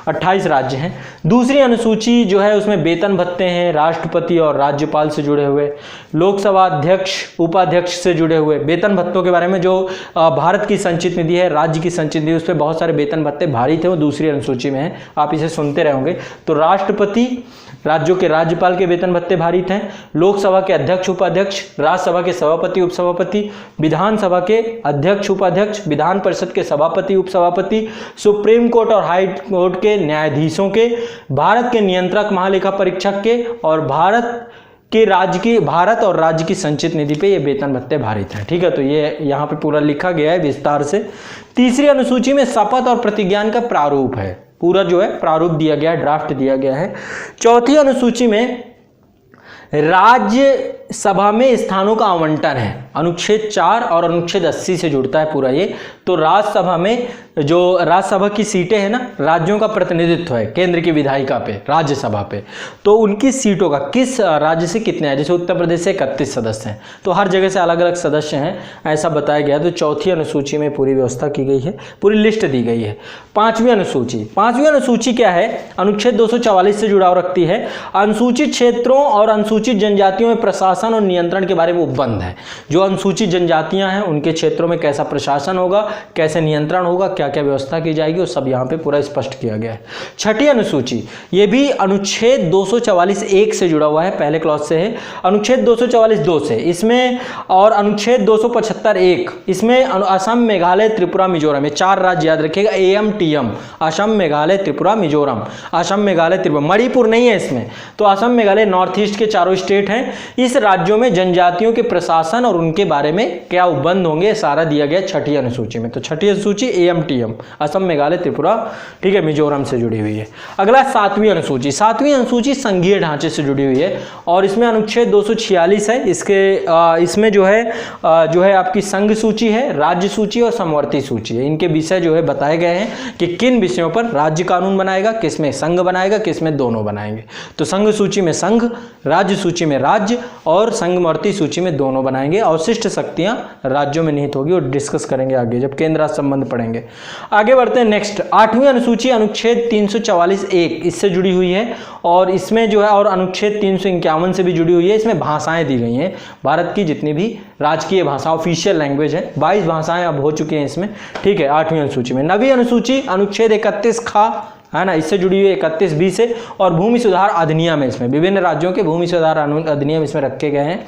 28 राज्य हैं। दूसरी अनुसूची जो है उसमें वेतन भत्ते हैं, राष्ट्रपति और राज्यपाल से जुड़े हुए, लोकसभा अध्यक्ष उपाध्यक्ष से जुड़े हुए, वेतन भत्तों के बारे में जो भारत की संचित निधि है, राज्य की संचित निधि, उस पर बहुत सारे वेतन भत्ते भारी थे, वो दूसरी अनुसूची में है, आप इसे सुनते रहोगे। तो राष्ट्रपति, राज्यों के राज्यपाल के वेतन भत्ते भारी थे, लोकसभा के अध्यक्ष उपाध्यक्ष, राज्यसभा के सभापति उपसभापति, विधानसभा के अध्यक्ष उपाध्यक्ष, विधान परिषद के सभापति उपसभापति, सुप्रीम कोर्ट और हाई कोर्ट के न्यायाधीशों के, भारत के नियंत्रक महालेखा परीक्षक के, और भारत और राज्य की संचित निधि पे ये वेतन भत्ते भारित हैं। ठीक है, तो ये यहाँ पे पूरा लिखा गया है विस्तार से। तीसरी अनुसूची में शपथ और प्रतिज्ञान का प्रारूप है, पूरा जो है प्रारूप दिया गया है, ड्राफ्ट दिया गया है। चौथी अनुसूची में राज्य सभा में स्थानों का आवंटन है, अनुच्छेद 4 और अनुच्छेद 80 से जुड़ता है पूरा ये। तो राज्यसभा में जो राज्यसभा की सीटें हैं ना, राज्यों का प्रतिनिधित्व है केंद्र की विधायिका पे, राज्यसभा पे, तो उनकी सीटों का किस राज्य से कितने हैं, जैसे उत्तर प्रदेश से 31 सदस्य हैं, तो हर जगह से अलग अलग सदस्य हैं, ऐसा बताया गया। तो चौथी अनुसूची में पूरी व्यवस्था की गई है, पूरी लिस्ट दी गई है। पांचवी अनुसूची क्या है, अनुच्छेद 244 से जुड़ाव रखती है। अनुसूचित क्षेत्रों और अनुसूचित जनजातियों में प्रशासन और नियंत्रण के बारे में उपबंध है। जो अनुसूचित जनजातियां हैं उनके क्षेत्रों में कैसा प्रशासन होगा, कैसे नियंत्रण होगा, क्या क्या व्यवस्था की जाएगी, वो सब यहाँ पे पूरा स्पष्ट किया गया है। छठी अनुसूची, ये भी अनुच्छेद 244(1) से जुड़ा हुआ है, पहले क्लॉज से है। अनुच्छेद 244(2) से इसमें, और अनुच्छेद 275(1) इसमें असम, मेघालय, त्रिपुरा, मिजोरम, ये 4 राज्य याद रखिएगा, AMTM, असम, मेघालय, त्रिपुरा, मिजोरम, असम, मेघालय, त्रिपुरा, मणिपुर नहीं है इसमें, तो असम, मेघालय, नॉर्थ ईस्ट के 4 स्टेट हैं। इस राज्यों में जनजातियों के प्रशासन और उनके बारे में क्या उपबंध होंगे, सारा दिया गया छठी अनुसूची में। तो छठी अनुसूची AMTM, असम, मेघालय, त्रिपुरा, ठीक है, मिजोरम से जुड़ी हुई है। अगला 7वीं अनुसूची। 7वीं अनुसूची संघीय ढांचे से जुड़ी हुई है और इसमें अनुच्छेद 246 है। इसमें जो है आपकी संघ सूची है, राज्य सूची और समवर्ती सूची है। इनके विषय जो है बताए गए हैं कि किन विषयों पर राज्य कानून बनाएगा, किसमें संघ बनाएगा, किसमें दोनों बनाएंगे। तो संघ सूची में संघ, राज्य सूची में राज्य और संघवर्ती सूची में दोनों बनाएंगे। अवशिष्ट शक्तियां राज्यों में निहित होगी और डिस्कस करेंगे आगे जब केंद्र राज्य संबंध पढ़ेंगे। आगे बढ़ते हैं नेक्स्ट। 8वीं अनुसूची अनुच्छेद 344(1) इससे जुड़ी हुई है और इसमें जो है, और अनुच्छेद 351 से भी जुड़ी हुई है। इसमें भाषाएं दी गई हैं, भारत की जितनी भी राजकीय भाषा, ऑफिशियल लैंग्वेज है, 22 भाषाएं अब हो चुकी हैं इसमें। ठीक है, 8वीं अनुसूची में। 9वीं अनुसूची अनुच्छेद 31 खा है ना, इससे जुड़ी हुई 31(b) से, और भूमि सुधार अधिनियम है। इसमें विभिन्न राज्यों के भूमि सुधार अधिनियम इसमें रखे गए हैं।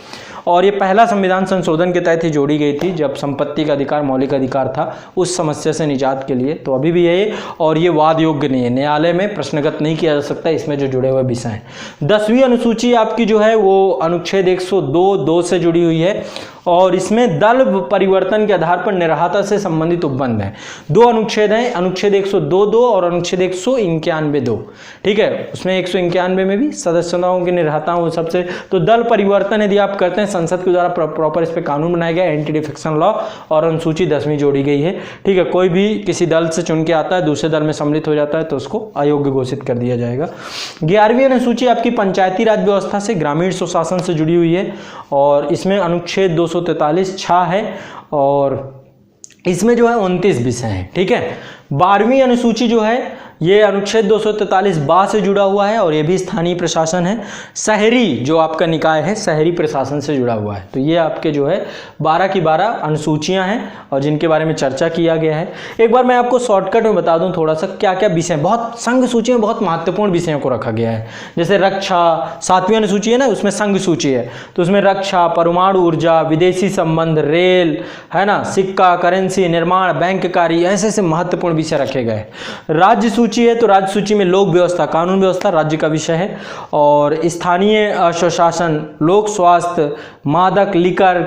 और ये पहला संविधान संशोधन के तहत ही जोड़ी गई थी, जब संपत्ति का अधिकार मौलिक अधिकार था उस समस्या से निजात के लिए। तो अभी भी है और ये वाद योग्य नहीं है, न्यायालय में प्रश्नगत नहीं किया जा सकता इसमें जो जुड़े हुए विषय हैं। 10वीं अनुसूची आपकी जो है वो अनुच्छेद 102(2) से जुड़ी हुई है और इसमें दल परिवर्तन के आधार पर निराहता से संबंधित उपबंध है। 2 अनुच्छेद हैं, अनुच्छेद 102(2) और अनुच्छेद 191(2). ठीक है, उसमें 191 में भी सदस्यताओं की निराहता हो सबसे। तो दल परिवर्तन यदि आप करते हैं, संसद के द्वारा प्रॉपर इस पर कानून बनाया गया, एंटी डिफेक्शन लॉ, और अनुसूची 10वीं जोड़ी गई है। ठीक है, कोई भी किसी दल से चुन के आता है, दूसरे दल में सम्मिलित हो जाता है तो उसको अयोग्य घोषित कर दिया जाएगा। 11वीं अनुसूची आपकी पंचायती राज व्यवस्था से, ग्रामीण सुशासन से जुड़ी हुई है और इसमें अनुच्छेद 243(6) है और इसमें जो है 29 विषय हैं। ठीक है, 12वीं अनुसूची जो है ये अनुच्छेद 243(ब) से जुड़ा हुआ है और ये भी स्थानीय प्रशासन है। शहरी जो आपका निकाय है शहरी प्रशासन से जुड़ा हुआ है। तो ये आपके जो है 12 की 12 अनुसूचियां हैं और जिनके बारे में चर्चा किया गया है। एक बार मैं आपको शॉर्टकट में बता दूं थोड़ा सा क्या क्या विषय, बहुत संघ सूची में बहुत महत्वपूर्ण विषयों को रखा गया है। जैसे रक्षा, 7वीं अनुसूची है ना, उसमें संघ सूची है तो उसमें रक्षा, परमाणु ऊर्जा, विदेशी संबंध, रेल है ना, सिक्का, करेंसी, निर्माण, बैंक कार्य, ऐसे ऐसे महत्वपूर्ण विषय रखे गए। राज्य सूची है तो राज्य सूची में लोक व्यवस्था, कानून व्यवस्था राज्य का विषय है और स्थानीय स्वशासन, लोक स्वास्थ्य, मादक, लिकर,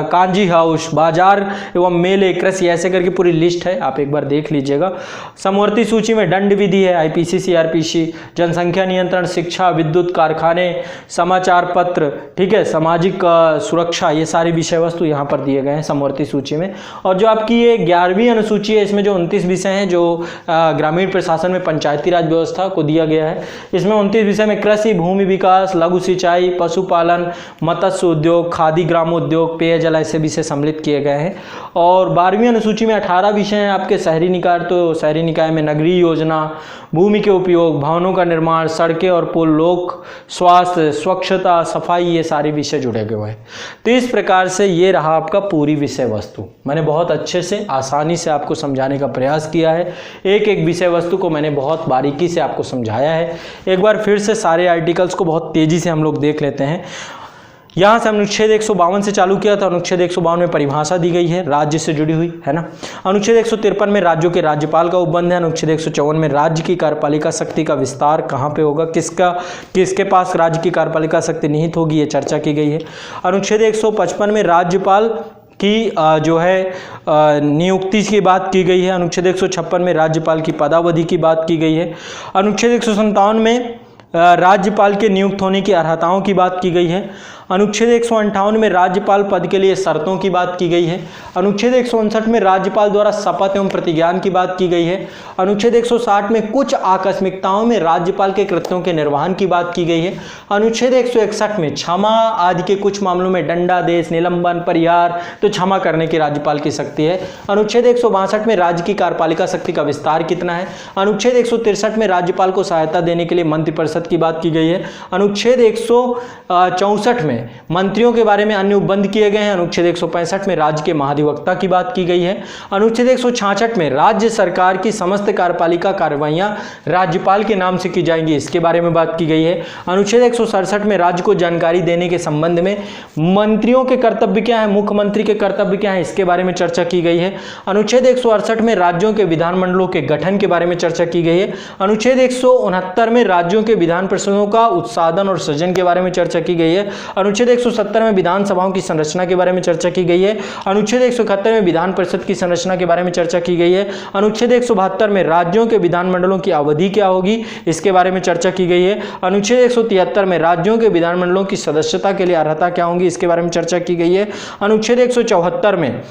कांजी हाउस, बाजार एवं मेले, कृषि, ऐसे करके पूरी लिस्ट है, आप एक बार देख लीजिएगा। समवर्ती सूची में दंड विधि है, आईपीसी, सीआरपीसी, जनसंख्या नियंत्रण, शिक्षा, विद्युत, कारखाने, समाचार पत्र, ठीक है, सामाजिक सुरक्षा, ये सारी विषय वस्तु यहाँ पर दिए गए हैं समवर्ती सूची में। और जो आपकी ये 11वीं अनुसूची है इसमें जो 29 विषय हैं जो ग्रामीण प्रशासन में पंचायती राज व्यवस्था को दिया गया है, इसमें 29 विषय में कृषि, भूमि विकास, लघु सिंचाई, पशुपालन, मत्स्य उद्योग, खादी ग्रामोद्योग, पेयजल, ऐसे विषय सम्मिलित किए गए हैं। और 12वीं अनुसूची में 18 विषय हैं आपके शहरी निकाय। तो शहरी निकाय में नगरीय योजना, भूमि के उपयोग, भवनों का निर्माण, सड़कें और पुल, लोक स्वास्थ्य, स्वच्छता, सफाई, ये सारे विषय जुड़े हुए हैं। तो इस प्रकार से ये रहा आपका पूरी विषय वस्तु। मैंने बहुत अच्छे से आसानी से आपको समझाने का प्रयास किया है, एक एक विषय वस्तु को मैंने बहुत बारीकी से आपको समझाया है। एक बार फिर से सारे आर्टिकल्स को बहुत तेजी से हम लोग देख लेते हैं। यहाँ से अनुच्छेद 152 से चालू किया था। अनुच्छेद 152 में परिभाषा दी गई है राज्य से जुड़ी हुई, है ना। अनुच्छेद 153 में राज्यों के राज्यपाल का उपबंध है। अनुच्छेद 154 में राज्य की कार्यपालिका शक्ति का विस्तार कहाँ पे होगा, किसके पास राज्य की कार्यपालिका शक्ति निहित होगी, ये चर्चा की गई है। अनुच्छेद 155 में राज्यपाल की जो है नियुक्ति की बात की गई है। अनुच्छेद 156 में राज्यपाल की पदावधि की बात की गई है। अनुच्छेद 157 में राज्यपाल के नियुक्त होने की अर्हताओं की बात की गई है। अनुच्छेद 158 में राज्यपाल पद के लिए शर्तों की बात की गई है। अनुच्छेद 159 में राज्यपाल द्वारा शपथ एवं प्रतिज्ञान की बात की गई है। अनुच्छेद 160 में कुछ आकस्मिकताओं में राज्यपाल के कृत्यों के निर्वहन की बात की गई है। अनुच्छेद 161 में क्षमा आदि के कुछ मामलों में दंडादेश, निलंबन, परिहार, तो क्षमा करने की राज्यपाल की शक्ति है। अनुच्छेद 162 में राज्य की कार्यपालिका शक्ति का विस्तार कितना है। अनुच्छेद 163 में राज्यपाल को सहायता देने के लिए मंत्रिपरिषद की बात की गई है। अनुच्छेद 164 में मंत्रियों के बारे में अन्य उपबंध किए गए हैं। अनुच्छेद 165 में राज्य के महाधिवक्ता की बात की गई है। अनुच्छेद 166 में राज्य सरकार की समस्त कार्यपालिका कार्रवाइयां राज्यपाल के नाम से की जाएंगी, इसके बारे में बात की गई है। अनुच्छेद 167 में राज्य को जानकारी देने के संबंध में मंत्रियों के कर्तव्य क्या है, मुख्यमंत्री के कर्तव्य क्या है, इसके बारे में चर्चा की गई है। अनुच्छेद 168 में राज्यों के विधानमंडलों के गठन के बारे में चर्चा की गई है। अनुच्छेद 169 में राज्यों के विधान परिषदों का उत्साधन और सृजन के बारे में चर्चा की गई है। अनुच्छेद 170 में विधानसभाओं की संरचना के बारे में चर्चा की गई है। अनुच्छेद 171 में विधान परिषद की संरचना के बारे में चर्चा की गई है। अनुच्छेद 172 में राज्यों के विधानमंडलों की अवधि क्या होगी, इसके बारे में चर्चा की गई है। अनुच्छेद 173 में राज्यों के विधानमंडलों की सदस्यता के लिए अर्हता क्या होगी, इसके बारे में चर्चा की गई है। अनुच्छेद 174 में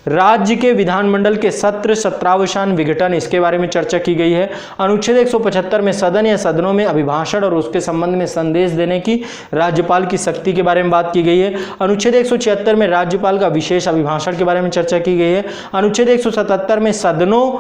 राज्य के विधानमंडल के सत्र, सत्रावसान, विघटन, इसके बारे में चर्चा की गई है। अनुच्छेद 175 में सदन या सदनों में अभिभाषण और उसके संबंध में संदेश देने की राज्यपाल की शक्ति के बारे में बात की गई है। अनुच्छेद 176 में राज्यपाल का विशेष अभिभाषण के बारे में चर्चा की गई है। अनुच्छेद 177 में सदनों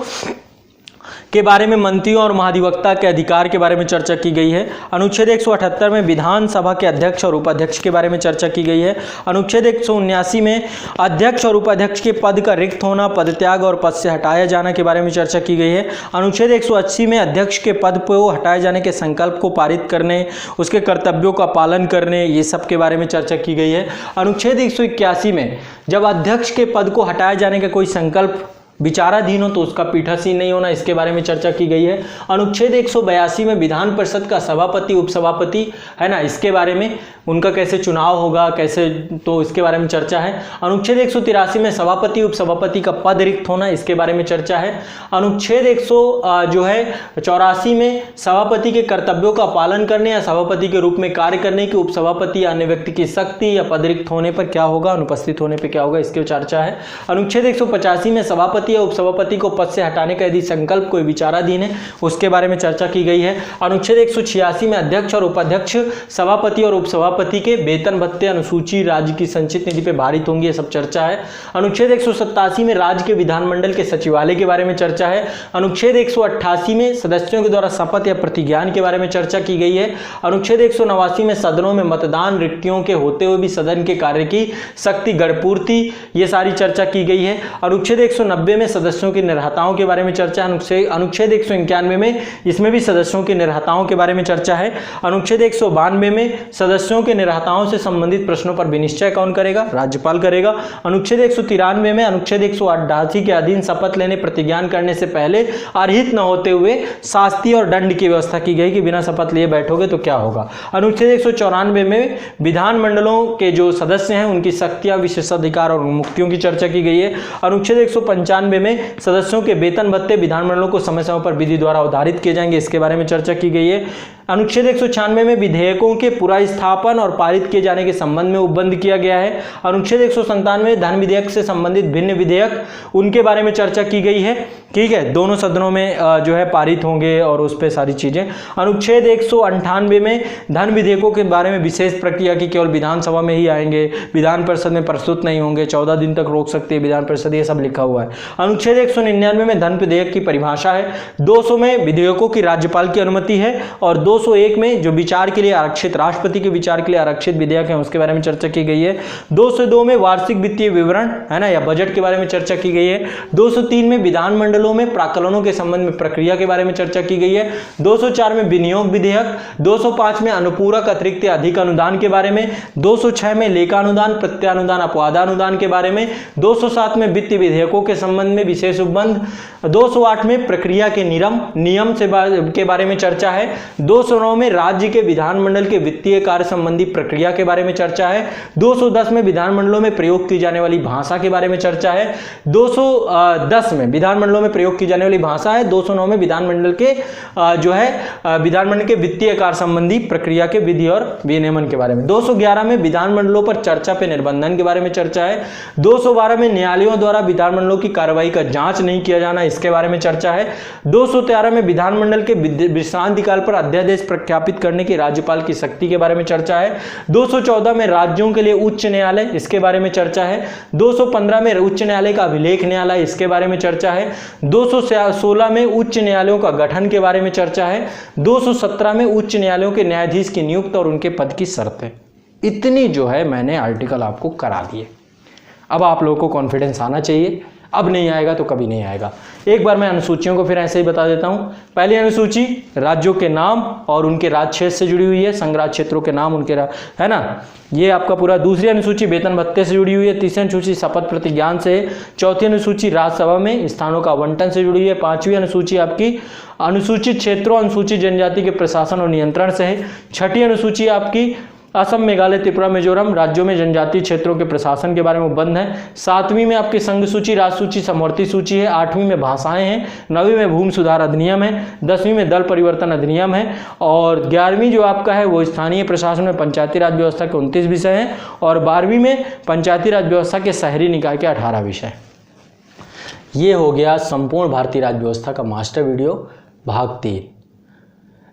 के बारे में मंत्रियों और महाधिवक्ता के अधिकार के बारे में चर्चा की गई है। अनुच्छेद 178 में विधानसभा के अध्यक्ष और उपाध्यक्ष के बारे में चर्चा की गई है। अनुच्छेद 179 में अध्यक्ष और उपाध्यक्ष के पद का रिक्त होना, पदत्याग और पद से हटाया जाना के बारे में चर्चा की गई है। अनुच्छेद 180 में अध्यक्ष के पद को हटाए जाने के संकल्प को पारित करने, उसके कर्तव्यों का पालन करने, ये सब के बारे में चर्चा की गई है। अनुच्छेद 181 में जब अध्यक्ष के पद को हटाए जाने का कोई संकल्प विचाराधीन हो तो उसका पीठासीन नहीं होना, इसके बारे में चर्चा की गई है। अनुच्छेद 182 में विधान परिषद का सभापति उपसभापति है ना, इसके बारे में उनका कैसे चुनाव होगा, कैसे, तो इसके बारे में चर्चा है। अनुच्छेद 183 में सभापति उपसभापति का पद रिक्त होना, इसके बारे में चर्चा है। अनुच्छेद 184 में सभापति के कर्तव्यों का पालन करने या सभापति के रूप में कार्य करने की उपसभापति या अन्य व्यक्ति की सख्ती या पद रिक्त होने पर क्या होगा, अनुपस्थित होने पर क्या होगा, इसकी चर्चा है। अनुच्छेद 185 में सभापति या उपसभापति को पद से हटाने का यदि संकल्प कोई विचाराधीन है, उसके बारे में चर्चा की गई है। अनुच्छेद 186 में अध्यक्ष और उपाध्यक्ष, सभापति और उपसभापति के वेतन भत्ते अनुसूची राज्य की संचित निधि पे भारित होंगी, ये सब चर्चा है। अनुच्छेद 187 में राज्य के विधानमंडल के सचिवालय के बारे में चर्चा है। अनुच्छेद 188 में सदस्यों के द्वारा शपथ या प्रतिज्ञान के बारे में चर्चा की गई है। अनुच्छेद 189 में सदनों में मतदान रिक्तियों के होते हुए भी सदन के कार्य की शक्ति गढ़पूर्ति, ये सारी चर्चा की गई है। अनुच्छेद 190 में सदस्यों की निर्हताओं के बारे में चर्चा। अनुच्छेद 191 में इसमें भी सदस्यों की निर्हताओं के बारे में चर्चा है। अनुच्छेद 192 में सदस्यों के निर्हताओं से संबंधित प्रश्नों पर विनिश्चय कौन करेगा, राज्यपाल करेगा। अनुच्छेद 193 में अनुच्छेद 188 के अधीन शपथ लेने प्रतिज्ञान करने से पहले अर्हित न होते हुए शास्ति और दंड की व्यवस्था की गई कि बिना शपथ लिए बैठोगे तो क्या होगा। अनुच्छेद 194 में विधानमंडलों के जो सदस्य हैं उनकी शक्तियां, विशेषाधिकार और मुक्तियों की चर्चा की गई है। अनुच्छेद 195 में सदस्यों के वेतन भत्ते विधानमंडलों को समय समय पर विधि द्वारा उधारित किए जाएंगे, इसके बारे में चर्चा की गई है। अनुच्छेद 196 में विधेयकों के पुनर्स्थापन और पारित किए जाने के संबंध में उपबंध किया गया है। अनुच्छेद 197 में धन विधेयक से संबंधित भिन्न विधेयक, उनके बारे में चर्चा की गई है। ठीक है, दोनों सदनों में जो है पारित होंगे और उस पर सारी चीजें। अनुच्छेद 198 में धन विधेयकों के बारे में विशेष प्रक्रिया की केवल विधानसभा में ही आएंगे, विधान परिषद में प्रस्तुत नहीं होंगे, 14 दिन तक रोक सकती है विधान परिषद, ये सब लिखा हुआ है। अनुच्छेद 199 में धन विधेयक की परिभाषा है। 200 में विधेयकों की राज्यपाल की अनुमति है और 201 में जो विचार के लिए आरक्षित, राष्ट्रपति के विचार के लिए आरक्षित विधेयक है उसके बारे में चर्चा की गई है। 202 में वार्षिक वित्तीय विवरण है ना या बजट के बारे में चर्चा की गई है। 203 में विधानमंडलों में प्राक्कलनों के संबंध में प्रक्रिया के बारे में चर्चा की गई है। 204 में विनियोग विधेयक, 205 में अनुपूरक अतिरिक्त अधिक अनुदान के बारे में, 206 में लेखानुदान, प्रत्यानुदान, अपवादानुदान के बारे में, 207 में वित्तीय विधेयकों के संबंध में विशेष उपबंध, 208 में प्रक्रिया के नियम से के बारे में चर्चा है। 209 में राज्य के विधानमंडल के वित्तीय कार्य संबंधी प्रक्रिया के बारे में चर्चा है। 210 में विधानमंडलों में प्रयोग की जाने वाली भाषा के बारे में चर्चा है। 210 में विधानमंडलों में प्रयोग की जाने वाली भाषा है। 209 में विधानमंडल के विधानमंडल के वित्तीय कार्य संबंधी प्रक्रिया के विधि और विनियमन के बारे में। 211 में विधानमंडलों पर चर्चा पे निर्बंधन के बारे में चर्चा है। 212 में न्यायालयों द्वारा विधानमंडलों की कार्रवाई का जांच नहीं किया जाना, इसके बारे में चर्चा है। 213 में विधानमंडल के विश्रांति काल पर अध्यादेश प्रख्यापित करने की राज्यपाल की शक्ति के बारे में चर्चा है। 214 में राज्यों के लिए उच्च न्यायालय, इसके बारे में चर्चा है। 215 में उच्च न्यायालय का अभिलेख न्यायालय, इसके बारे में चर्चा है। 216 में उच्च न्यायालयों का गठन के बारे में चर्चा है। 217 में उच्च न्यायालयों के न्यायाधीश की नियुक्ति और उनके पद की शर्तें। इतनी जो है मैंने आर्टिकल आपको करा दिए। अब आप लोगों को कॉन्फिडेंस आना चाहिए, अब नहीं आएगा तो कभी नहीं आएगा। एक बार मैं अनुसूचियों को फिर ऐसे ही बता देता हूं। पहली अनुसूची राज्यों के नाम और उनके राज्य क्षेत्र से जुड़ी हुई है, संघ राज्य क्षेत्रों के नाम उनके है ना, ये आपका पूरा। दूसरी अनुसूची वेतन भत्ते से जुड़ी हुई है। तीसरी अनुसूची शपथ प्रतिज्ञान से है। चौथी अनुसूची राज्यसभा में स्थानों का आवंटन से जुड़ी है। पांचवी अनुसूची आपकी अनुसूचित क्षेत्रों, अनुसूचित जनजाति के प्रशासन और नियंत्रण से है। छठी अनुसूची आपकी असम, मेघालय, त्रिपुरा, मिजोरम राज्यों में जनजातीय क्षेत्रों के प्रशासन के बारे में उपबंध है। 7वीं में आपकी संघ सूची, राज्य सूची, समवर्ती सूची है। 8वीं में भाषाएं हैं। 9वीं में भूमि सुधार अधिनियम है। 10वीं में दल परिवर्तन अधिनियम है। और 11वीं जो आपका है वो स्थानीय प्रशासन में पंचायती राज व्यवस्था के 29 विषय हैं। और 12वीं में पंचायती राज व्यवस्था के शहरी निकाय के 18 विषय। ये हो गया संपूर्ण भारतीय राज्य व्यवस्था का मास्टर वीडियो भाग 3।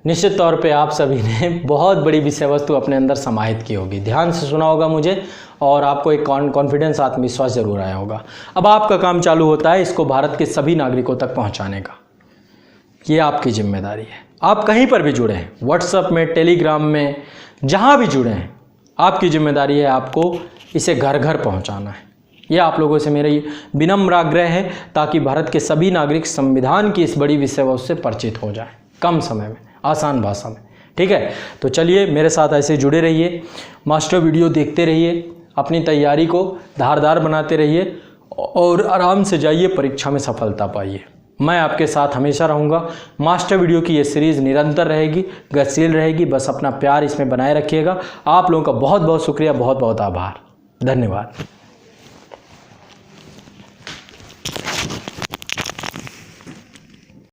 निश्चित तौर पे आप सभी ने बहुत बड़ी विषय वस्तु अपने अंदर समाहित की होगी, ध्यान से सुना होगा मुझे, और आपको एक कॉन्फिडेंस, आत्मविश्वास जरूर आया होगा। अब आपका काम चालू होता है इसको भारत के सभी नागरिकों तक पहुंचाने का। ये आपकी जिम्मेदारी है। आप कहीं पर भी जुड़े हैं, व्हाट्सएप में, टेलीग्राम में, जहाँ भी जुड़े हैं, आपकी जिम्मेदारी है आपको इसे घर घर पहुँचाना है। ये आप लोगों से मेरा विनम्र आग्रह है, ताकि भारत के सभी नागरिक संविधान की इस बड़ी विषय वस्तु से परिचित हो जाएं कम समय में, आसान भाषा में। ठीक है, तो चलिए मेरे साथ ऐसे जुड़े रहिए, मास्टर वीडियो देखते रहिए, अपनी तैयारी को धारदार बनाते रहिए और आराम से जाइए, परीक्षा में सफलता पाइए। मैं आपके साथ हमेशा रहूँगा। मास्टर वीडियो की ये सीरीज़ निरंतर रहेगी, गतिशील रहेगी। बस अपना प्यार इसमें बनाए रखिएगा। आप लोगों का बहुत बहुत शुक्रिया, बहुत बहुत आभार, धन्यवाद।